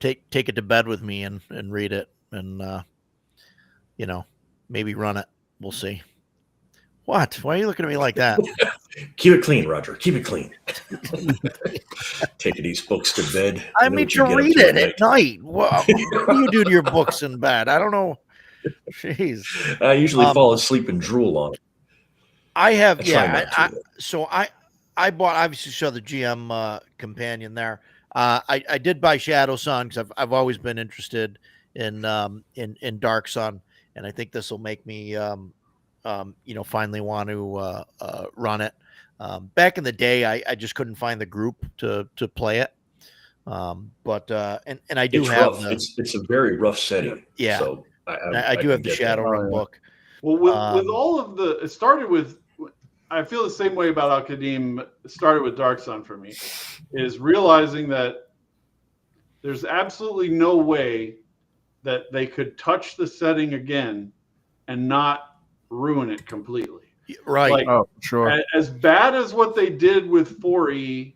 take it to bed with me and read it and maybe run it. We'll see. What? Why are you looking at me like that? Keep it clean, Roger. Keep it clean. Taking these books to bed. I mean, to read it at night. What do you do to your books in bed? I don't know. Jeez. I usually fall asleep and drool on it. I have, so I bought, obviously saw the GM companion there. I did buy Shadow Sun because I've always been interested in Dark Sun, and I think this will make me finally want to run it. Back in the day, I just couldn't find the group to play it. But I do have it's a very rough setting. Yeah. So I do have the Shadowrun book. Well, with all of it started with, I feel the same way about Al-Qadim. It started with Dark Sun for me, is realizing that there's absolutely no way that they could touch the setting again and not ruin it completely. Right. Like, oh, sure. As bad as what they did with 4E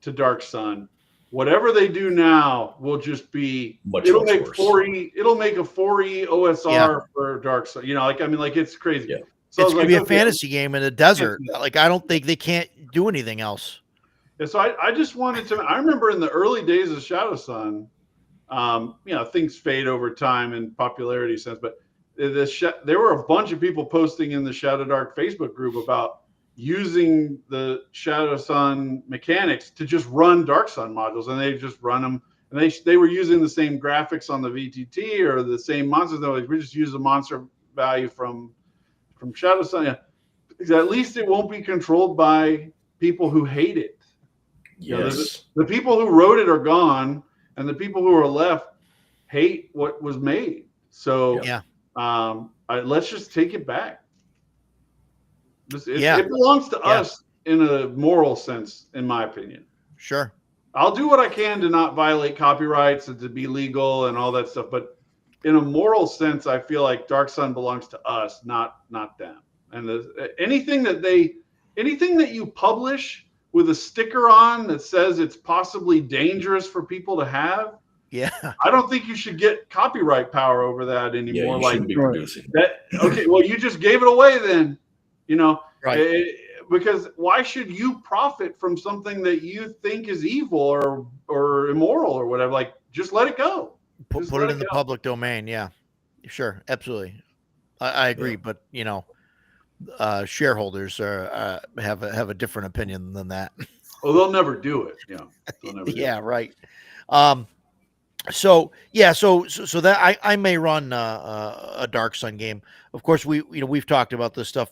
to Dark Sun, whatever they do now will just be it'll make worse. 4E. It'll make a 4E OSR for Dark Sun. It's crazy. Yeah. So it's gonna be a fantasy game in the desert. Like, I don't think they can't do anything else. Yeah, so I just wanted to. I remember in the early days of Shadow Sun, things fade over time in popularity sense, but there were a bunch of people posting in the Shadow Dark Facebook group about using the Shadow Sun mechanics to just run Dark Sun modules, and they just run them, and they were using the same graphics on the VTT or the same monsters. They're like, we just use the monster value from Shadow Sun. Yeah. Because at least it won't be controlled by people who hate it. Yes. The people who wrote it are gone, and the people who are left hate what was made. So let's just take it back. It belongs to us in a moral sense, in my opinion. Sure. I'll do what I can to not violate copyrights and to be legal and all that stuff, but in a moral sense, I feel like Dark Sun belongs to us, not them. And anything that you publish with a sticker on that says it's possibly dangerous for people to have, I don't think you should get copyright power over that anymore. Yeah, you shouldn't be producing that. Okay, well, you just gave it away then, right? Because why should you profit from something that you think is evil or immoral or whatever? Like, just let it go. Put it in the public domain. Yeah, sure, absolutely. I agree, but shareholders have a different opinion than that. Well, they'll never do it. Yeah, right. So that I may run a Dark Sun game. Of course, we've talked about this stuff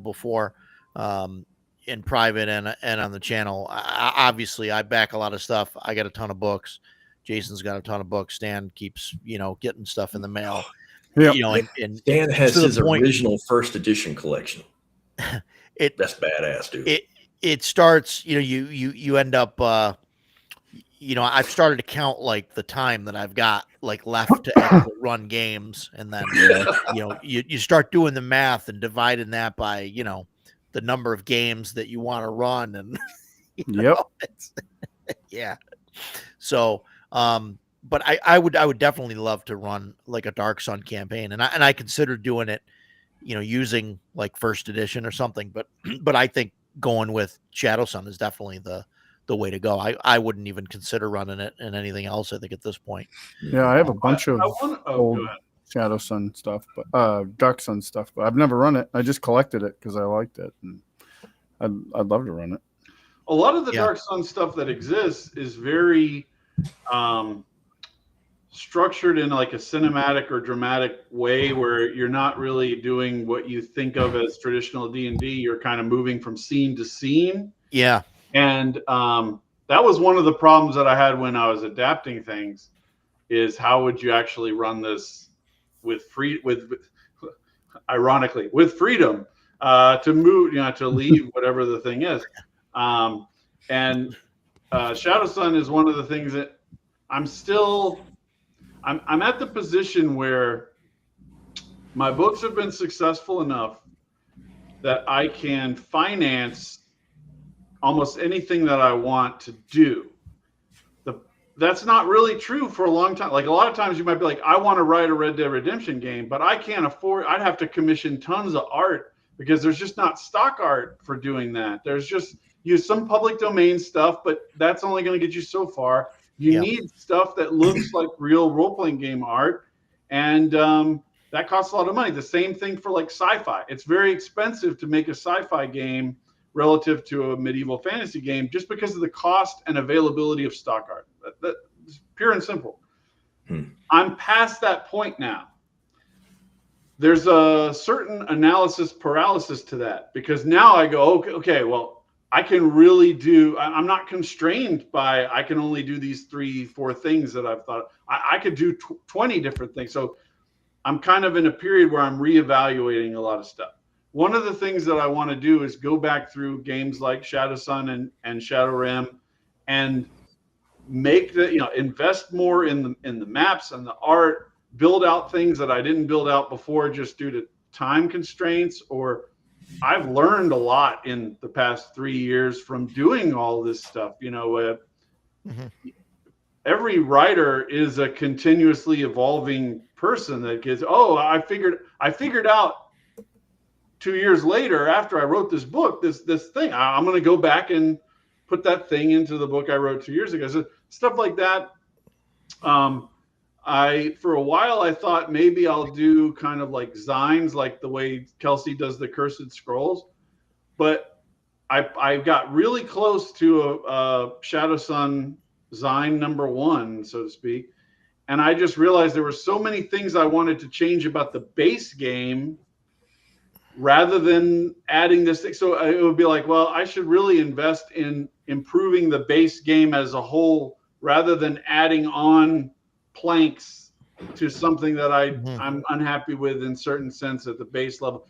before in private and on the channel. Obviously, I back a lot of stuff. I got a ton of books. Jason's got a ton of books. Stan keeps getting stuff in the mail. Yeah, Stan has his original first edition collection. That's badass, dude. It starts. You end up. I've started to count like the time that I've got like left to actually run games, and then you start doing the math and dividing that by the number of games that you want to run, and So, but I would definitely love to run like a Dark Sun campaign, and I consider doing it, using like first edition or something. But I think going with Shadow Sun is definitely the way to go. I wouldn't even consider running it in anything else, I think, at this point. Yeah, I have a bunch of old Shadow Sun stuff, but Dark Sun stuff, but I've never run it. I just collected it because I liked it, and I'd love to run it. A lot of the Dark Sun stuff that exists is very structured in like a cinematic or dramatic way, where you're not really doing what you think of as traditional D&D. You're kind of moving from scene to scene. Yeah. And that was one of the problems that I had when I was adapting things, is how would you actually run this ironically, with freedom to move, to leave whatever the thing is. And Shadow Sun is one of the things that I'm at the position where My books have been successful enough that I can finance almost anything that I want to do. That's not really true for a long time. Like a lot of times you might be like, I want to write a Red Dead Redemption game, but I can't afford, I'd have to commission tons of art because there's just not stock art for doing that. There's just use some public domain stuff, but that's only going to get you so far. You need stuff that looks like real role-playing game art. And that costs a lot of money. The same thing for like sci-fi. It's very expensive to make a sci-fi game relative to a medieval fantasy game just because of the cost and availability of stock art. That's pure and simple. I'm past that point now. There's a certain analysis paralysis to that because now I go, okay, well, I can really do, I'm not constrained by, I can only do these 3-4 things that I've thought. I could do 20 different things. So I'm kind of in a period where I'm reevaluating a lot of stuff. One of the things that I want to do is go back through games like Shadowsun and Shadowrim and make the, invest more in the maps and the art, build out things that I didn't build out before just due to time constraints. Or I've learned a lot in the past 3 years from doing all this stuff. Every writer is a continuously evolving person that gets, I figured out 2 years later after I wrote this book, this thing, I'm going to go back and put that thing into the book I wrote 2 years ago. So stuff like that. For a while, I thought maybe I'll do kind of like zines, like the way Kelsey does the Cursed Scrolls. But I got really close to a Shadowsun zine #1, so to speak. And I just realized there were so many things I wanted to change about the base game rather than adding this thing. So it would be like, well, I should really invest in improving the base game as a whole rather than adding on planks to something that I'm unhappy with in certain sense at the base level.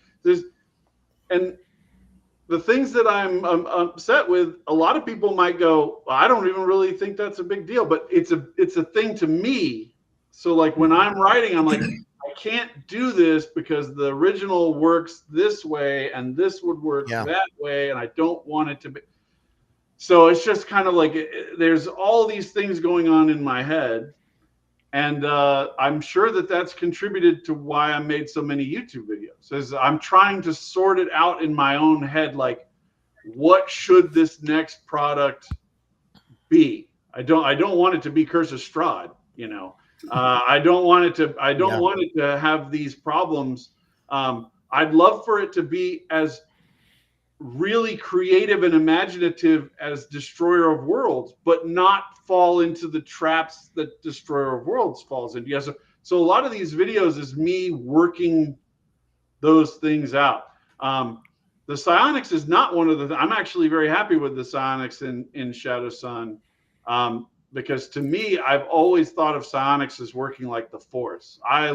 And the things that I'm upset with, a lot of people might go, well, I don't even really think that's a big deal, but it's a thing to me. So like when I'm writing, I'm like, I can't do this because the original works this way and this would work that way, and I don't want it to be. So it's just kind of like there's all these things going on in my head. And I'm sure that that's contributed to why I made so many YouTube videos. As I'm trying to sort it out in my own head, like, what should this next product be? I don't want it to be Curse of Strahd, I don't want it to. I don't want it to have these problems. I'd love for it to be as really creative and imaginative as Destroyer of Worlds, but not fall into the traps that Destroyer of Worlds falls into. So a lot of these videos is me working those things out. The psionics is not one of the. I'm actually very happy with the psionics in Shadowsun, because to me, I've always thought of psionics as working like the Force. I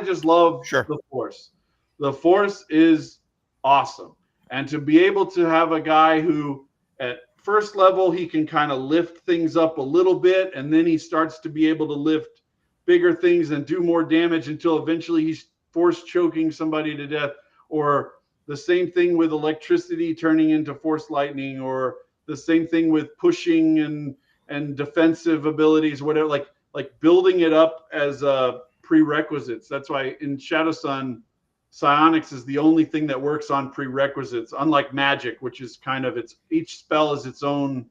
just love the Force. The Force is awesome. And to be able to have a guy who at first level, he can kind of lift things up a little bit, and then he starts to be able to lift bigger things and do more damage until eventually he's force choking somebody to death. Or the same thing with electricity turning into force lightning, or the same thing with pushing and defensive abilities, whatever, like building it up as prerequisites. That's why in Shadowsun, psionics is the only thing that works on prerequisites, unlike magic, which is kind of each spell is its own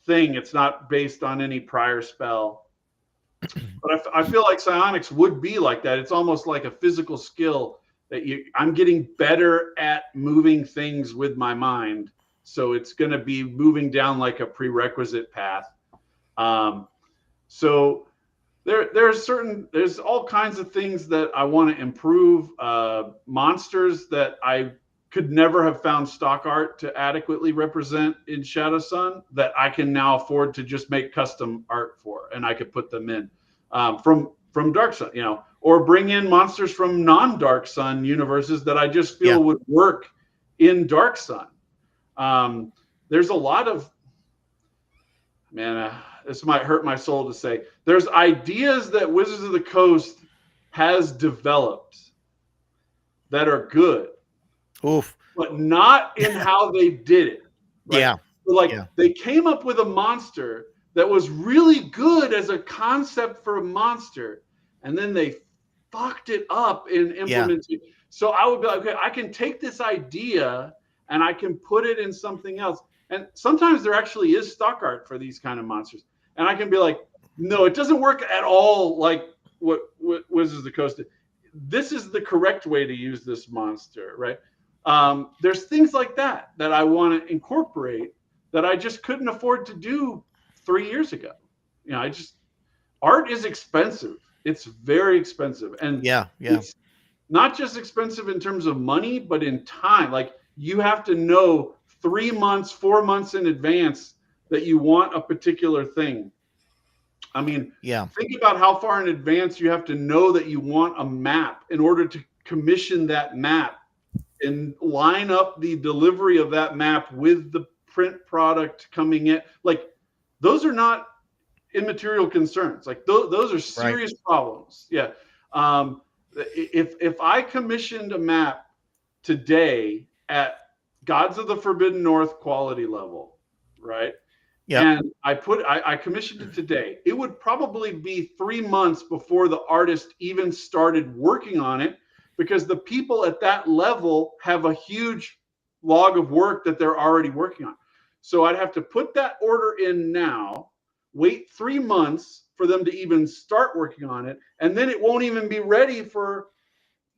thing. It's not based on any prior spell. But I feel like psionics would be like that. It's almost like a physical skill that I'm getting better at moving things with my mind. So it's going to be moving down like a prerequisite path. So there's all kinds of things that I want to improve. Monsters that I could never have found stock art to adequately represent in Shadowsun that I can now afford to just make custom art for, and I could put them in from Darksun, or bring in monsters from non-Dark Sun universes that I just feel would work in Darksun. There's a lot of, this might hurt my soul to say, there's ideas that Wizards of the Coast has developed that are good. Oof. But not in how they did it. Right? Yeah. So like Yeah. they came up with a monster that was really good as a concept for a monster, and then they fucked it up in implementing. So I would be like, okay, I can take this idea and I can put it in something else. And sometimes there actually is stock art for these kind of monsters. And I can be like, no, it doesn't work at all like what Wizards of the Coast did. This is the correct way to use this monster, right? There's things like that I want to incorporate that I just couldn't afford to do 3 years ago. You know, art is expensive. It's very expensive. And it's not just expensive in terms of money, but in time. Like you have to know 3 months, 4 months in advance that you want a particular thing. I mean, think about how far in advance you have to know that you want a map in order to commission that map and line up the delivery of that map with the print product coming in. Like those are not immaterial concerns. Like those are serious problems. Yeah. If I commissioned a map today at Gods of the Forbidden North quality level, right? Yeah. And I commissioned it today, it would probably be 3 months before the artist even started working on it, because the people at that level have a huge log of work that they're already working on. So I'd have to put that order in now, wait 3 months for them to even start working on it, and then it won't even be ready for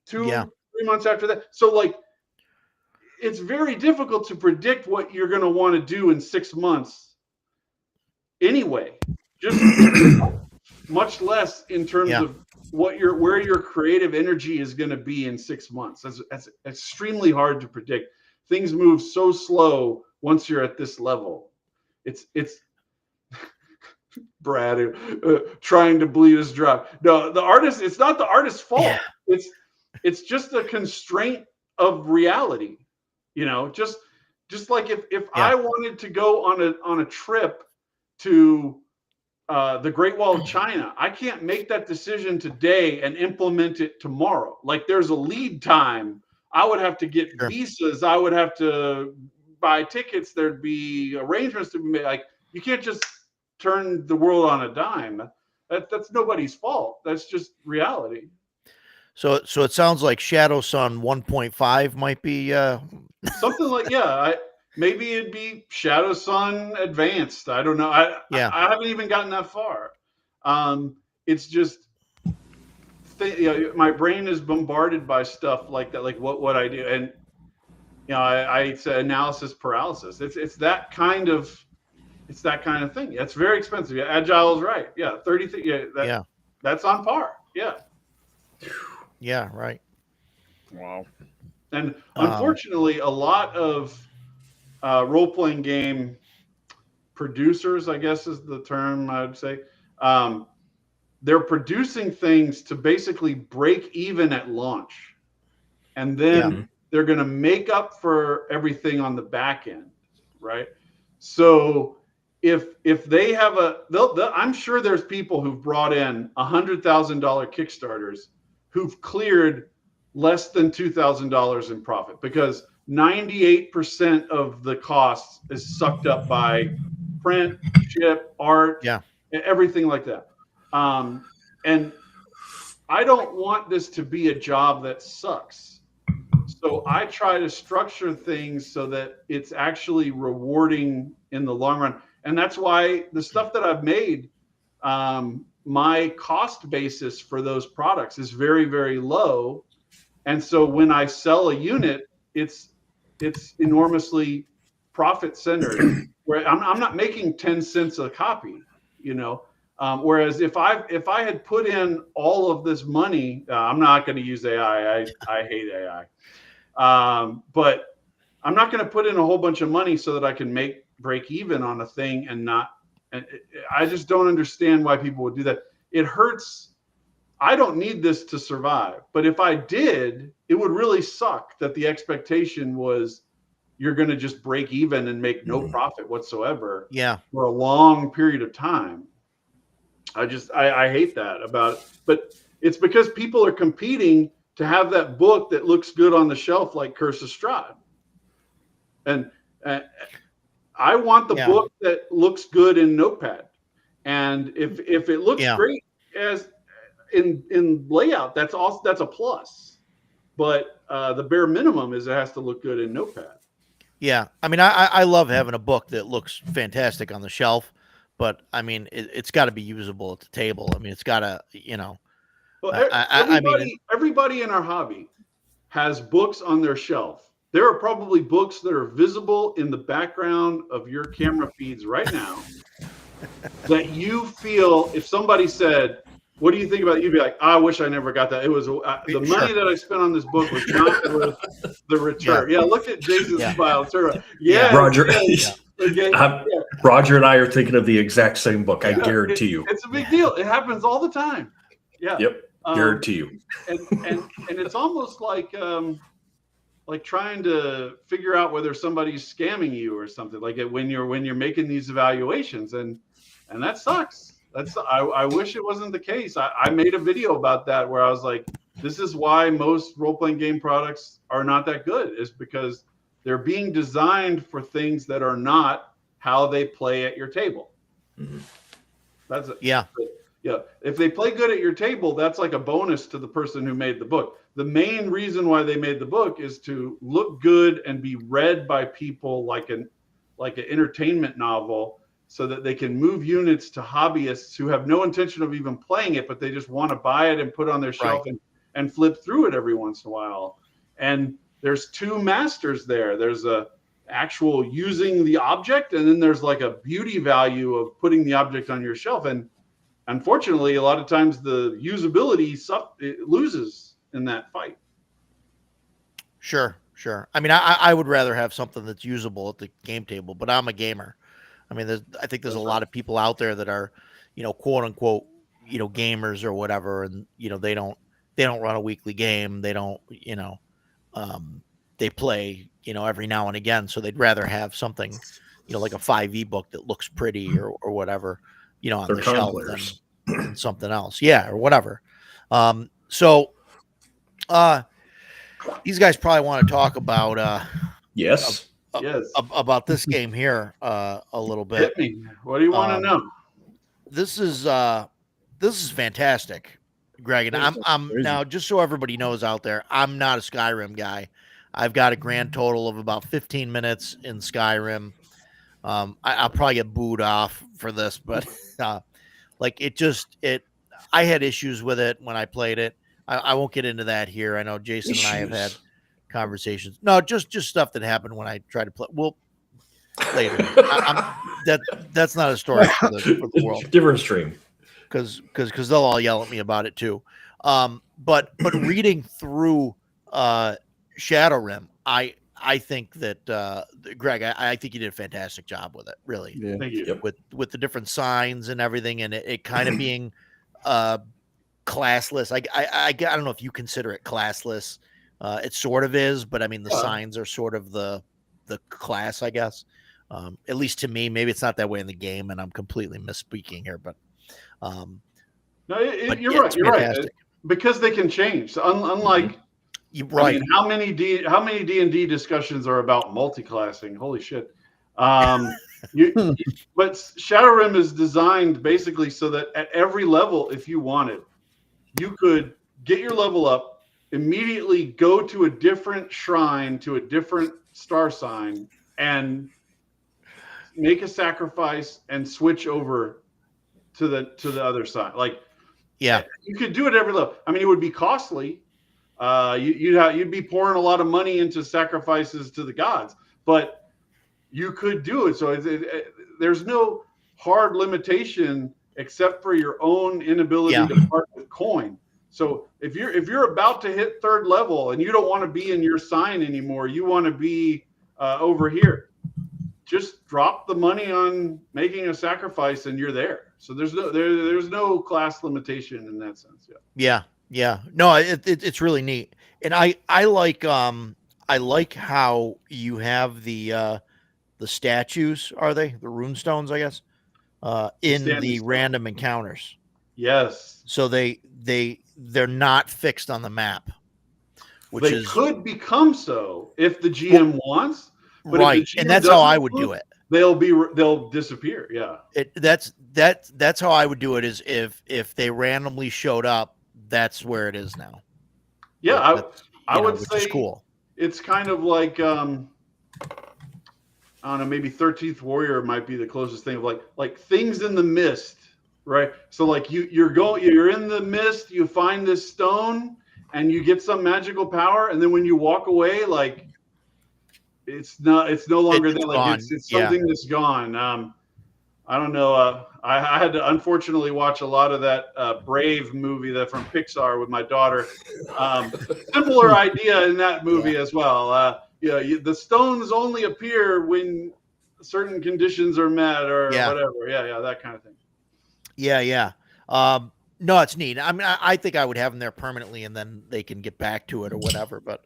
2-3 months after that. So like, it's very difficult to predict what you're going to want to do in 6 months anyway, just much less in terms of where your creative energy is going to be in 6 months. That's extremely hard to predict. Things move so slow once you're at this level. It's Brad trying to bleed us dry. No, the artist, it's not the artist's fault. It's just a constraint of reality. You know, just like if I wanted to go on a trip to the Great Wall of China, I can't make that decision today and implement it tomorrow. Like there's a lead time. I would have to get visas. I would have to buy tickets. There'd be arrangements to be made. Like you can't just turn the world on a dime. That's nobody's fault. That's just reality. So it sounds like Shadow Sun 1.5 might be something like maybe it'd be Shadow Sun Advanced. I don't know. I haven't even gotten that far. It's just my brain is bombarded by stuff like that, like what I do, and I say analysis paralysis. It's that kind of thing. It's very expensive. Agile is right. 30. That's on par. Yeah, right. Wow. And unfortunately, a lot of role-playing game producers, I guess is the term I would say, they're producing things to basically break even at launch. And then they're going to make up for everything on the back end, right? So if they have I'm sure there's people who've brought in $100,000 Kickstarters who've cleared less than $2,000 in profit, because 98% of the costs is sucked up by print, ship, art, everything like that. And I don't want this to be a job that sucks. So I try to structure things so that it's actually rewarding in the long run. And that's why the stuff that I've made, my cost basis for those products is very, very low. And so when I sell a unit, it's enormously profit centered, where I'm not making 10 cents a copy, whereas if I had put in all of this money, I'm not going to use AI. I hate AI. But I'm not going to put in a whole bunch of money so that I can break even on a thing and I just don't understand why people would do that. It hurts. I don't need this to survive, but if I did, it would really suck that the expectation was you're going to just break even and make no profit whatsoever for a long period of time. I hate that about it, but it's because people are competing to have that book that looks good on the shelf like Curse of Strahd. And I want the book that looks good in Notepad. And if it looks great as in layout, that's a plus. But the bare minimum is it has to look good in Notepad. Yeah, I mean, I love having a book that looks fantastic on the shelf, but I mean, it's got to be usable at the table. I mean, it's got to, Well, everybody in our hobby has books on their shelf. There are probably books that are visible in the background of your camera feeds right now that you feel, if somebody said, what do you think about it? You'd be like, I wish I never got that. It was the money that I spent on this book was not worth the return. Yeah, look at Jason's smile. Roger. Roger and I are thinking of the exact same book. I guarantee you. It's a big deal. It happens all the time. Yeah. Yep. Guarantee you. And it's almost like trying to figure out whether somebody's scamming you or something, like when you're making these evaluations, and that sucks. I wish it wasn't the case. I made a video about that where I was like, this is why most role-playing game products are not that good, is because they're being designed for things that are not how they play at your table. Mm-hmm. That's it. Yeah. Yeah. If they play good at your table, that's like a bonus to the person who made the book. The main reason why they made the book is to look good and be read by people like an entertainment novel, so that they can move units to hobbyists who have no intention of even playing it, but they just want to buy it and put it on their shelf and flip through it every once in a while. And there's two masters there. There's a actual using the object, and then there's like a beauty value of putting the object on your shelf. And unfortunately, a lot of times the usability it loses in that fight. Sure. I mean, I would rather have something that's usable at the game table, but I'm a gamer. I mean, I think there's a lot of people out there that are, quote unquote, gamers or whatever, and they don't run a weekly game. They don't, they play, every now and again. So they'd rather have something, like a 5e book that looks pretty or whatever, on the shelf than something else. Yeah, or whatever. So these guys probably want to talk about yes. About this game here a little bit. Hit me. What do you want to know? This is fantastic, Greg. And I'm now, just so everybody knows out there, I'm not a Skyrim guy. I've got a grand total of about 15 minutes in Skyrim. I'll probably get booed off for this, but I had issues with it when I played it. I won't get into that here. I know Jason and I have had conversations. No, just stuff that happened when I tried to play. Well, later. That's not a story for the world. Different stream. Because they'll all yell at me about it too. But reading through Shadowrim, I think that Greg, I think you did a fantastic job with it. Really, yeah. Thank you. With the different signs and everything, and it kind of being classless. I don't know if you consider it classless. It sort of is, but I mean the signs are sort of the class, I guess. At least to me, maybe it's not that way in the game, and I'm completely misspeaking here. But you're right. You're right, because they can change. So unlike, I mean, how many D&D discussions are about multi-classing? Holy shit! But Shadowrim is designed basically so that at every level, if you wanted, you could get your level up, immediately go to a different shrine, to a different star sign, and make a sacrifice and switch over to the other side. Like, yeah, you could do it every level. I mean, it would be costly. You'd be pouring a lot of money into sacrifices to the gods, but you could do it. So there's no hard limitation except for your own inability to part with coin. So if you're about to hit third level and you don't want to be in your sign anymore, you want to be over here, just drop the money on making a sacrifice and you're there. So there's no class limitation in that sense. Yeah. No, it's really neat, and I like how you have the statues. Are they the runestones? I guess in the random encounters. Yes. So they're not fixed on the map. They could become so if the GM wants, but right, if the GM and that's how I doesn't would do it. They'll disappear. Yeah, that's how I would do it. Is if they randomly showed up, that's where it is now. Yeah, I would which say is cool. It's kind of like I don't know, maybe 13th Warrior might be the closest thing of like things in the mist, right? So like you're in the mist, you find this stone, and you get some magical power, and then when you walk away, like it's no longer there. Like it's something that's gone. I don't know. I had to unfortunately watch a lot of that Brave movie that from Pixar with my daughter. Similar idea in that movie as well. The stones only appear when certain conditions are met or whatever. Yeah, that kind of thing. Yeah. No, it's neat. I mean, I think I would have them there permanently, and then they can get back to it or whatever. But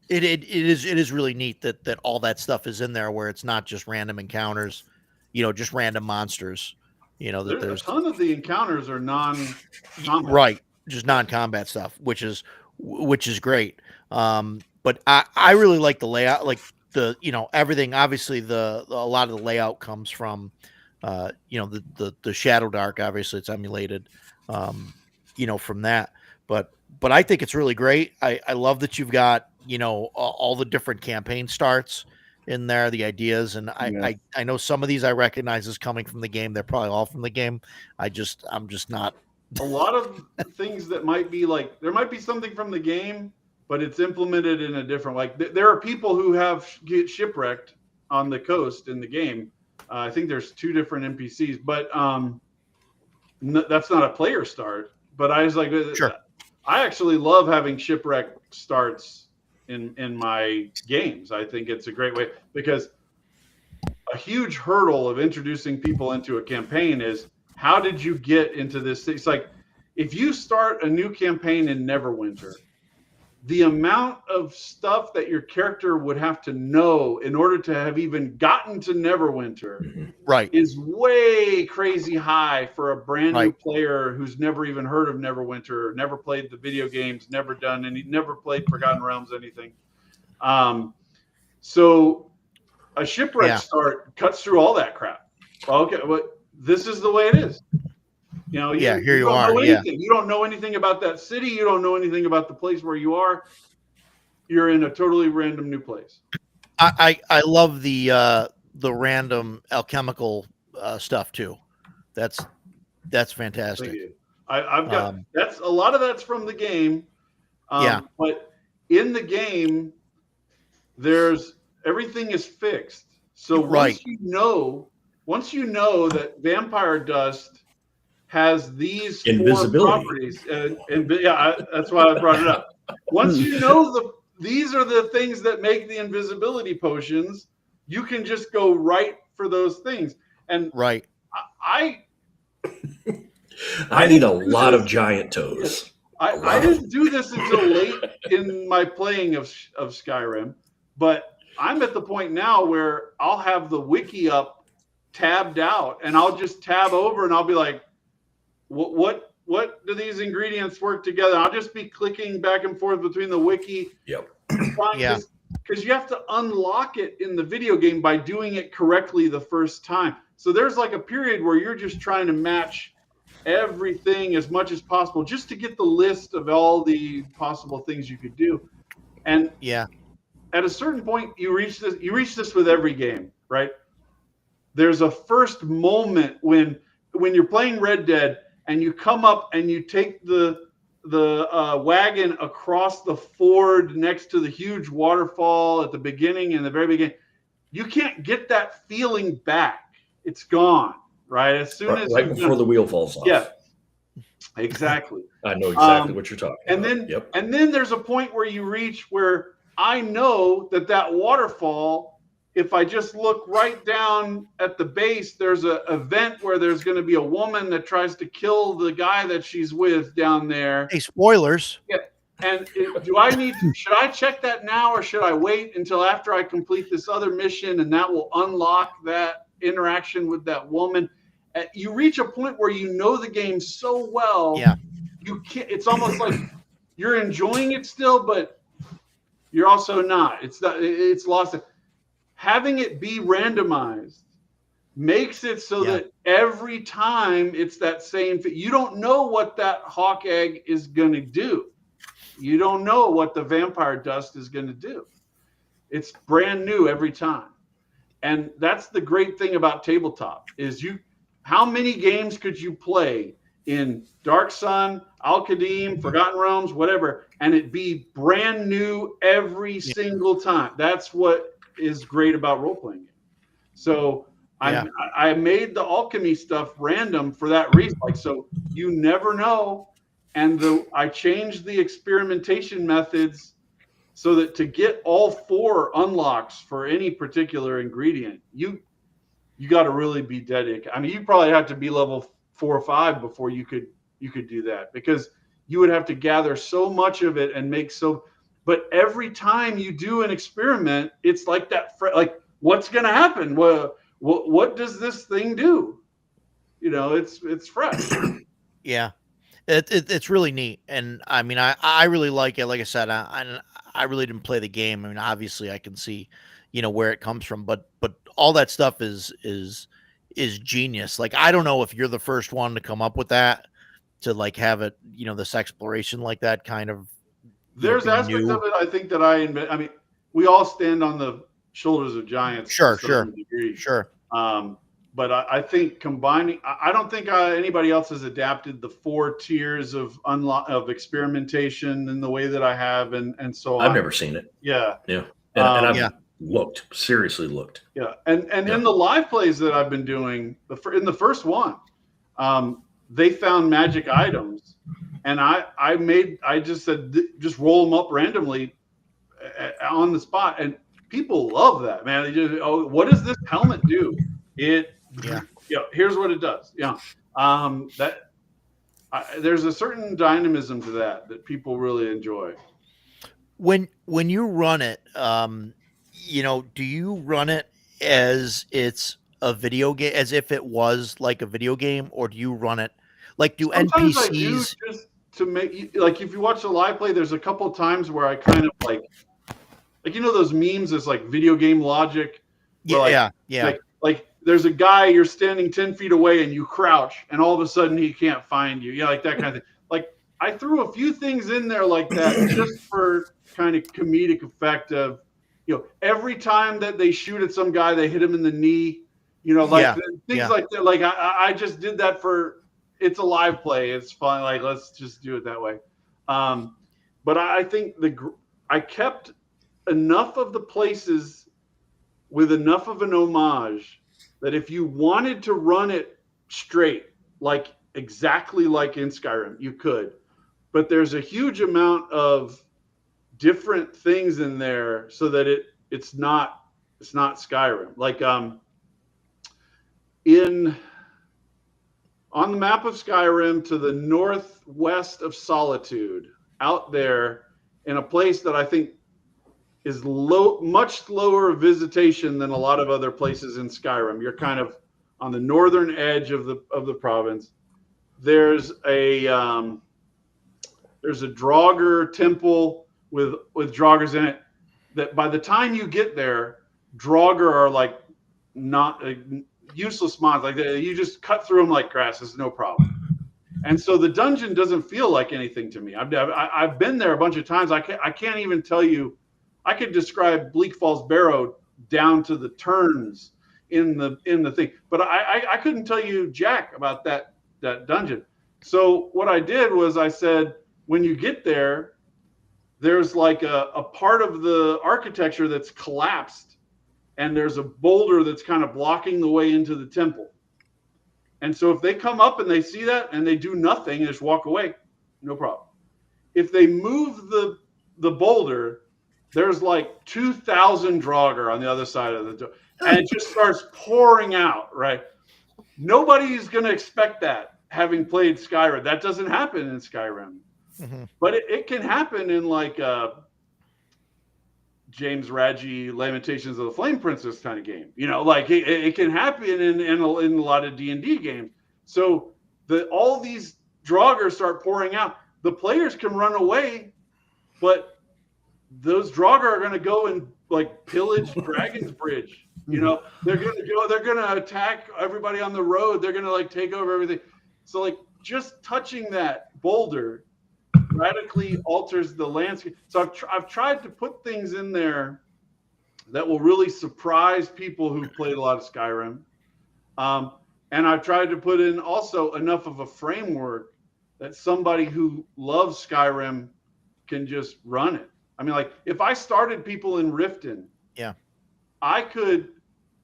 it is really neat that all that stuff is in there, where it's not just random encounters, just random monsters. That there's a ton of the encounters are non-combat. Right, just non-combat stuff, which is great. But I really like the layout, like the everything. Obviously, a lot of the layout comes from the Shadow Dark. Obviously, it's emulated from that. But I think it's really great. I love that you've got all the different campaign starts in there, the ideas, and I know some of these I recognize as coming from the game. They're probably all from the game. I'm just not. A lot of things that might be like, there might be something from the game, but it's implemented in a different, like there are people who get shipwrecked on the coast in the game. I think there's 2 different NPCs, but that's not a player start. But I was like, sure. I actually love having shipwreck starts in my games. I think it's a great way, because a huge hurdle of introducing people into a campaign is, how did you get into this? It's like, if you start a new campaign in Neverwinter, the amount of stuff that your character would have to know in order to have even gotten to Neverwinter is way crazy high for a brand new player who's never even heard of Neverwinter, never played the video games, never played Forgotten Realms, anything. So a shipwreck start cuts through all that crap. Okay, but this is the way it is. You don't know anything. You don't know anything about that city. You don't know anything about the place where you are. You're in a totally random new place. I love the random alchemical stuff too. That's fantastic. I've got that's a lot of that's from the game. But in the game, everything is fixed. So once you know that vampire dust has these invisibility 4 properties, that's why I brought it up. Once you know these are the things that make the invisibility potions, you can just go right for those things. And I need a lot of giant toes. I didn't do this until late in my playing of Skyrim, but I'm at the point now where I'll have the wiki up, tabbed out, and I'll just tab over and I'll be like, what do these ingredients work together? I'll just be clicking back and forth between the wiki. Yep. Because you have to unlock it in the video game by doing it correctly the first time. So there's like a period where you're just trying to match everything as much as possible just to get the list of all the possible things you could do. And at a certain point, you reach this with every game, right? There's a first moment when you're playing Red Dead and you come up and you take the wagon across the ford next to the huge waterfall at the beginning, in the very beginning. You can't get that feeling back. It's gone, right? As soon as before the wheel falls off. Yeah, exactly. I know exactly what you're talking about. And then there's a point where you reach where I know that waterfall, if I just look right down at the base, there's an event where there's going to be a woman that tries to kill the guy that she's with down there. Hey, spoilers. Yeah. And should I check that now, or should I wait until after I complete this other mission and that will unlock that interaction with that woman? You reach a point where you know the game so well, you can't. It's almost like you're enjoying it still, but you're also not. It's lost. Having it be randomized makes it so that every time it's that same thing. You don't know what that hawk egg is going to do. You don't know what the vampire dust is going to do. It's brand new every time. And that's the great thing about tabletop is how many games could you play in Dark Sun, Al-Qadim, Forgotten Realms, whatever, and it be brand new every single time. That's what is great about role-playing games. So I made the alchemy stuff random for that reason. Like, so you never know. And I changed the experimentation methods so that to get all 4 unlocks for any particular ingredient, you got to really be dedicated. I mean, you probably have to be level 4 or 5 before you could do that, because you would have to gather so much of it and make so. But every time you do an experiment, it's like that. Like, what's going to happen? What does this thing do? You know, it's fresh. Yeah. It's really neat, and I mean, I really like it. Like I said, I really didn't play the game. I mean, obviously, I can see, where it comes from, but all that stuff is genius. Like, I don't know if you're the first one to come up with that, to like have it, this exploration like that kind of. There's aspects of it I think that I invent. I mean, we all stand on the shoulders of giants. Sure. But I think combining, I don't think anybody else has adapted the 4 tiers of experimentation in the way that I have, and so I've never seen it. Yeah, and I've seriously looked. Yeah, and in the live plays that I've been doing, in the first one, they found magic items, and I just said just roll them up randomly on the spot, and people love that, man. They just, what does this helmet do? Here's what it does. There's a certain dynamism to that people really enjoy. When you run it, do you run it as it's a video game, as if it was like a video game, or do you run it like, do Sometimes NPCs I do, just to make, like, if you watch the live play, there's a couple of times where I kind of like those memes, is like video game logic. Like there's a guy, you're standing 10 feet away and you crouch, and all of a sudden he can't find you. Like that kind of thing. Like, I threw a few things in there like that just for kind of comedic effect of, every time that they shoot at some guy, they hit him in the knee, things like that. Like, I just did that for, it's a live play. It's fun. Like, let's just do it that way. But I think I kept enough of the places with enough of an homage that if you wanted to run it straight, like exactly like in Skyrim, you could. But there's a huge amount of different things in there so that it's not Skyrim. Like on the map of Skyrim, to the northwest of Solitude, out there in a place that I think is much lower visitation than a lot of other places in Skyrim. You're kind of on the northern edge of the province. There's a Draugr temple with Draugrs in it, that by the time you get there, Draugr are like not useless mons. Like, you just cut through them like grass. It's no problem. And so the dungeon doesn't feel like anything to me. I've been there a bunch of times. I can't even tell you. I could describe Bleak Falls Barrow down to the turns in the thing, but I couldn't tell you jack about that dungeon. So what I did was I said, when you get there, there's like a part of the architecture that's collapsed, and there's a boulder that's kind of blocking the way into the temple. And so if they come up and they see that and they do nothing and just walk away, no problem. If they move the boulder, there's like 2,000 Draugr on the other side of the door, and it just starts pouring out, right? Nobody's going to expect that, having played Skyrim. That doesn't happen in Skyrim. Mm-hmm. But it can happen in like James Raggi Lamentations of the Flame Princess kind of game. Like it can happen in a lot of D&D games. So all these Draugr start pouring out. the players can run away, but those Draugr are going to go and like pillage Dragon's Bridge. You know, they're going to attack everybody on the road. They're going to like take over everything. So like just touching that boulder radically alters the landscape. So I've tried to put things in there that will really surprise people who played a lot of Skyrim. And I've tried to put in also enough of a framework that somebody who loves Skyrim can just run it. I mean, like if I started people in Riften, I could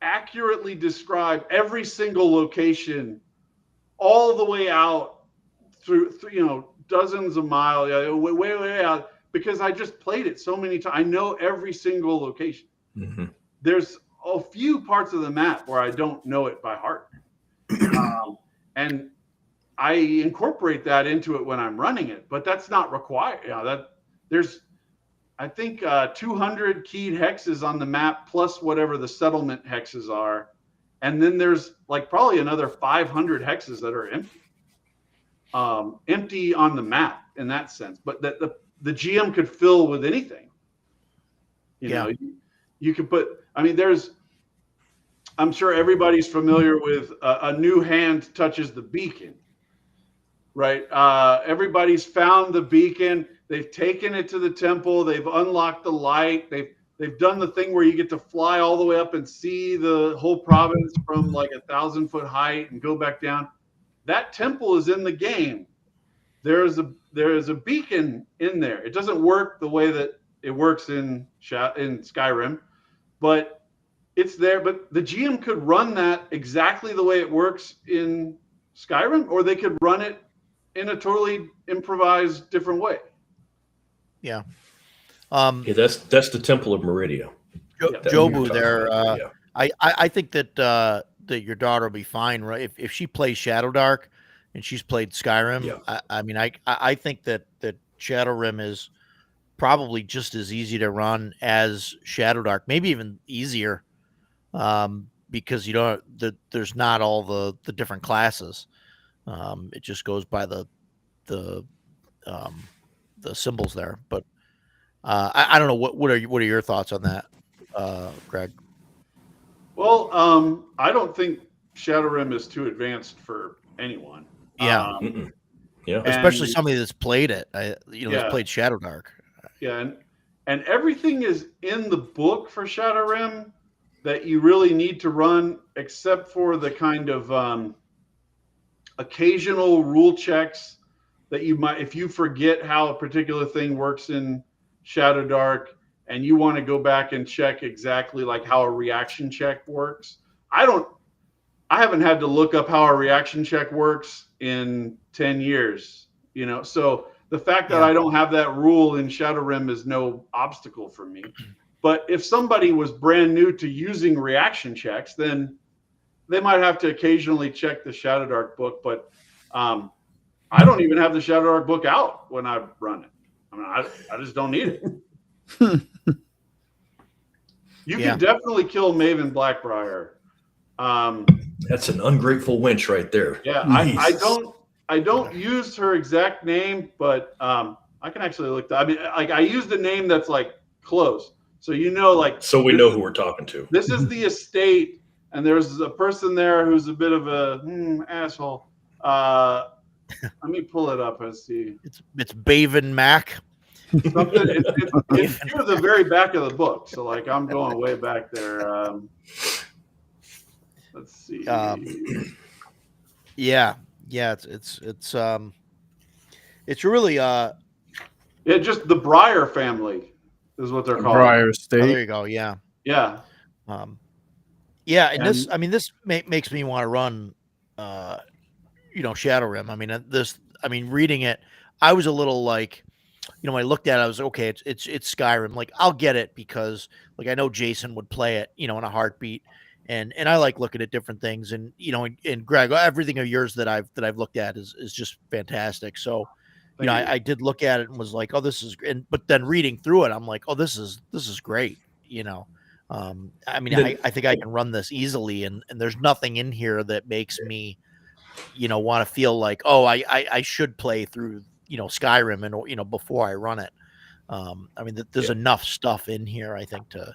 accurately describe every single location all the way out through you know, dozens of miles, way out, because I just played it so many times. I know every single location. Mm-hmm. There's a few parts of the map where I don't know it by heart. And I incorporate that into it when I'm running it, but that's not required. There's, I think, 200 keyed hexes on the map plus whatever the settlement hexes are. And then there's like probably another 500 hexes that are empty on the map in that sense, but that the GM could fill with anything. You know, you could put, I mean, I'm sure everybody's familiar with a new hand touches the beacon, right? Everybody's found the beacon. They've taken it to the temple. They've unlocked the light. They've done the thing where you get to fly all the way up and see the whole province from like 1,000-foot height and go back down. That temple is in the game. There is a beacon in there. It doesn't work the way that it works in Skyrim, but it's there. But the GM could run that exactly the way it works in Skyrim, or they could run it in a totally improvised different way. Yeah. That's the Temple of Meridia. Jobu there. I think that your daughter will be fine, right? If she plays Shadowdark and she's played Skyrim, I mean, I think that Shadowrim is probably just as easy to run as Shadowdark, maybe even easier, because there's not all the different classes. It just goes by the symbols there. But I don't know what are your thoughts on that, Greg? Well, I don't think Shadowrim is too advanced for anyone. Yeah. Especially somebody that's played it. That's played Shadowdark. Yeah, and everything is in the book for Shadowrim that you really need to run, except for the kind of occasional rule checks that you might, if you forget how a particular thing works in Shadowdark and you want to go back and check exactly like how a reaction check works. I haven't had to look up how a reaction check works in 10 years, you know, so the fact that I don't have that rule in Shadowrim is no obstacle for me. But if somebody was brand new to using reaction checks, then they might have to occasionally check the Shadowdark book. But I don't even have the Shadowdark book out when I run it. I mean, I just don't need it. You can definitely kill Maven Blackbriar. That's an ungrateful wench right there. Yeah, I don't use her exact name, but I can actually look. I mean, like I use the name that's like close, so you know, like so we know who we're talking to. This is the estate, and there's a person there who's a bit of a asshole. Let me pull it up and see. It's Baven Mac. It's near the very back of the book, so like I'm going way back there. Let's see. It's really just the Briar family is what they're called. Briar Estate. Oh, there you go. Yeah. And this, I mean, this makes me want to run, Shadowrim. I mean, reading it, I was a little like, when I looked at it, I was okay. It's Skyrim. Like, I'll get it because, like, I know Jason would play it, in a heartbeat, and I like looking at different things, and and Greg, everything of yours that I've looked at is just fantastic. So, I did look at it and was like, oh, this is, but then reading through it, I'm like, oh, this is great. I mean, I think I can run this easily, and there's nothing in here that makes me, want to feel like, oh, I should play through Skyrim and before I run it. I mean, there's enough stuff in here, I think, to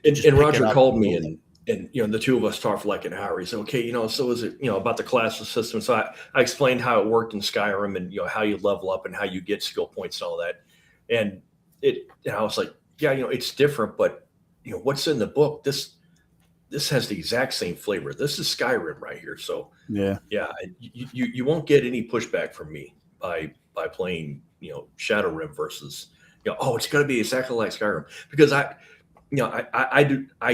just and pick Roger it up. called me and the two of us talked for like an hour. He said, okay, so is it, about the class system. So I explained how it worked in Skyrim and, how you level up and how you get skill points and all that. And I was like, yeah, it's different, but what's in the book, this has the exact same flavor. This is Skyrim right here. So yeah, you won't get any pushback from me by playing, Shadowrim versus, it's going to be exactly like Skyrim, because I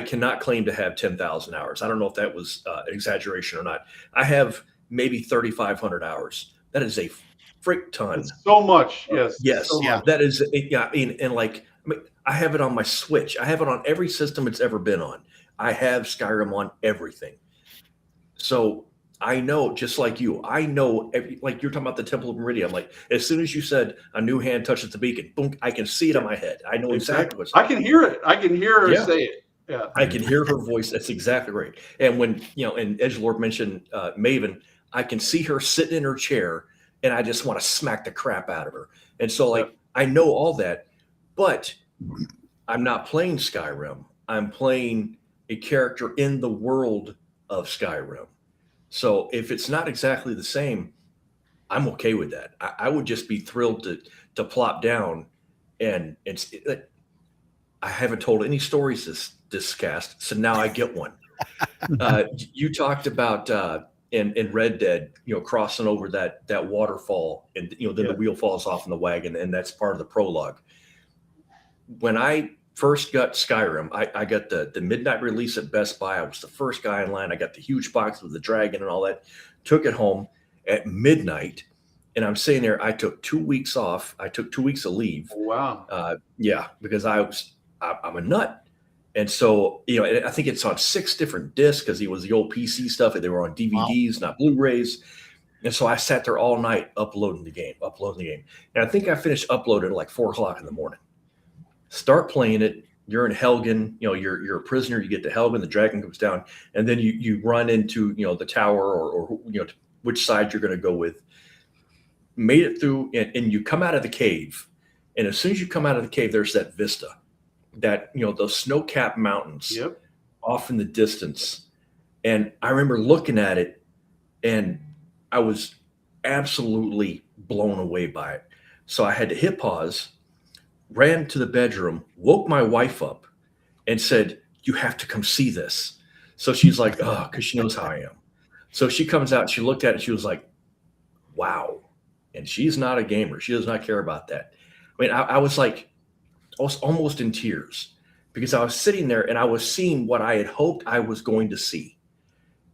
cannot claim to have 10,000 hours. I don't know if that was an exaggeration or not. I have maybe 3,500 hours. That is a freak ton. It's so much. Yes. Yes. So much. That is, and like, I have it on my Switch. I have it on every system it's ever been on. I have Skyrim on everything. So I know, just like you, like you're talking about the Temple of Meridian. I'm like, as soon as you said a new hand touches the beacon, boom, I can see it in my head. I know exactly what's I can hear it. I can hear her say it. Yeah. I can hear her voice. That's exactly right. And when, and Edgelord mentioned Maven, I can see her sitting in her chair and I just want to smack the crap out of her. And so I know all that, but I'm not playing Skyrim. I'm playing a character in the world of Skyrim. So if it's not exactly the same, I'm okay with that. I would just be thrilled to plop down and I haven't told any stories this cast, so now I get one. You talked about in Red Dead, crossing over that waterfall, and then the wheel falls off in the wagon, and that's part of the prologue. When I first got Skyrim, I got the midnight release at Best Buy. I was the first guy in line. I got the huge box with the dragon and all that. Took it home at midnight, and I'm sitting there. I took 2 weeks off. I took 2 weeks of leave. Wow. Because I'm a nut. And so, I think it's on 6 different discs because it was the old PC stuff. And they were on DVDs, not Blu-rays. And so I sat there all night uploading the game. And I think I finished uploading at like 4 o'clock in the morning. Start playing it. You're in Helgen. You're a prisoner. You get to Helgen. The dragon comes down. And then you run into, the tower or which side you're going to go with. Made it through. And you come out of the cave. And as soon as you come out of the cave, there's that vista. That those snow-capped mountains off in the distance, and I remember looking at it, and I was absolutely blown away by it. So I had to hit pause, ran to the bedroom, woke my wife up, and said, "You have to come see this." So she's like, "Oh," because she knows how I am. So she comes out, she looked at it, she was like, "Wow," and she's not a gamer. She does not care about that. I mean, I was almost in tears because I was sitting there and I was seeing what I had hoped I was going to see.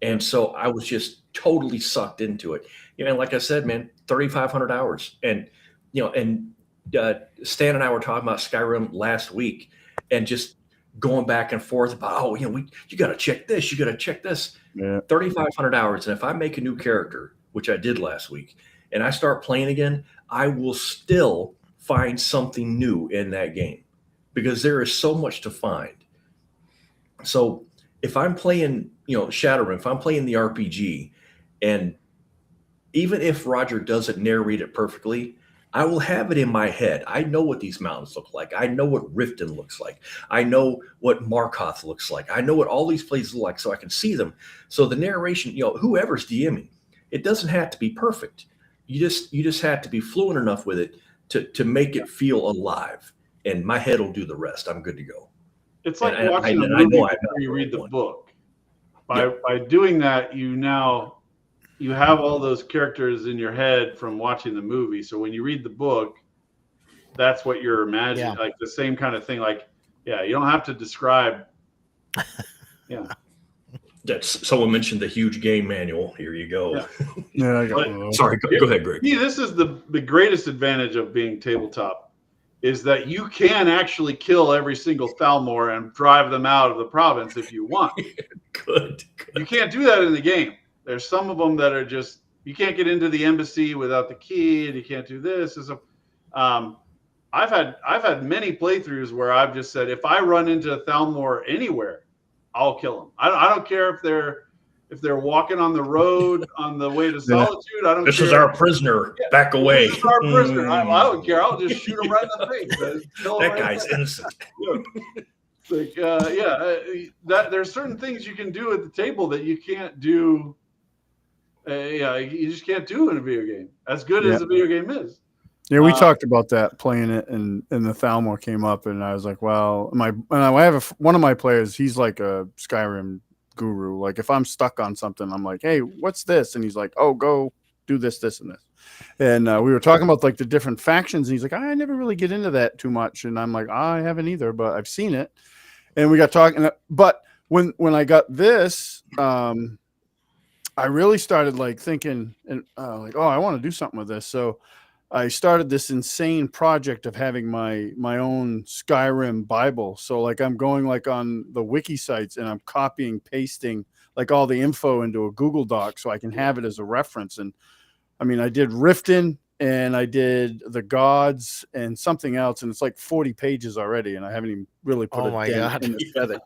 And so I was just totally sucked into it. And like I said, man, 3,500 hours. And, Stan and I were talking about Skyrim last week and just going back and forth about, you got to check this. You got to check this. Yeah. 3,500 hours. And if I make a new character, which I did last week, and I start playing again, I will still find something new in that game because there is so much to find. So if I'm playing, Shadowrun, if I'm playing the RPG, and even if Roger doesn't narrate it perfectly, I will have it in my head. I know what these mountains look like. I know what Riften looks like. I know what Markoth looks like. I know what all these places look like, so I can see them. So the narration, whoever's DMing, it doesn't have to be perfect. You just have to be fluent enough with it to make it feel alive, and my head will do the rest. I'm good to go. It's like watching a movie before you read the book. By doing that, you have all those characters in your head from watching the movie. So when you read the book, that's what you're imagining, like the same kind of thing. Like, you don't have to describe. Yeah. That's someone mentioned the huge game manual. Here you go. Yeah, I got one. Sorry, go ahead, Greg. See, this is the greatest advantage of being tabletop, is that you can actually kill every single Thalmor and drive them out of the province if you want. Good. You can't do that in the game. There's some of them that are just, you can't get into the embassy without the key, and you can't do this. I've had many playthroughs where I've just said, if I run into a Thalmor anywhere, I'll kill them. I don't care if if they're walking on the road on the way to Solitude. I don't care. This is our prisoner. Yeah. Back away. This is our prisoner. I don't care. I'll just shoot him right in the face. That guy's innocent. Like, that there's certain things you can do at the table that you can't do. You just can't do in a video game. As good as a video game is. Yeah, we talked about that playing it, and the Thalmor came up, and I was like, well, I have one of my players. He's like a Skyrim guru. Like, if I'm stuck on something, I'm like, hey, what's this? And he's like, oh, go do this, this, and this. And we were talking about like the different factions, and he's like, I never really get into that too much. And I'm like, I haven't either, but I've seen it. And we got talking, but when I got this, I really started like thinking, and like, oh, I want to do something with this. So I started this insane project of having my own Skyrim Bible. So like I'm going like on the wiki sites and I'm copying, pasting like all the info into a Google Doc so I can have it as a reference. And I mean, I did Riften and I did the gods and something else, and it's like 40 pages already, and I haven't even really put a dent in the aesthetic.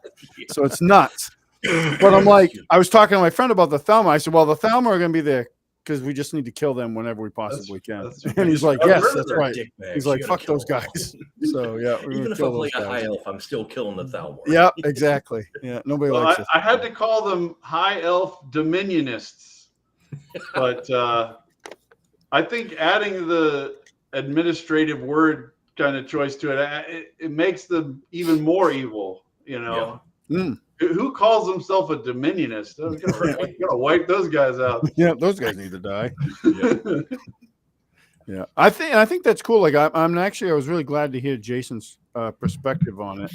So it's nuts. But I'm like, I was talking to my friend about the Thalmor. I said, well, the Thalmor are going to be there because we just need to kill them whenever we possibly can. And he's like, yes, that's right. He's like, fuck those guys. So yeah, even if I play a high elf, I'm still killing the Thalmor. Yeah, exactly. Yeah, nobody likes it. I had to call them high elf dominionists, but I think adding the administrative word kind of choice to it makes them even more evil. You know, who calls himself a dominionist? I'm gonna wipe those guys out. Yeah, those guys need to die. Yeah, I think that's cool. Like I was really glad to hear Jason's perspective on it,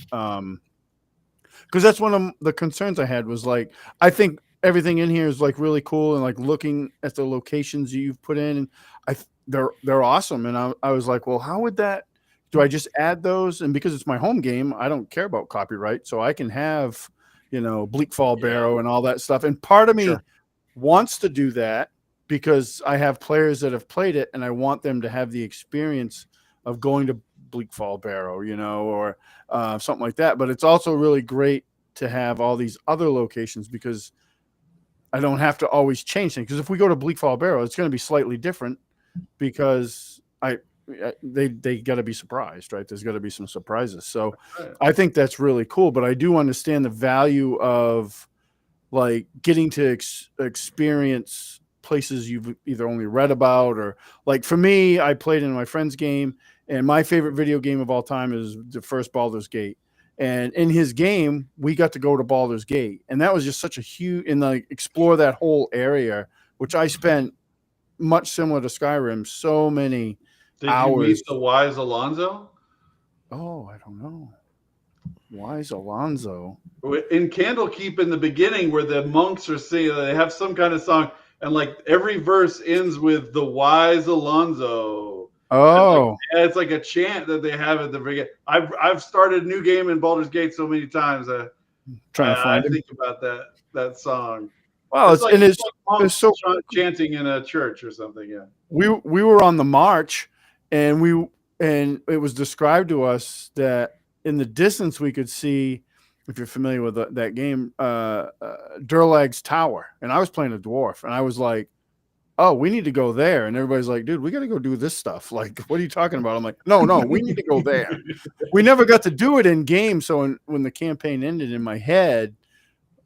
because that's one of the concerns I had was like I think everything in here is like really cool, and like looking at the locations you've put in, and they're awesome. And I was like, well, how would that? Do I just add those? And because it's my home game, I don't care about copyright, so I can have Bleak Fall Barrow and all that stuff. And part of me wants to do that because I have players that have played it, and I want them to have the experience of going to Bleak Fall Barrow, or something like that. But it's also really great to have all these other locations because I don't have to always change things. Because if we go to Bleak Fall Barrow, it's going to be slightly different because they got to be surprised, right? There's got to be some surprises. So I think that's really cool. But I do understand the value of like getting to experience places you've either only read about, or like for me, I played in my friend's game, and my favorite video game of all time is the first Baldur's Gate. And in his game, we got to go to Baldur's Gate, and that was just such a huge, and like explore that whole area, which I spent much similar to Skyrim, so many hours. Did you meet the wise Alonzo? Oh, I don't know. Wise Alonzo. In Candlekeep in the beginning, where the monks are singing, they have some kind of song, and like every verse ends with the wise Alonzo. Oh, it's like a chant that they have at the beginning. I've started a new game in Baldur's Gate so many times. Trying to find I think about that song. Well, it's so chanting in a church or something. Yeah, we were on the march, and it was described to us that in the distance we could see, if you're familiar with that game, Durlag's Tower, and I was playing a dwarf, and I was like, oh, we need to go there. And everybody's like, dude, we got to go do this stuff. Like, what are you talking about? I'm like, no, we need to go there. We never got to do it in game. So when the campaign ended in my head,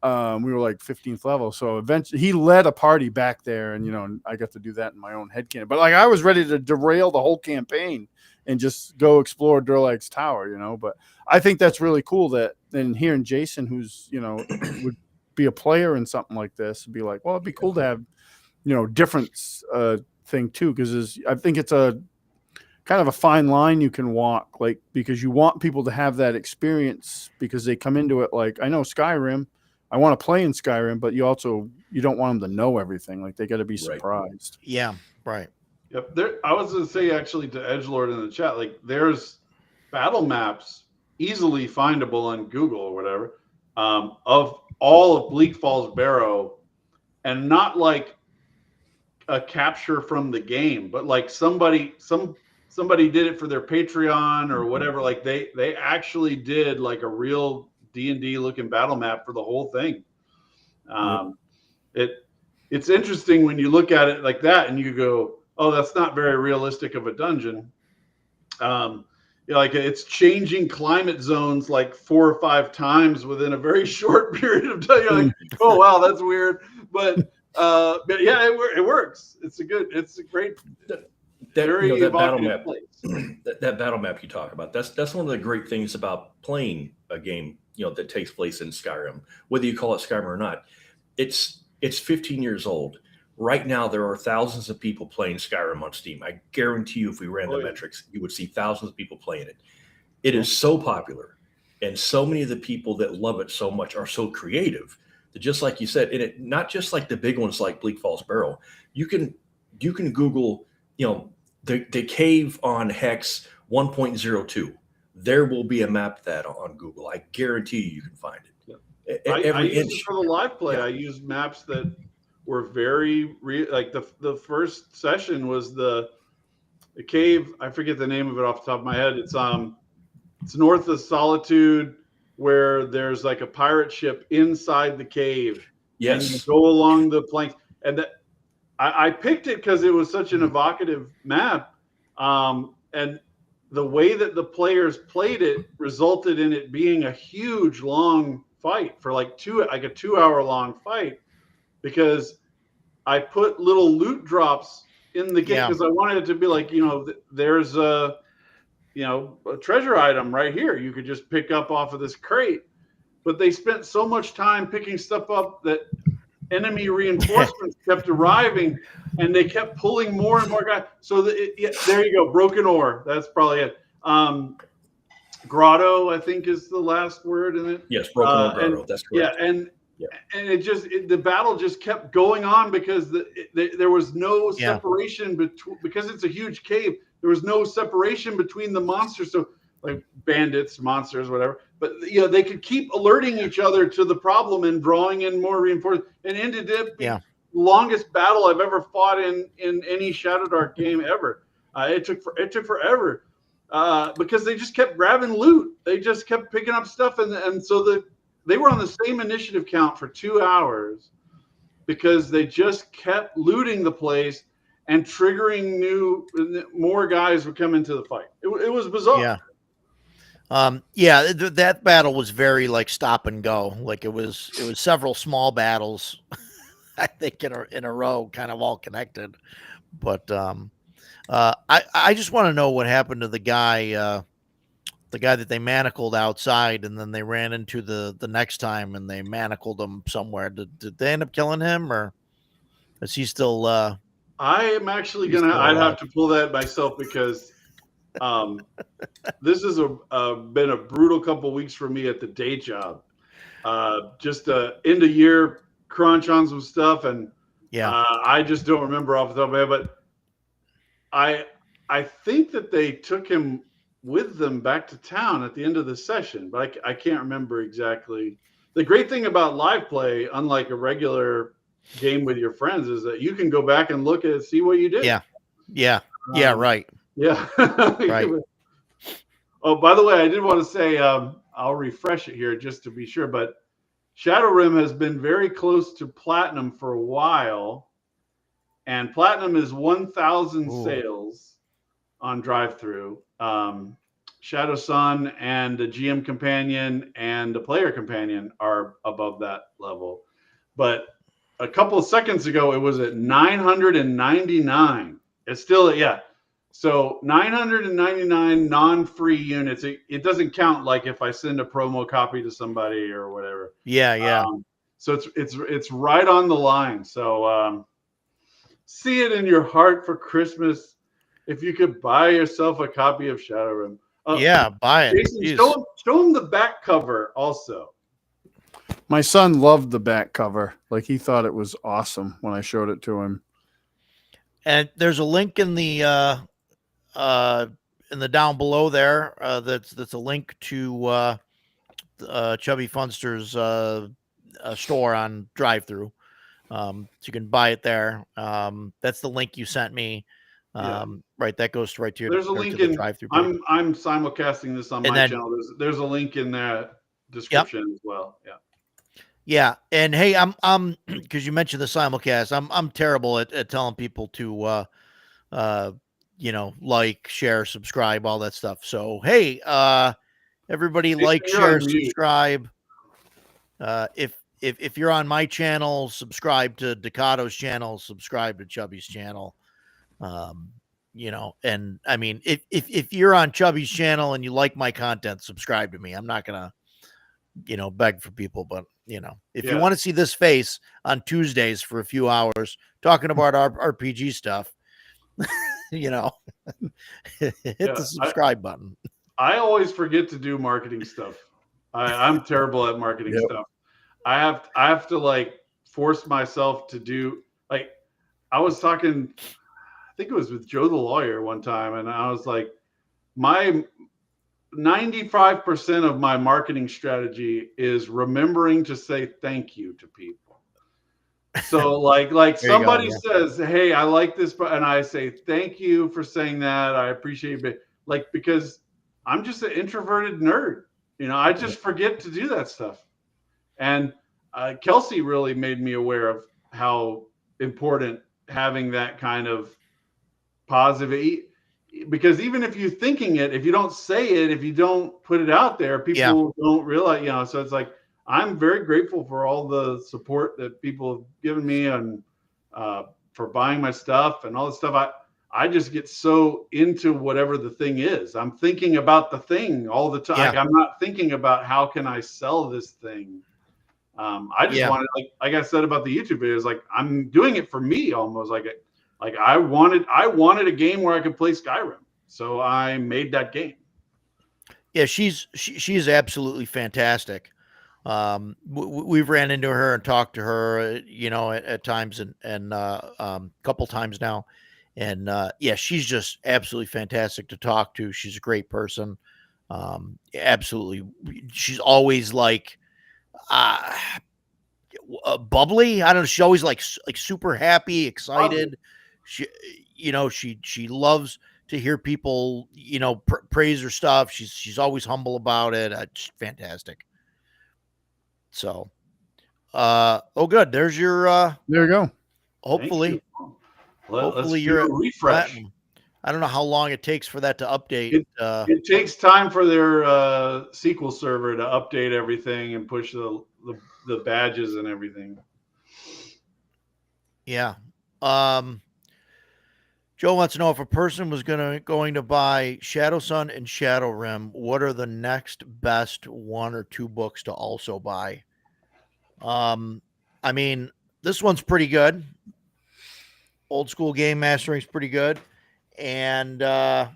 we were like 15th level. So eventually he led a party back there, and, I got to do that in my own head canon. But like, I was ready to derail the whole campaign and just go explore Durlag's Tower, But I think that's really cool and hearing Jason, who's, would be a player in something like this, and be like, well, it'd be cool to have, different thing too, because I think it's a kind of a fine line you can walk, like, because you want people to have that experience because they come into it like, I know Skyrim, I want to play in Skyrim, but you don't want them to know everything. Like, they got to be surprised. Yeah, right. Yep. I was going to say actually to Edgelord in the chat, like there's battle maps easily findable on Google or whatever of all of Bleak Falls Barrow, and not like a capture from the game, but like somebody did it for their Patreon or whatever. Like they actually did like a real D&D looking battle map for the whole thing. it's interesting when you look at it like that and you go, oh, that's not very realistic of a dungeon. Like it's changing climate zones like 4 or 5 times within a very short period of time. You're like, oh wow, that's weird. But yeah, it works. It's a great, very that battle evocative map, place. that battle map you talk about. That's one of the great things about playing a game, that takes place in Skyrim, whether you call it Skyrim or not. It's 15 years old. Right now, there are thousands of people playing Skyrim on Steam. I guarantee you, if we ran the metrics, you would see thousands of people playing it. It is so popular, and so many of the people that love it so much are so creative that, just like you said, and it not just like the big ones like Bleak Falls Barrow. You can Google, the cave on Hex 1.02. There will be a map of that on Google. I guarantee you can find it. Yeah. I used it for the live play. Yeah. I used maps that were very like the first session was the cave. I forget the name of it off the top of my head. It's north of Solitude, where there's like a pirate ship inside the cave. Yes. And you go along the planks. And I picked it because it was such an evocative map. And the way that the players played it resulted in it being a huge, long fight for like a 2-hour long fight, because I put little loot drops in the game because I wanted it to be like, there's a treasure item right here you could just pick up off of this crate. But they spent so much time picking stuff up that enemy reinforcements kept arriving, and they kept pulling more and more guys. So there you go, broken ore. That's probably it. Grotto, I think, is the last word in it. Yes, broken ore grotto. That's correct. Yeah, and the battle just kept going on because there was no separation between, because it's a huge cave. There was no separation between the monsters. So like bandits, monsters, whatever. But they could keep alerting each other to the problem and drawing in more reinforcements. And ended up being the longest battle I've ever fought in any Shadow Dark game ever. It took forever because they just kept grabbing loot. They just kept picking up stuff, and so they were on the same initiative count for 2 hours because they just kept looting the place and triggering more guys would come into the fight. It was bizarre. Yeah. That battle was very like stop and go. Like it was several small battles, I think in a row, kind of all connected. But I just want to know what happened to the guy that they manacled outside, and then they ran into the next time and they manacled him somewhere. Did they end up killing him, or is he still? I am actually I'd have to pull that myself because. This has been a brutal couple of weeks for me at the day job. Just end of year crunch on some stuff, and I just don't remember off the top of my head. But I think that they took him with them back to town at the end of the session, but I can't remember exactly. The great thing about live play, unlike a regular game with your friends, is that you can go back and look at it, see what you did. Right. Yeah. Right. Oh, by the way, I did want to say, I'll refresh it here just to be sure, but Shadowrim has been very close to platinum for a while, and platinum is 1,000 sales on drive-through. Shadow Sun and the GM companion and the player companion are above that level, but a couple of seconds ago it was at 999. It's still So 999 non-free units. It doesn't count like if I send a promo copy to somebody or whatever. So it's right on the line. So see it in your heart for Christmas. If you could buy yourself a copy of Shadowrun. Buy it. Jason, show him the back cover also. My son loved the back cover. Like he thought it was awesome when I showed it to him. And there's a link in the down below there. That's a link to Chubby Funster's store on drive-through. So you can buy it there. That's the link you sent me. Right, that goes right to your. There's a link in drive-through. I'm simulcasting this on my channel. There's a link in that description as well. Yeah. Yeah, and hey, I'm because you mentioned the simulcast. I'm terrible at telling people to like, share, subscribe, all that stuff. So hey, everybody, like, You're share, on mute. subscribe. If you're on my channel, subscribe to Decato's channel, subscribe to Chubby's channel. And I mean, if you're on Chubby's channel and you like my content, subscribe to me. I'm not gonna, beg for people, but if you want to see this face on Tuesdays for a few hours talking about our RPG stuff, hit the subscribe button. I always forget to do marketing stuff. I'm terrible at marketing stuff. I have to like force myself to do, like, I was talking, I think it was with Joe the lawyer one time, and I was like, my 95% of my marketing strategy is remembering to say thank you to people. So like somebody says, "Hey, I like this," and I say, "Thank you for saying that. I appreciate it." Like, because I'm just an introverted nerd. I just forget to do that stuff. And Kelsey really made me aware of how important having that kind of positive, because even if you're thinking it, if you don't say it, if you don't put it out there, people don't realize, so it's like, I'm very grateful for all the support that people have given me, and for buying my stuff and all this stuff. I just get so into whatever the thing is. I'm thinking about the thing all the time. Like, I'm not thinking about how can I sell this thing. I just wanted, like I said about the YouTube videos, like, I'm doing it for me almost. Like I wanted a game where I could play Skyrim, so I made that game. Yeah, she's absolutely fantastic. We've ran into her and talked to her, at times, and couple times now, and she's just absolutely fantastic to talk to. She's a great person. Absolutely, she's always like bubbly. I don't know. She's always like super happy, excited. She loves to hear people, praise her stuff. She's always humble about it. It's fantastic. So, good. There's your, there you go. Hopefully, Let's you're do a refresh. platinum. I don't know how long it takes for that to update. It takes time for their SQL server to update everything and push the badges and everything. Yeah. Joe wants to know, if a person was going to buy Shadow Sun and Shadow Rim, what are the next best 1 or 2 books to also buy? I mean, this one's pretty good. Old School Game Mastering is pretty good, and the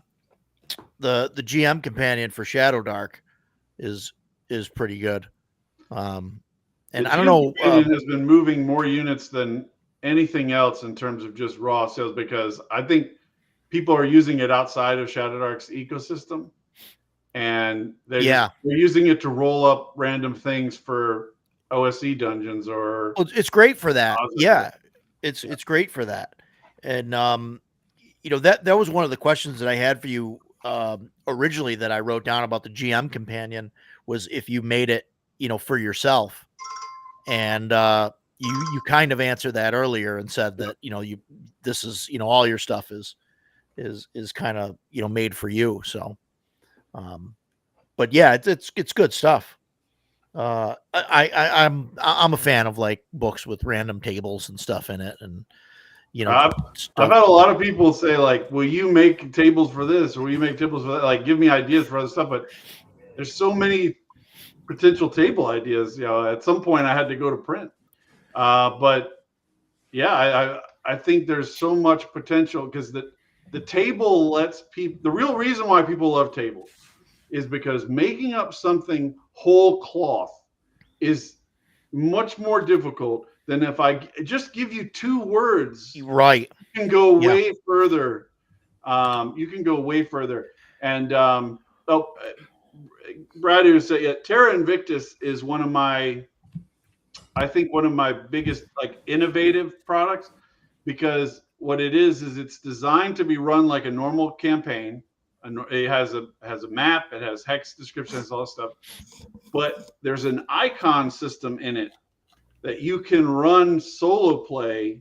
GM companion for Shadow Dark is pretty good. And I don't know, has been moving more units than anything else in terms of just raw sales, because I think people are using it outside of Shadow Dark's ecosystem, and they're using it to roll up random things for OSE dungeons, or it's great for that. It's great for that. And that was one of the questions that I had for you originally, that I wrote down about the GM companion, was if you made it, for yourself. And you kind of answered that earlier and said that, this is, all your stuff is kind of, made for you. So, but yeah, it's good stuff. I'm a fan of, like, books with random tables and stuff in it, and I've had a lot of people say, like, will you make tables for this, or will you make tables for that? Like, give me ideas for other stuff. But there's so many potential table ideas. At some point I had to go to print. But yeah, I think there's so much potential, because the table lets people. The real reason why people love tables is because making up something whole cloth is much more difficult than if I just give you 2 words. Right. You can go way further. You can go way further. And Brad who said, Terra Invictus is one of my biggest, like, innovative products, because what it is it's designed to be run like a normal campaign. It has a map, it has hex descriptions, all that stuff, but there's an icon system in it that you can run solo play,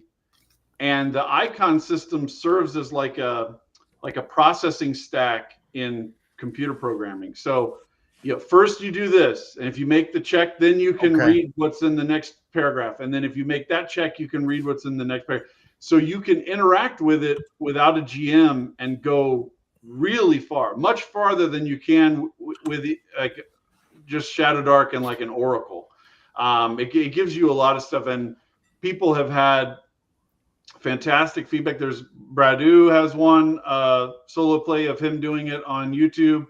and the icon system serves as like a processing stack in computer programming. So first you do this, and if you make the check, then you can read what's in the next paragraph, and then if you make that check, you can read what's in the next paragraph. So you can interact with it without a GM and go really far, much farther than you can with like just Shadow Dark and like an Oracle. It gives you a lot of stuff, and people have had fantastic feedback. There's Bradu has one solo play of him doing it on YouTube.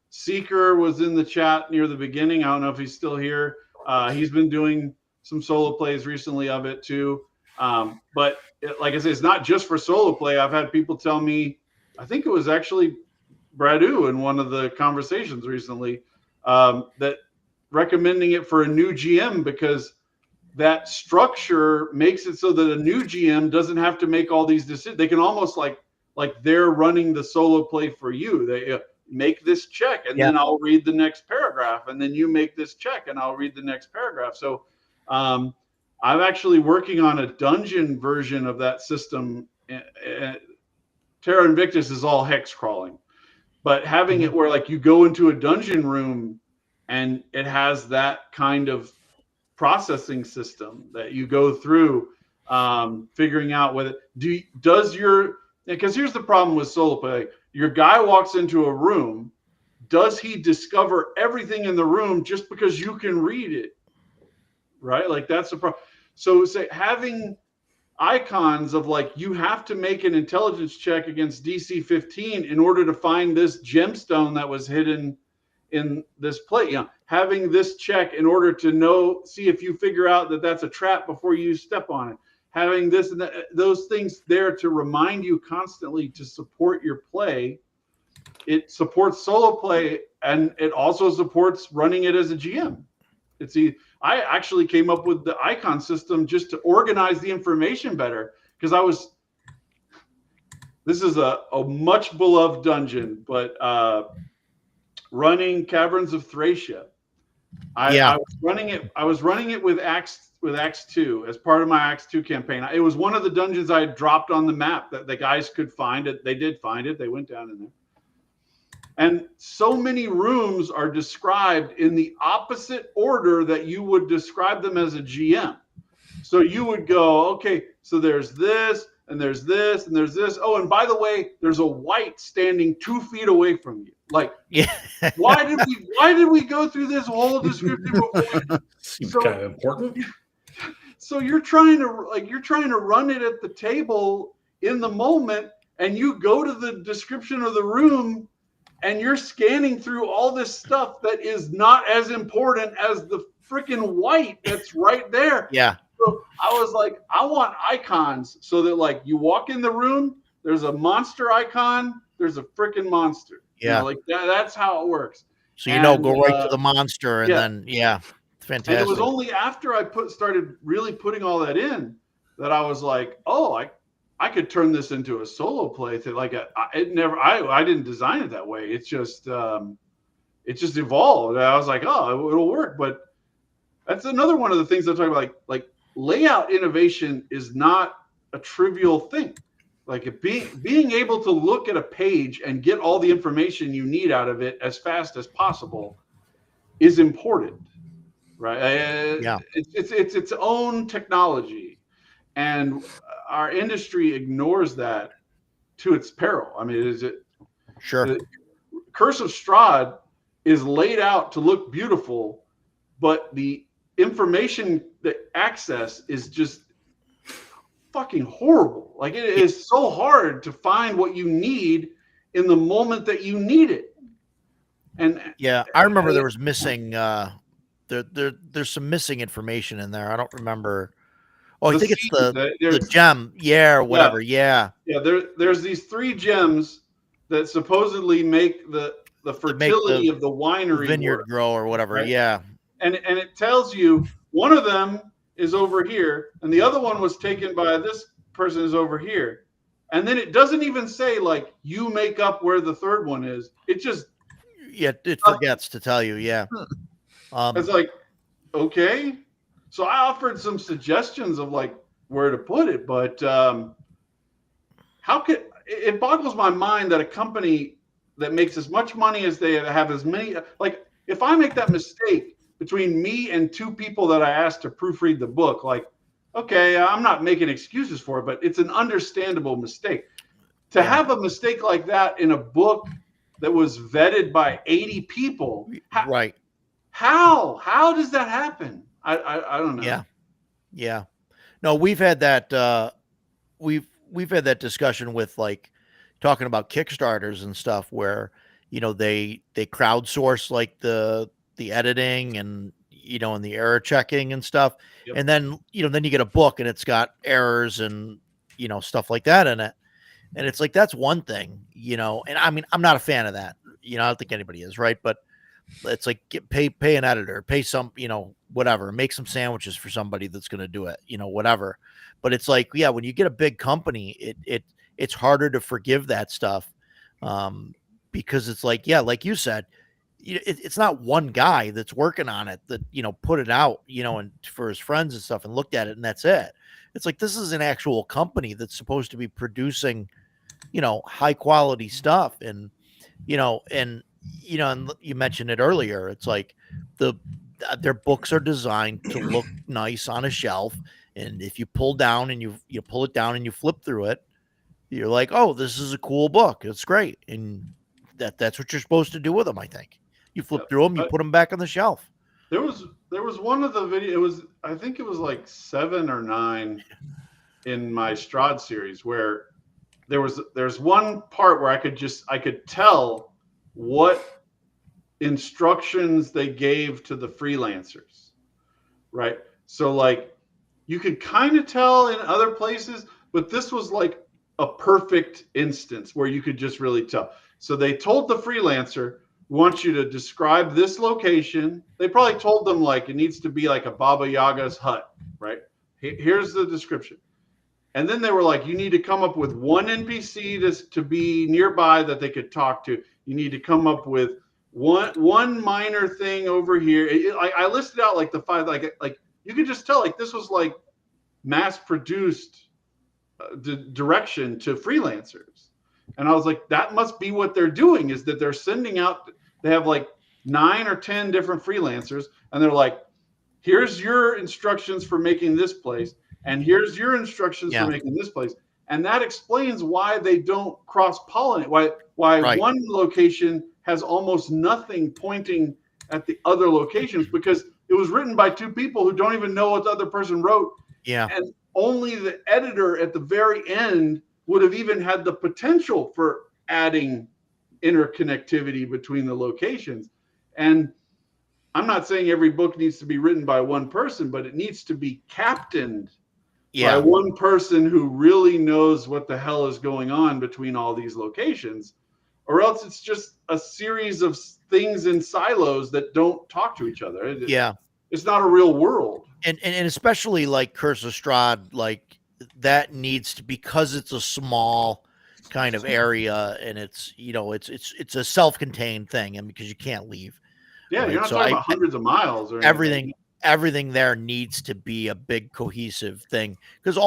Seeker was in the chat near the beginning. I don't know if he's still here. He's been doing some solo plays recently of it too. But like I said, it's not just for solo play. I've had people tell me, I think it was actually Bradu in one of the conversations recently, that recommending it for a new GM, because that structure makes it so that a new GM doesn't have to make all these decisions. They can almost like they're running the solo play for you. They make this check, and then I'll read the next paragraph, and then you make this check, and I'll read the next paragraph. So I'm actually working on a dungeon version of that system. Terra Invictus is all hex crawling, but having it where like you go into a dungeon room and it has that kind of processing system that you go through, figuring out whether because here's the problem with solo play. Your guy walks into a room. Does he discover everything in the room just because you can read it? Right? Like that's the problem. So say having icons of like, you have to make an intelligence check against DC 15 in order to find this gemstone that was hidden in this plate. Having this check in order to see if you figure out that that's a trap before you step on it. Having this and those things there to remind you constantly to support your play. It supports solo play, and it also supports running it as a GM. I actually came up with the icon system just to organize the information better, because this is a much beloved dungeon, but running Caverns of Thracia. I was running it with Axe 2 as part of my Axe 2 campaign. It was one of the dungeons I had dropped on the map that the guys could find it. They did find it. They went down in there. And so many rooms are described in the opposite order that you would describe them as a GM. So you would go, okay, so there's this, and there's this, and there's this. Oh, and by the way, there's a white standing 2 feet away from you. Like, why did we go through this whole description before? Seems kind of important. So you're trying to run it at the table in the moment, and you go to the description of the room, and you're scanning through all this stuff that is not as important as the freaking white that's right there. Yeah. So I was like, I want icons so that like you walk in the room, there's a monster icon, there's a freaking monster. Yeah. Like that's how it works. So go right to the monster, and then it's fantastic. And it was only after I started really putting all that in that I was like, oh, I could turn this into a solo play thing. Like I didn't design it that way. It just evolved. I was like, oh, it'll work. But that's another one of the things I'm talking about. Like layout innovation is not a trivial thing. Like being able to look at a page and get all the information you need out of it as fast as possible is important, right? It's its own technology, and our industry ignores that to its peril. I mean, Sure. Curse of Strahd is laid out to look beautiful, but the information that access is just fucking horrible. Like it is so hard to find what you need in the moment that you need it. And I remember there was missing there's some missing information in there. I don't remember. Oh, I think it's the gem, or whatever. Yeah. There's these 3 gems that supposedly make the fertility of the winery vineyard grow or whatever. Right? Yeah. And it tells you one of them is over here, and the other one was taken by this person is over here. And then it doesn't even say like you make up where the third one is. It just it forgets to tell you. Yeah. It's like, okay. So I offered some suggestions of like where to put it, but how could it boggles my mind that a company that makes as much money as they have as many, like if I make that mistake between me and two people that I asked to proofread the book, like, okay, I'm not making excuses for it, but it's an understandable mistake. To have a mistake like that in a book that was vetted by 80 people, Right. how does that happen? I don't know. Yeah. No, we've had that we've had that discussion with like talking about Kickstarters and stuff where, they crowdsource like the editing and and the error checking and stuff. Yep. And then, then you get a book and it's got errors and stuff like that in it. And it's like that's one thing, and I mean, I'm not a fan of that. I don't think anybody is, right? But it's like pay an editor, pay some, whatever, make some sandwiches for somebody that's going to do it, whatever. But it's like, yeah, when you get a big company, it's harder to forgive that stuff, because it's like, yeah, like you said, it's not one guy that's working on it that put it out, and for his friends and stuff and looked at it and that's it. It's like this is an actual company that's supposed to be producing, high quality stuff, and and you mentioned it earlier. It's like their books are designed to look nice on a shelf, and if you pull down and you pull it down and you flip through it, you're like, oh, this is a cool book. It's great, and that's what you're supposed to do with them. I think you flip through them, you put them back on the shelf. There was one of the video. I think it was like 7 or 9 in my Strahd series where there's one part where I could tell what instructions they gave to the freelancers, right? So like you could kind of tell in other places, but this was like a perfect instance where you could just really tell. So they told the freelancer, we want you to describe this location. They probably told them like it needs to be like a Baba Yaga's hut, right? Here's the description. And then they were like, you need to come up with one NPC to be nearby that they could talk to. You need to come up with one minor thing over here. I listed out like the 5, like you could just tell like this was like mass produced direction to freelancers. And I was like, that must be what they're doing, is that they're sending out, they have like 9 or 10 different freelancers. And they're like, here's your instructions for making this place. And here's your instructions for making this place. And that explains why they don't cross-pollinate, why one location has almost nothing pointing at the other locations, because it was written by 2 people who don't even know what the other person wrote. Yeah. And only the editor at the very end would have even had the potential for adding interconnectivity between the locations. And I'm not saying every book needs to be written by one person, but it needs to be captained by one person who really knows what the hell is going on between all these locations, or else it's just a series of things in silos that don't talk to each other. It's not a real world. And especially like Curse of Strahd, like that needs to, because it's a small kind of area and it's, it's a self-contained thing, and because you can't leave. Yeah, right? You're not talking about hundreds of miles or anything. Everything there needs to be a big cohesive thing, because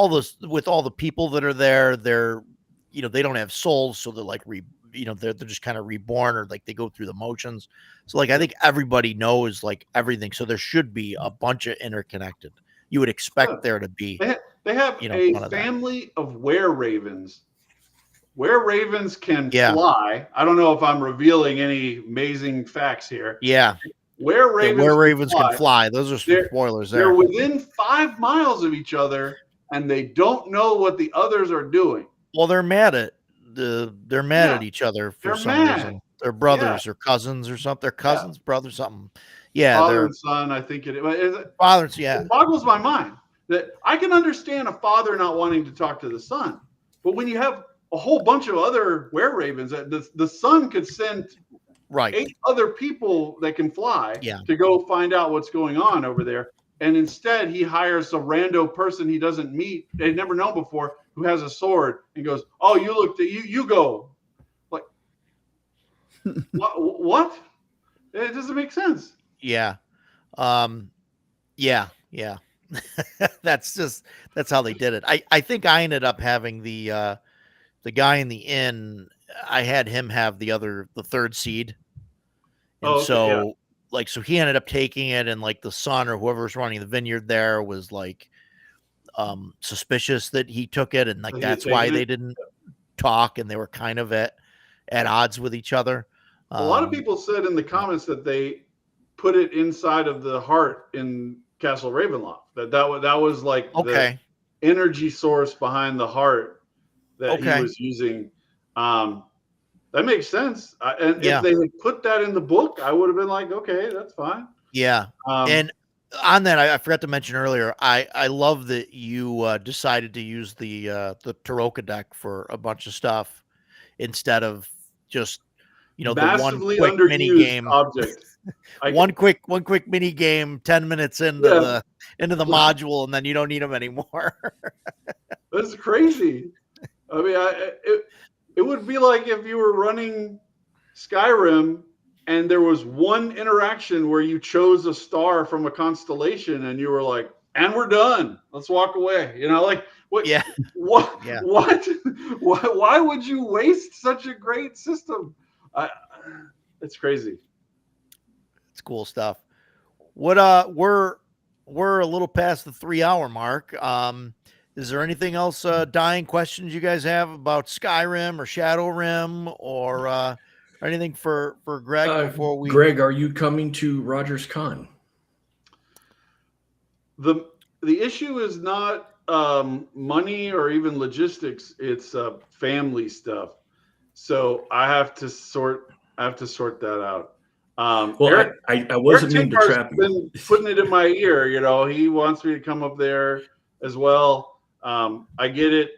with all the people that are there, they're, they don't have souls. So they're like, they're just kind of reborn, or like they go through the motions. So like, I think everybody knows like everything. So there should be a bunch of interconnected. You would expect there to be. They have a family of were-ravens. Were-ravens can fly. I don't know if I'm revealing any amazing facts here. Yeah. Were-ravens can fly. Those are some spoilers there. They're within 5 miles of each other, and they don't know what the others are doing. Well, they're mad at at each other for some reason. They're brothers or cousins or something. They're cousins, brothers, something. Yeah, father and son. I think it is. Fathers. Yeah, it boggles my mind that I can understand a father not wanting to talk to the son, but when you have a whole bunch of other were-ravens, the son could send 8 other people that can fly to go find out what's going on over there. And instead he hires a rando person he doesn't meet, they've never known before, who has a sword and goes, oh, you go. Like, what? It doesn't make sense. Yeah. That's how they did it. I think I ended up having the guy in the inn. I had him have the third seed, and Oh, okay, yeah. so he ended up taking it, and like the son or whoever's running the vineyard there was like suspicious that he took it, and like So he had that's why taken they it. didn't talk, and they were kind of at odds with each other. A lot of people said in the comments that they put it inside of the heart in Castle Ravenloft. That was like Okay. the energy source behind the heart that he Okay. was using. That makes sense. And Yeah. if they had put that in the book, I would have been like, okay, that's fine. Yeah. And on that, I forgot to mention earlier, I love that you decided to use the Taroka deck for a bunch of stuff instead of just the one massively quick mini underused game object. one quick mini game 10 minutes into Yeah. the module, and then you don't need them anymore. That's crazy. I mean, it would be like if you were running Skyrim and there was one interaction where you chose a star from a constellation and you were like, and we're done. Let's walk away. Like what? Yeah. What? Yeah. What? Why would you waste such a great system? It's crazy. It's cool stuff. What we're a little past the 3-hour mark. Is there anything else dying questions you guys have about Skyrim or Shadowrim or anything for Greg before we Greg, are you coming to Rogers Con? The issue is not money or even logistics. It's family stuff. So I have to sort that out. Well, Eric, I wasn't meaning to trap you. Been putting it in my ear. He wants me to come up there as well. I get it.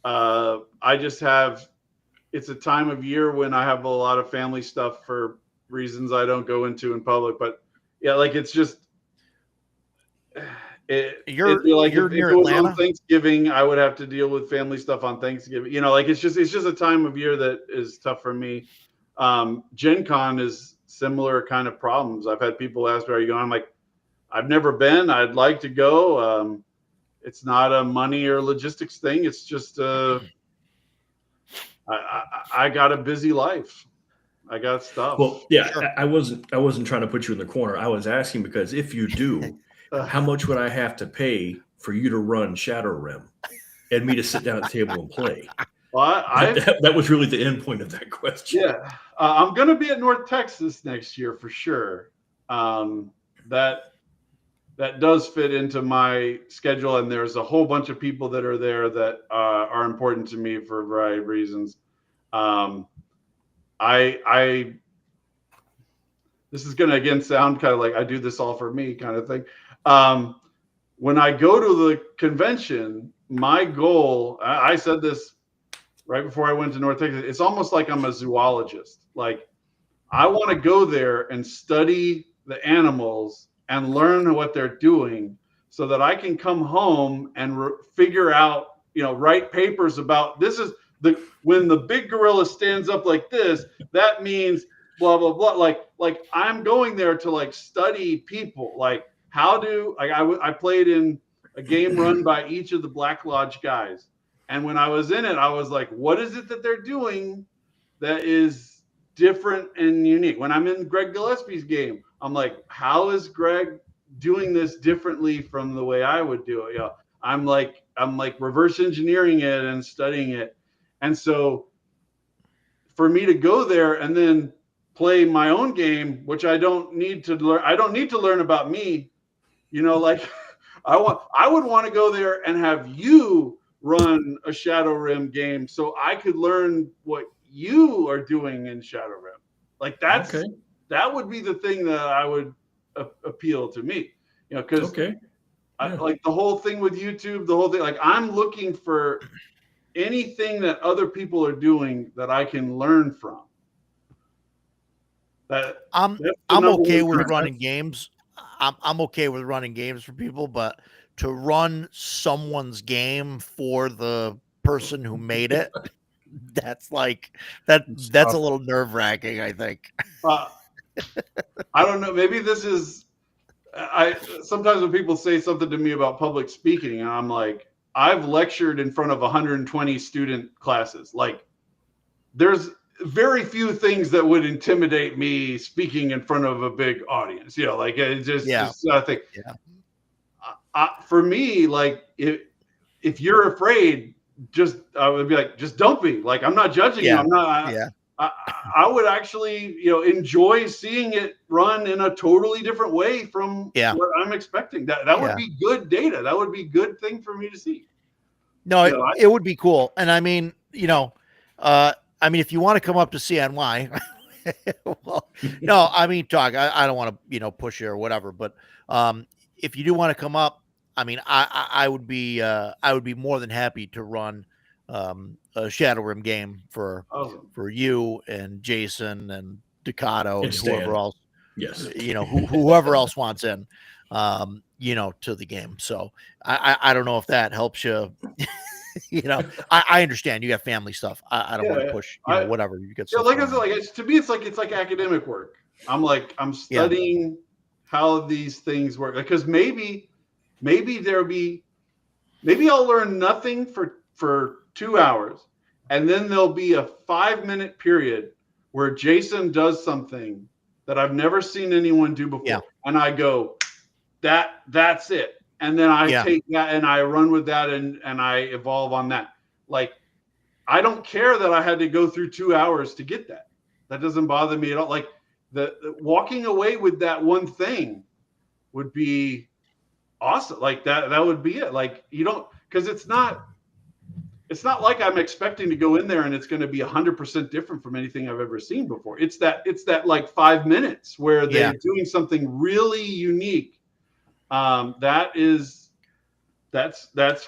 I just have. It's a time of year when I have a lot of family stuff for reasons I don't go into in public. But yeah, like it's just. It'd be like if it was on Thanksgiving, I would have to deal with family stuff on Thanksgiving. Like it's just a time of year that is tough for me. Gen Con is similar kind of problems. I've had people ask me, "Are you going?" I'm like, "I've never been. I'd like to go." It's not a money or logistics thing. It's just I got a busy life. I got stuff. Well, yeah, sure. I wasn't trying to put you in the corner. I was asking because if you do, how much would I have to pay for you to run Shadowrim and me to sit down at the table and play? Well, that was really the end point of that question. Yeah, I'm going to be at North Texas next year for sure. That does fit into my schedule, and there's a whole bunch of people that are there that are important to me for a variety of reasons. This is going to again sound kind of like I do this all for me kind of thing. When I go to the convention, my goal, I said this right before I went to North Texas, it's almost like I'm a zoologist. Like I want to go there and study the animals and learn what they're doing so that I can come home and figure out, write papers about this is when the big gorilla stands up like this, that means blah, blah, blah. Like I'm going there to like study people. Like I played in a game run by each of the Black Lodge guys. And when I was in it, I was like, what is it that they're doing that is different and unique? When I'm in Greg Gillespie's game, I'm like, how is Greg doing this differently from the way I would do it? I'm like reverse engineering it and studying it. And so for me to go there and then play my own game, which I don't need to learn. I don't need to learn about me. Like I would want to go there and have you run a Shadowrim game so I could learn what you are doing in Shadowrim. Like that would be the thing that I would appeal to me, because like the whole thing with YouTube, the whole thing, like I'm looking for anything that other people are doing that I can learn from. I'm okay with running games. I'm okay with running games for people, but to run someone's game for the person who made it, that's a little nerve-wracking, I think. I don't know. Maybe this is I sometimes when people say something to me about public speaking, and I'm like, I've lectured in front of 120 student classes. Like, there's very few things that would intimidate me speaking in front of a big audience. Like it just I think. Yeah. For me, like if you're afraid, I would be like, just don't be. Like, I'm not judging you. I'm not. I would actually, enjoy seeing it run in a totally different way from what I'm expecting. That would be good data. That would be good thing for me to see. No, it would be cool. And I mean, if you want to come up to CNY, well, no, I mean, talk. I don't want to, push you or whatever. But if you do want to come up, I mean, I would be more than happy to run a Shadow Rim game for you and Jason and Ducato and whoever else. Yes, whoever else wants in, to the game. So I don't know if that helps you. I understand you got family stuff. I don't want to push, whatever you get. Like I said, to me, it's like academic work. I'm studying how these things work, because maybe I'll learn nothing for 2 hours, and then there'll be a 5-minute period where Jason does something that I've never seen anyone do before, and I go, that's it. And then I take that and I run with that and I evolve on that. Like, I don't care that I had to go through 2 hours to get that. That doesn't bother me at all. Like, the walking away with that one thing would be awesome. Like that would be it. Like, because it's not like I'm expecting to go in there and it's going to be 100% different from anything I've ever seen before. It's that like 5 minutes where they're doing something really unique. That's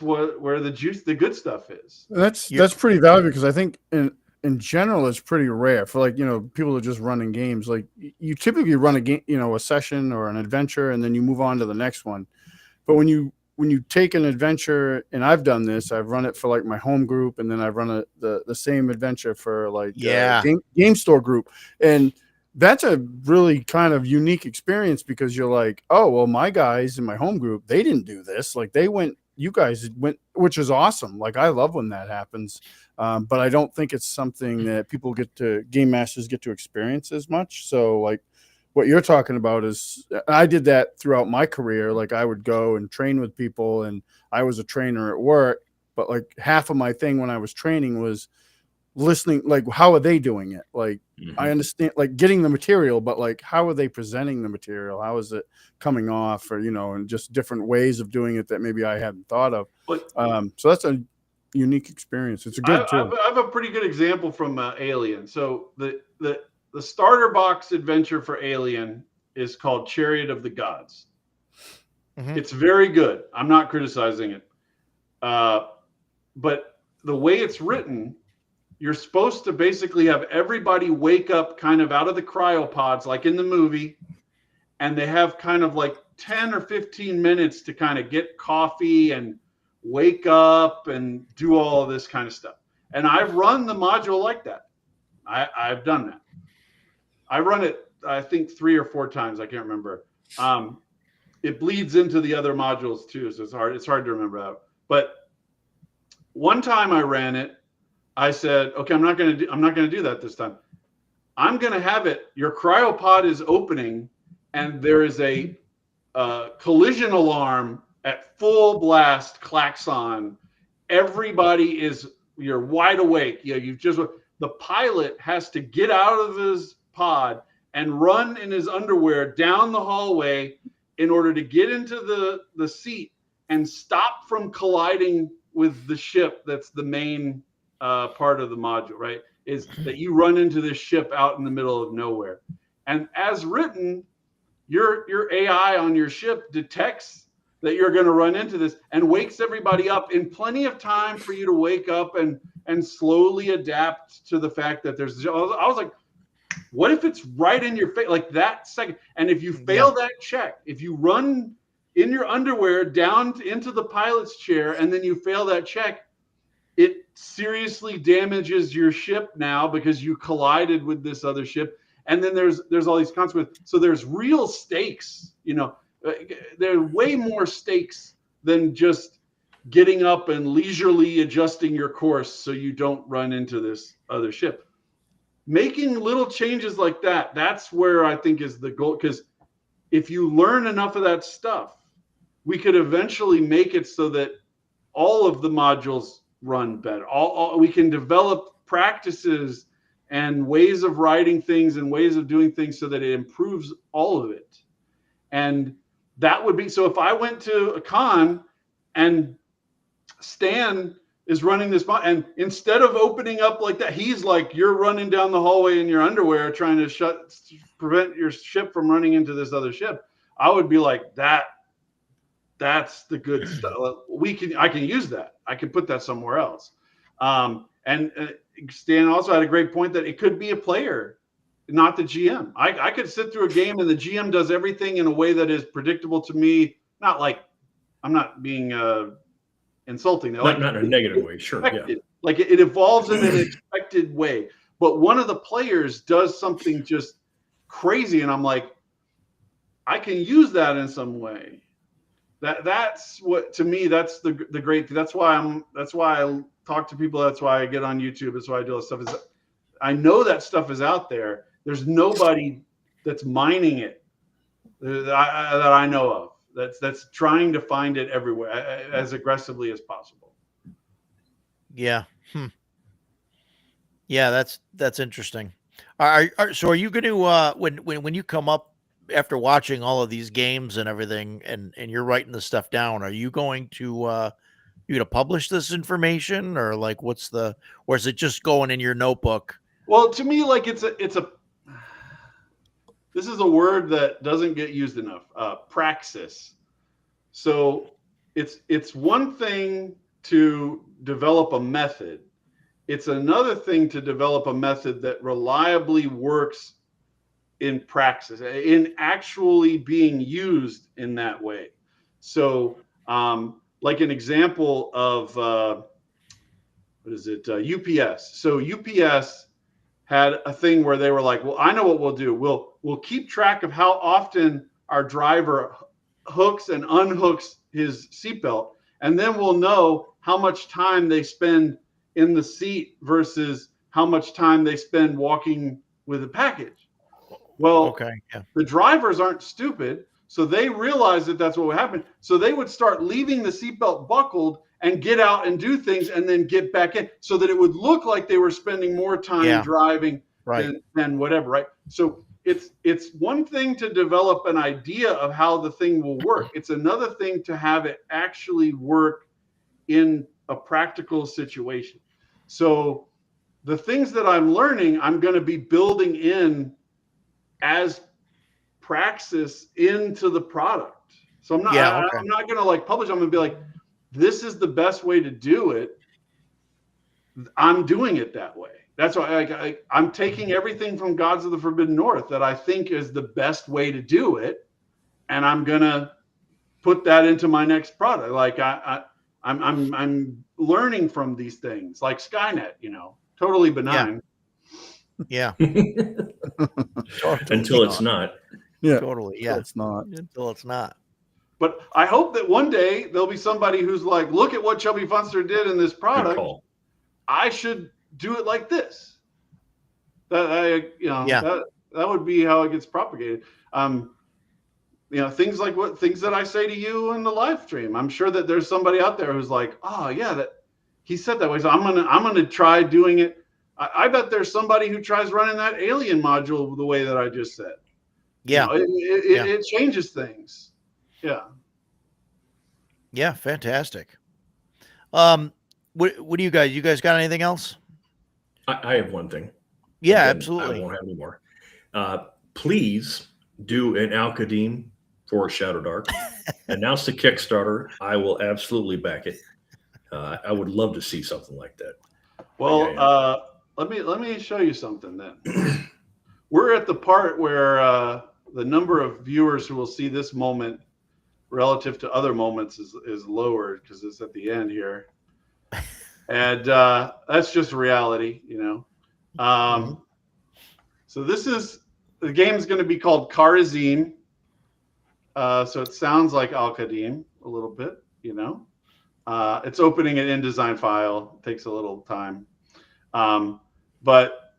where the good stuff is. That's pretty valuable, because I think in general it's pretty rare for, like, people that are just running games. Like, you typically run a game, a session or an adventure, and then you move on to the next one. But when you take an adventure, and I've done this, I've run it for like my home group, and then I've run the same adventure for like game store group, and that's a really kind of unique experience, because you're like, oh, well, my guys in my home group, they didn't do this. Like, you guys went, which is awesome. Like, I love when that happens. But I don't think it's something that game masters get to experience as much. So, like, what you're talking about is, I did that throughout my career. Like, I would go and train with people, and I was a trainer at work, but like half of my thing when I was training was listening, like, how are they doing it? Like, I understand, like, getting the material, but like, how are they presenting the material? How is it coming off? Or, and just different ways of doing it that maybe I hadn't thought of. So that's a unique experience. It's a good too. I have a pretty good example from Alien. So the starter box adventure for Alien is called Chariot of the Gods. It's very good. I'm not criticizing it. But the way it's written, you're supposed to basically have everybody wake up kind of out of the cryopods, like in the movie, and they have kind of like 10 or 15 minutes to kind of get coffee and wake up and do all of this kind of stuff. And I've run the module like that. I've done that. I run it, I think, 3 or 4 times. I can't remember. It bleeds into the other modules too, so it's hard to remember that. But one time I ran it, I said, okay, I'm not going to do that this time. I'm going to have it. Your cryopod is opening, and there is a collision alarm at full blast, klaxon. Everybody you're wide awake. The pilot has to get out of his pod and run in his underwear down the hallway in order to get into the seat and stop from colliding with the ship. That's the main part of the module, right? Is that you run into this ship out in the middle of nowhere. And as written, your AI on your ship detects that you're going to run into this and wakes everybody up in plenty of time for you to wake up and slowly adapt to the fact that I was like, what if it's right in your face, like that second? And if you fail that check, if you run in your underwear down into the pilot's chair and then you fail that check, it seriously damages your ship now because you collided with this other ship. And then there's all these consequences. So there's real stakes, There are way more stakes than just getting up and leisurely adjusting your course so you don't run into this other ship. Making little changes like that, that's where I think is the goal. Because if you learn enough of that stuff, we could eventually make it so that all of the modules run better. We can develop practices and ways of writing things and ways of doing things so that it improves all of it. And that would be, so if I went to a con and Stan is running this, and instead of opening up like that, he's like, you're running down the hallway in your underwear trying to prevent your ship from running into this other ship, I would be like, that's the good stuff. I can use that. I can put that somewhere else. And Stan also had a great point that it could be a player, not the GM. I could sit through a game and the GM does everything in a way that is predictable to me. Not like, I'm not being insulting. Not in a negative way, sure. Yeah. Like it evolves in an expected way. But one of the players does something just crazy, and I'm like, I can use that in some way. That's what, to me, that's the great thing. That's why I talk to people. That's why I get on YouTube. That's why I do all this stuff. Is I know that stuff is out there. There's nobody that's mining it that I know of. That's trying to find it everywhere as aggressively as possible. Yeah. Yeah, that's interesting. So are you going to when you come up after watching all of these games and everything, and you're writing the stuff down, are you going to publish this information, or like or is it just going in your notebook? Well, to me, like this is a word that doesn't get used enough. Praxis. So it's one thing to develop a method. It's another thing to develop a method that reliably works in praxis, in actually being used in that way. So like an example of UPS. So UPS had a thing where they were like, well, I know what we'll do. We'll keep track of how often our driver hooks and unhooks his seatbelt, and then we'll know how much time they spend in the seat versus how much time they spend walking with a package. Well, okay, yeah. The drivers aren't stupid, so they realized that that's what would happen. So they would start leaving the seatbelt buckled and get out and do things and then get back in, so that it would look like they were spending more time driving than whatever, right? So it's one thing to develop an idea of how the thing will work. It's another thing to have it actually work in a practical situation. So the things that I'm learning, I'm going to be building in as praxis into the product. So I'm not going to like publish. I'm going to be like, this is the best way to do it. I'm doing it that way. That's why I'm taking everything from Gods of the Forbidden North that I think is the best way to do it, and I'm going to put that into my next product. Like I'm learning from these things, like Skynet, totally benign. Yeah. Until it's not. Yeah. Totally. Yeah. It's not. Until it's not. But I hope that one day there'll be somebody who's like, look at what Chubby Funster did in this product. I should do it like this. That would be how it gets propagated. Things that I say to you in the live stream. I'm sure that there's somebody out there who's like, oh yeah, that he said that way. So I'm gonna try doing it. I bet there's somebody who tries running that alien module the way that I just said. Yeah. It changes things. Yeah. Yeah. Fantastic. What do you guys got anything else? I have one thing. Yeah, absolutely. I won't have any more. Please do an Alkadim for Shadow Dark. Announce the Kickstarter. I will absolutely back it. I would love to see something like that. Well, let me show you something then. We're at the part where the number of viewers who will see this moment relative to other moments is lower because it's at the end here. And that's just reality, So this is, the game is going to be called Karazim. So it sounds like Al-Qadim a little bit, you know. It's opening an InDesign file. It takes a little time. But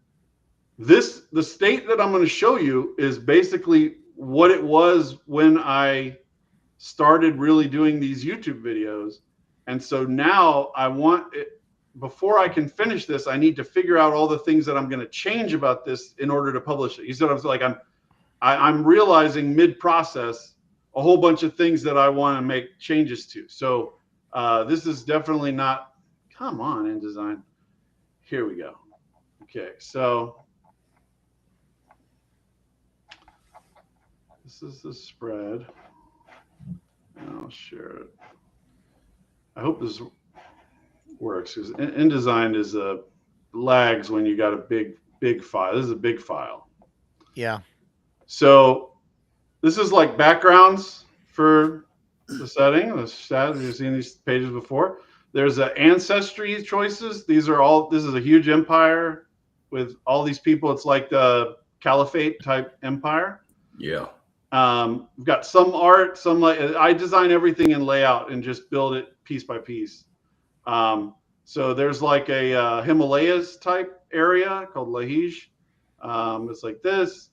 the state that I'm going to show you is basically what it was when I started really doing these YouTube videos. And so now I want it, before I can finish this, I need to figure out all the things that I'm going to change about this in order to publish it. You said I was like, I'm realizing mid-process a whole bunch of things that I want to make changes to. So this is definitely not, come on, InDesign. Here we go. Okay, so this is the spread. I'll share it. I hope this works, because InDesign is lags when you got a big file. This is a big file. Yeah. So this is like backgrounds for the setting. The stat, you've seen these pages before. There's ancestry choices. This is a huge empire with all these people. It's like the caliphate type empire. Yeah. We've got some art, some I design everything in layout and just build it piece by piece. So there's like a Himalayas type area called Lahij. It's like this.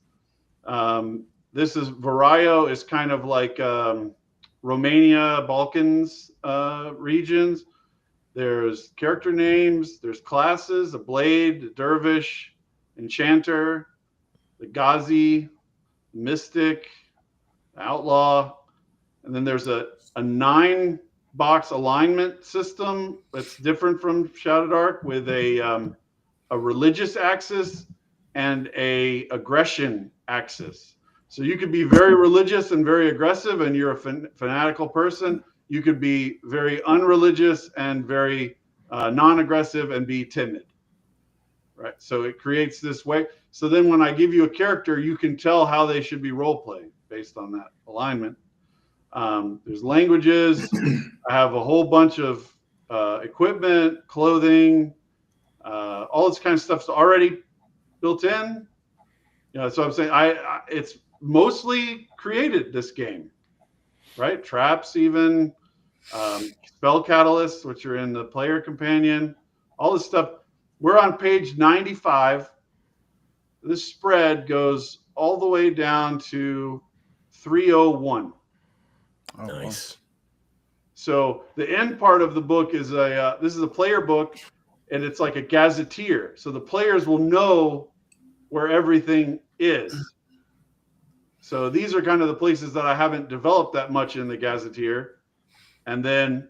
This is Varayo is kind of like Romania, Balkans regions. There's character names. There's classes: a blade, a dervish, enchanter, the Ghazi, mystic, outlaw, and then there's a 9-box alignment system that's different from Shadow Dark, with a religious axis and a aggression axis. So you could be very religious and very aggressive, and you're a fanatical person. You could be very unreligious and very non-aggressive and be timid. Right. So it creates this way. So then when I give you a character, you can tell how they should be role playing based on that alignment. There's languages. I have a whole bunch of equipment, clothing, all this kind of stuff's already built in. You know, so I'm saying it's mostly created, this game, right? Traps, even spell catalysts, which are in the player companion, all this stuff. We're on page 95. This spread goes all the way down to 301. Oh, nice. So the end part of the book is this is a player book, and it's like a gazetteer. So the players will know where everything is. So these are kind of the places that I haven't developed that much in the gazetteer. And then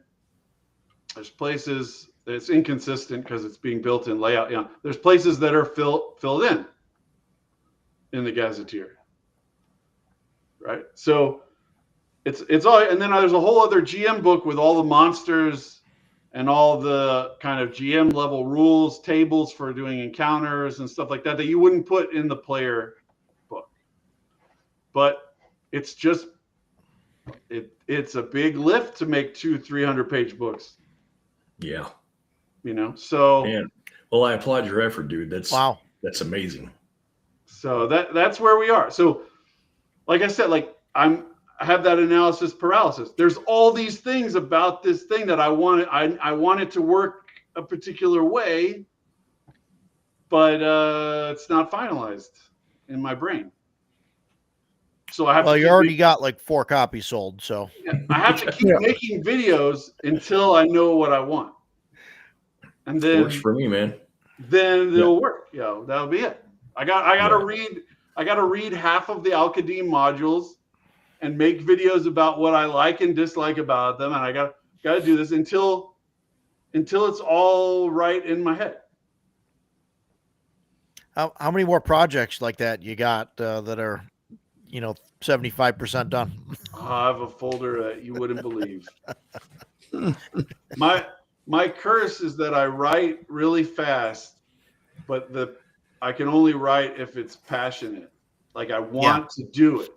there's places it's inconsistent because it's being built in layout. You know, there's places that are filled in the gazetteer, right? So it's all, and then there's a whole other GM book with all the monsters and all the kind of GM level rules, tables for doing encounters and stuff like that you wouldn't put in the player book. But it's just it's a big lift to make 300-page books. Yeah. You know, so man, well, I applaud your effort, dude. That's amazing. So that's where we are. So, like I said, like I have that analysis paralysis. There's all these things about this thing that I want it to work a particular way, but it's not finalized in my brain. So I have. Well, you already got like 4 copies sold, so I have to keep making videos until I know what I want. And then works for me, man. Then it'll work. You know, that'll be it. I gotta read half of the Al-Qadim modules and make videos about what I like and dislike about them, and I gotta do this until it's all right in my head. How many more projects like that you got that are, 75% done? I have a folder that you wouldn't believe. My curse is that I write really fast, but I can only write if it's passionate. Like I want to do it.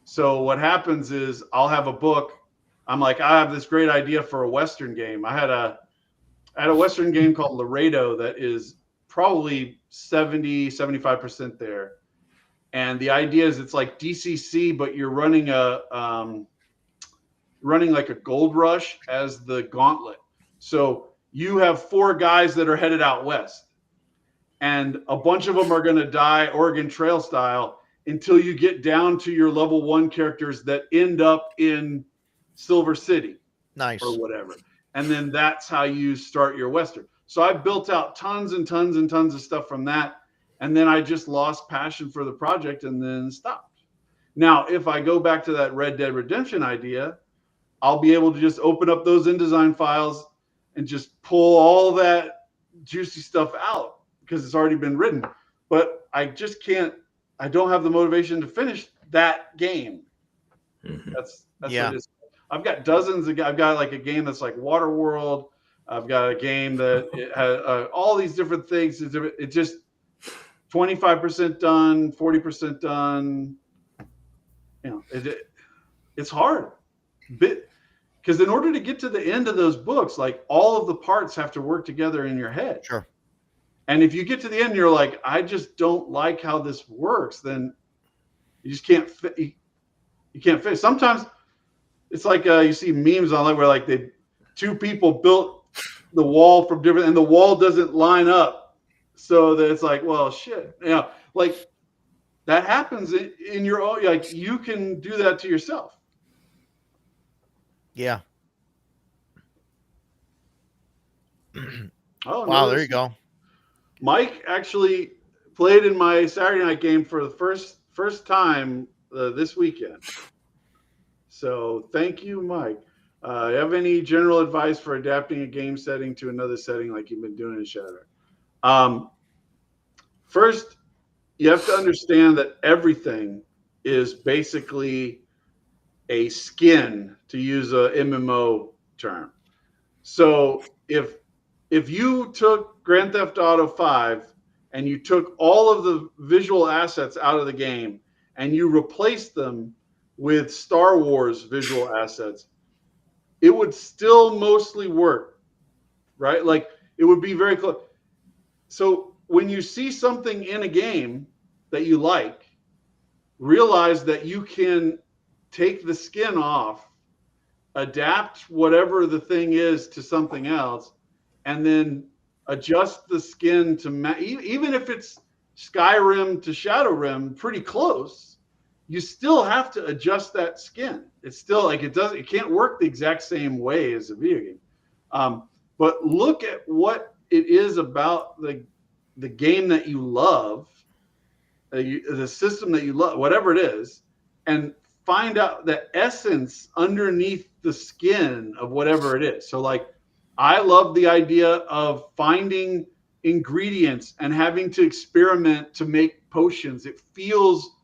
So what happens is I'll have a book. I'm like, I have this great idea for a Western game. I had a Western game called Laredo that is probably 75% there. And the idea is it's like DCC, but you're running like a gold rush as the gauntlet. So you have 4 guys that are headed out west, and a bunch of them are going to die Oregon Trail style until you get down to your level 1 characters that end up in Silver City. Nice. Or whatever. And then that's how you start your Western. So I built out tons and tons and tons of stuff from that. And then I just lost passion for the project and then stopped. Now, if I go back to that Red Dead Redemption idea, I'll be able to just open up those InDesign files and just pull all that juicy stuff out because it's already been written. But I just can't, I don't have the motivation to finish that game. Mm-hmm. That's what it is. I've got dozens of, I've got like a game that's like Waterworld. I've got a game that it has all these different things. It just 25% done, 40% done. You know, it's hard. Because in order to get to the end of those books, like all of the parts have to work together in your head. Sure. And if you get to the end, you're like, I just don't like how this works. Then you just can't fit. You can't fit. Sometimes it's like you see memes online where like 2 people built the wall from different, and the wall doesn't line up, so that it's like, well, shit, like that happens in your own. Like you can do that to yourself. Yeah. Oh wow, no, there you go. Mike actually played in my Saturday night game for the first time this weekend. So thank you, Mike. You have any general advice for adapting a game setting to another setting like you've been doing in Shadow? First, you have to understand that everything is basically a skin, to use a MMO term. So if you took Grand Theft Auto 5 and you took all of the visual assets out of the game and you replaced them with Star Wars visual assets, it would still mostly work, right? Like it would be very close. So when you see something in a game that you like, realize that you can take the skin off, adapt whatever the thing is to something else, and then adjust the skin to even if it's Skyrim to Shadowrim, pretty close. You still have to adjust that skin. It's still like it can't work the exact same way as a video game. But look at what it is about the game that you love, the system that you love, whatever it is, and find out the essence underneath the skin of whatever it is. So like, I love the idea of finding ingredients and having to experiment to make potions. It feels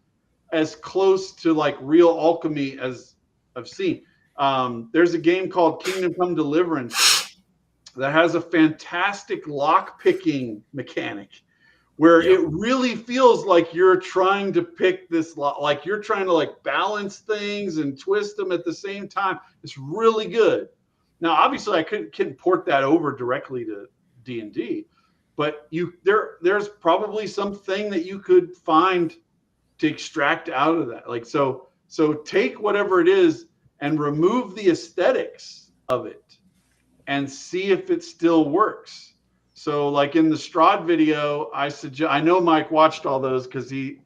as close to like real alchemy as I've seen. There's a game called Kingdom Come Deliverance that has a fantastic lock picking mechanic where it really feels like you're trying to pick this lock, like you're trying to like balance things and twist them at the same time. It's really good. Now, obviously, I couldn't port that over directly to D&D, but there's probably something that you could find to extract out of that. Like so take whatever it is and remove the aesthetics of it and see if it still works. So like in the Strahd video, I know Mike watched all those because he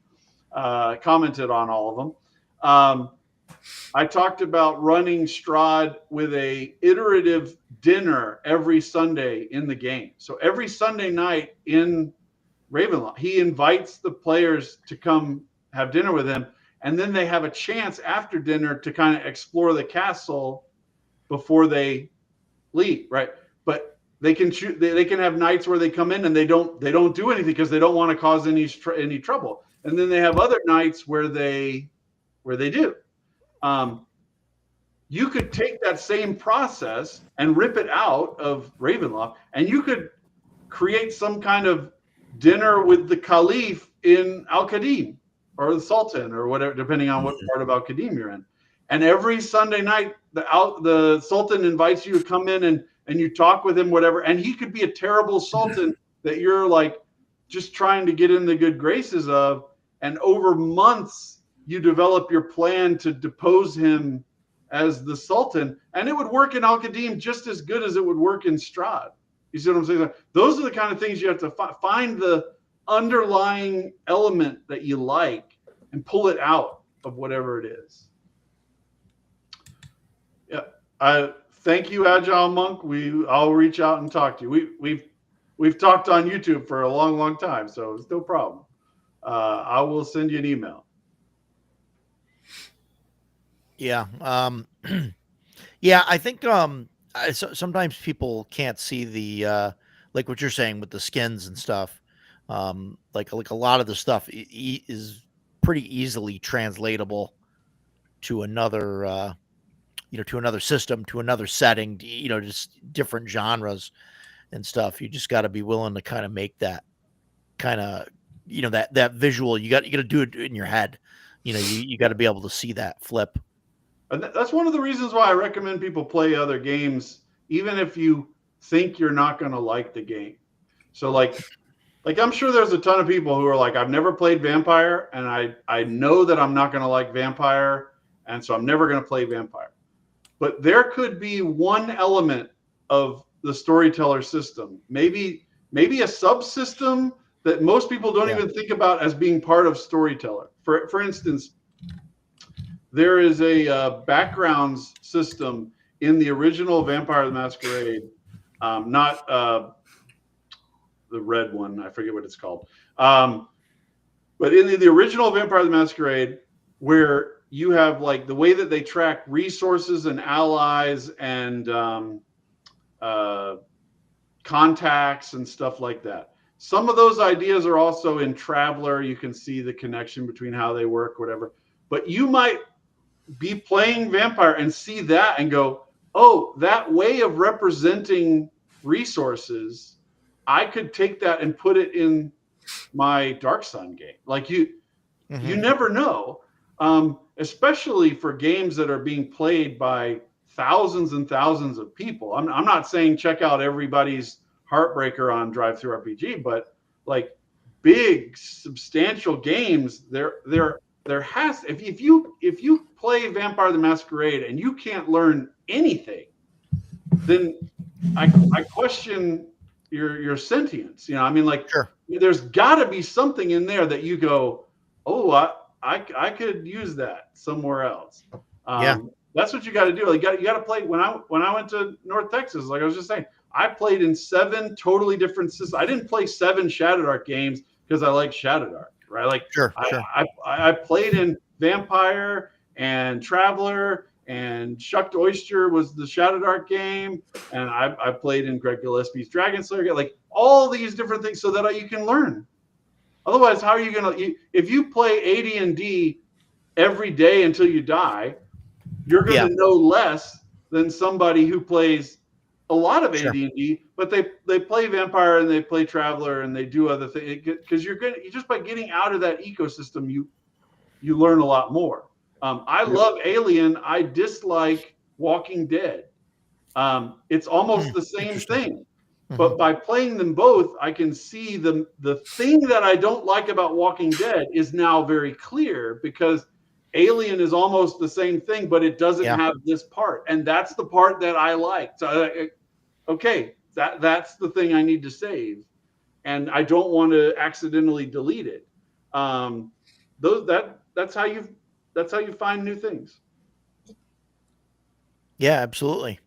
commented on all of them. I talked about running Strahd with a iterative dinner every Sunday in the game. So every Sunday night in Ravenloft, he invites the players to come have dinner with him, and then they have a chance after dinner to kind of explore the castle before they leave, right? But they can choose. They can have nights where they come in and they don't do anything because they don't want to cause any trouble, and then they have other nights where they do. You could take that same process and rip it out of Ravenloft, and you could create some kind of dinner with the Caliph in Al-Qadim or the Sultan or whatever, depending on what part of Al-Qadim you're in. And every Sunday night, the Sultan invites you to come in and you talk with him, whatever. And he could be a terrible Sultan that you're like just trying to get in the good graces of. and over months you develop your plan to depose him as the Sultan, and it would work in Al-Qadim just as good as it would work in Strahd. You see what I'm saying? Those are the kind of things you have to find the underlying element that you like and pull it out of whatever it is. Yeah, I thank you, Agile Monk. I'll reach out and talk to you. We've talked on YouTube for a long time, so it's no problem. I will send you an email. Yeah. Yeah, I think sometimes people can't see the like what you're saying with the skins and stuff. Like a lot of the stuff is pretty easily translatable to another to another system, to another setting, just different genres and stuff. You just got to be willing to kind of make that kind of that visual. You got to do it in your head. You got to be able to see that flip. And that's one of the reasons why I recommend people play other games, even if you think you're not going to like the game. So like I'm sure there's a ton of people who are like, I've never played Vampire, and I know that I'm not going to like Vampire, and so I'm never going to play Vampire. But there could be one element of the storyteller system, maybe a subsystem that most people don't even think about as being part of storyteller. For instance, there is a backgrounds system in the original Vampire the Masquerade, not the red one. I forget what it's called. But in the original Vampire the Masquerade, where you have like the way that they track resources and allies and contacts and stuff like that. Some of those ideas are also in Traveler. You can see the connection between how they work, whatever. But you might be playing Vampire and see that and go, oh, that way of representing resources, I could take that and put it in my Dark Sun game. Like you never know, especially for games that are being played by thousands and thousands of people. I'm not saying check out everybody's Heartbreaker on Drive-Thru RPG, but like big substantial games, there has, if you play Vampire the Masquerade and you can't learn anything, then I question your sentience. I mean, like, sure, there's got to be something in there that you go, oh, I could use that somewhere else. That's what you got to do. Like, you got to play. When I went to North Texas, like I was just saying, I played in 7 totally different systems. I didn't play 7 Shadowdark games because I like Shadowdark, right? Like, sure. I played in Vampire and Traveler, and Shucked Oyster was the Shadowdark game, and I played in Greg Gillespie's Dragon Slayer. Like all these different things so that you can learn. Otherwise, how are you gonna? If you play AD&D every day until you die, you're going to know less than somebody who plays a lot of AD&D, but they play Vampire and they play Traveler and they do other things, because you just by getting out of that ecosystem, you learn a lot more. I love Alien. I dislike Walking Dead. It's almost the same thing, but by playing them both, I can see the thing that I don't like about Walking Dead is now very clear, because Alien is almost the same thing, but it doesn't have this part, and that's the part that I like. So, okay, that's the thing I need to save, and I don't want to accidentally delete it. That's how you find new things. Yeah, absolutely.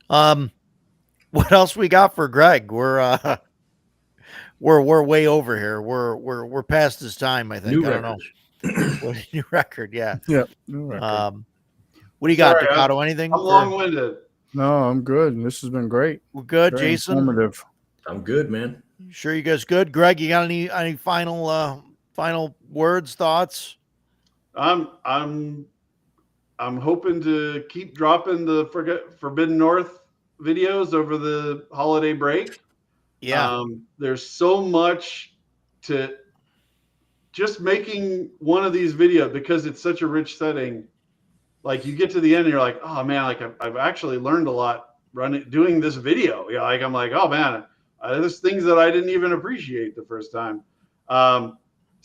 What else we got for Greg? We're way over here. We're past his time, I think. New I don't know. New record, yeah. Yeah. New record. What do you got, Ducato? Anything? I'm long-winded. No, I'm good. This has been great. We're good, Very Jason. Informative. I'm good, man. Sure, you guys good? Greg, you got any final words, thoughts? I'm hoping to keep dropping the Forbidden North videos over the holiday break. Yeah. There's so much to just making one of these videos, because it's such a rich setting. Like, you get to the end and you're like, oh man, like I've actually learned a lot doing this video. Like I'm like, oh man, there's things that I didn't even appreciate the first time.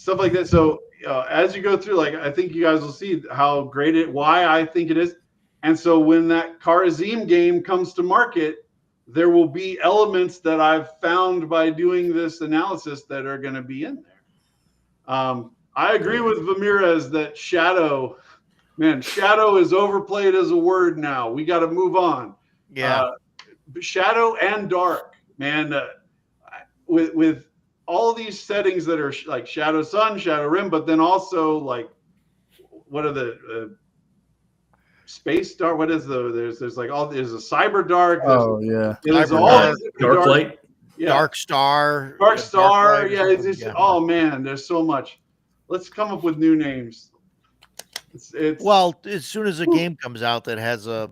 stuff like that. So as you go through, like I think you guys will see how great why I think it is. And so when that Karazim game comes to market, there will be elements that I've found by doing this analysis that are going to be in there. I agree with Vamirez that shadow is overplayed as a word now. We got to move on. Yeah. Shadow and dark, man. With all these settings that are like Shadow Sun, Shadow Rim, but then also like, what are the Space Dark? What is there's a Cyber Dark. There's all these Dark Light. Yeah. Dark Star. Dark Star. Yeah, it's oh man, there's so much. Let's come up with new names. It's well, as soon as a game comes out that has a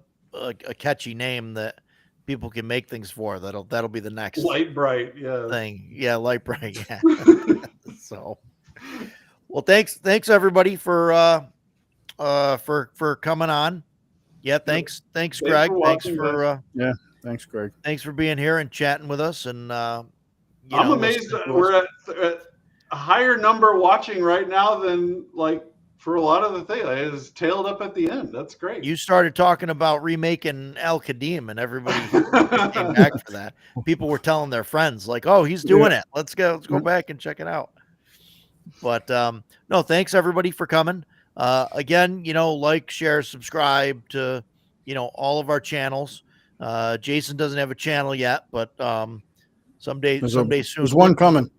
catchy name that people can make things for, that'll be the next Light Bright, yeah. thing. Yeah, Light Bright, yeah. So, well, thanks everybody for coming on. Yeah, thanks Greg. Thanks for thanks Greg. Thanks for being here and chatting with us. And I'm amazed that we're at a higher number watching right now than like for a lot of the thing. It is tailed up at the end. That's great. You started talking about remaking Al Qadim, and everybody came back for that. People were telling their friends, like, "Oh, he's doing it. Let's go back and check it out." But no, thanks everybody for coming. Again, like, share, subscribe to all of our channels. Jason doesn't have a channel yet, but someday soon. There's one coming.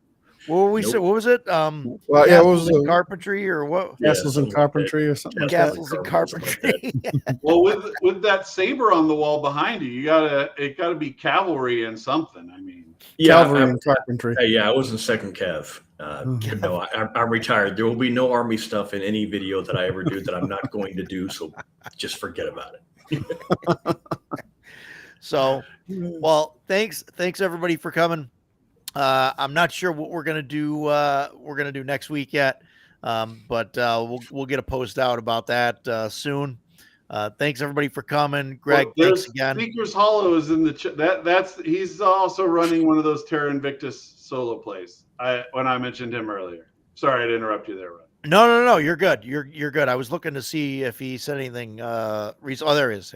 What was it? Well, yeah, what was in carpentry or what? Castles in Carpentry or something like Castles in Carpentry. Well, with that saber on the wall behind you, it gotta be cavalry and something. I mean, Cavalry and Carpentry. Yeah, I was in second Cav. No, I'm retired. There will be no Army stuff in any video that I ever do that I'm not going to do. So just forget about it. So, well, thanks everybody for coming. I'm not sure what we're gonna do. We're gonna do next week yet, but we'll get a post out about that soon. Thanks everybody for coming, Greg. Thanks again. Seeker's Hollow is in the he's also running one of those Terra Invictus solo plays. When I mentioned him earlier. Sorry to interrupt you there, Rod. No. You're good. You're good. I was looking to see if he said anything. Oh, there is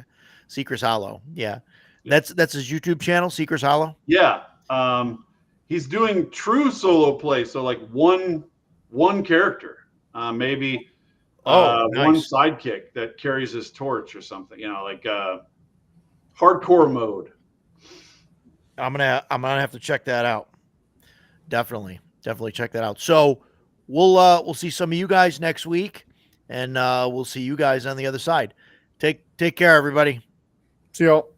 Seeker's Hollow. Yeah. That's his YouTube channel, Seeker's Hollow. Yeah. He's doing true solo play, so like one character, maybe nice. One sidekick that carries his torch or something, like hardcore mode. I'm gonna have to check that out. Definitely check that out. So we'll see some of you guys next week, and we'll see you guys on the other side. Take care, everybody. See y'all.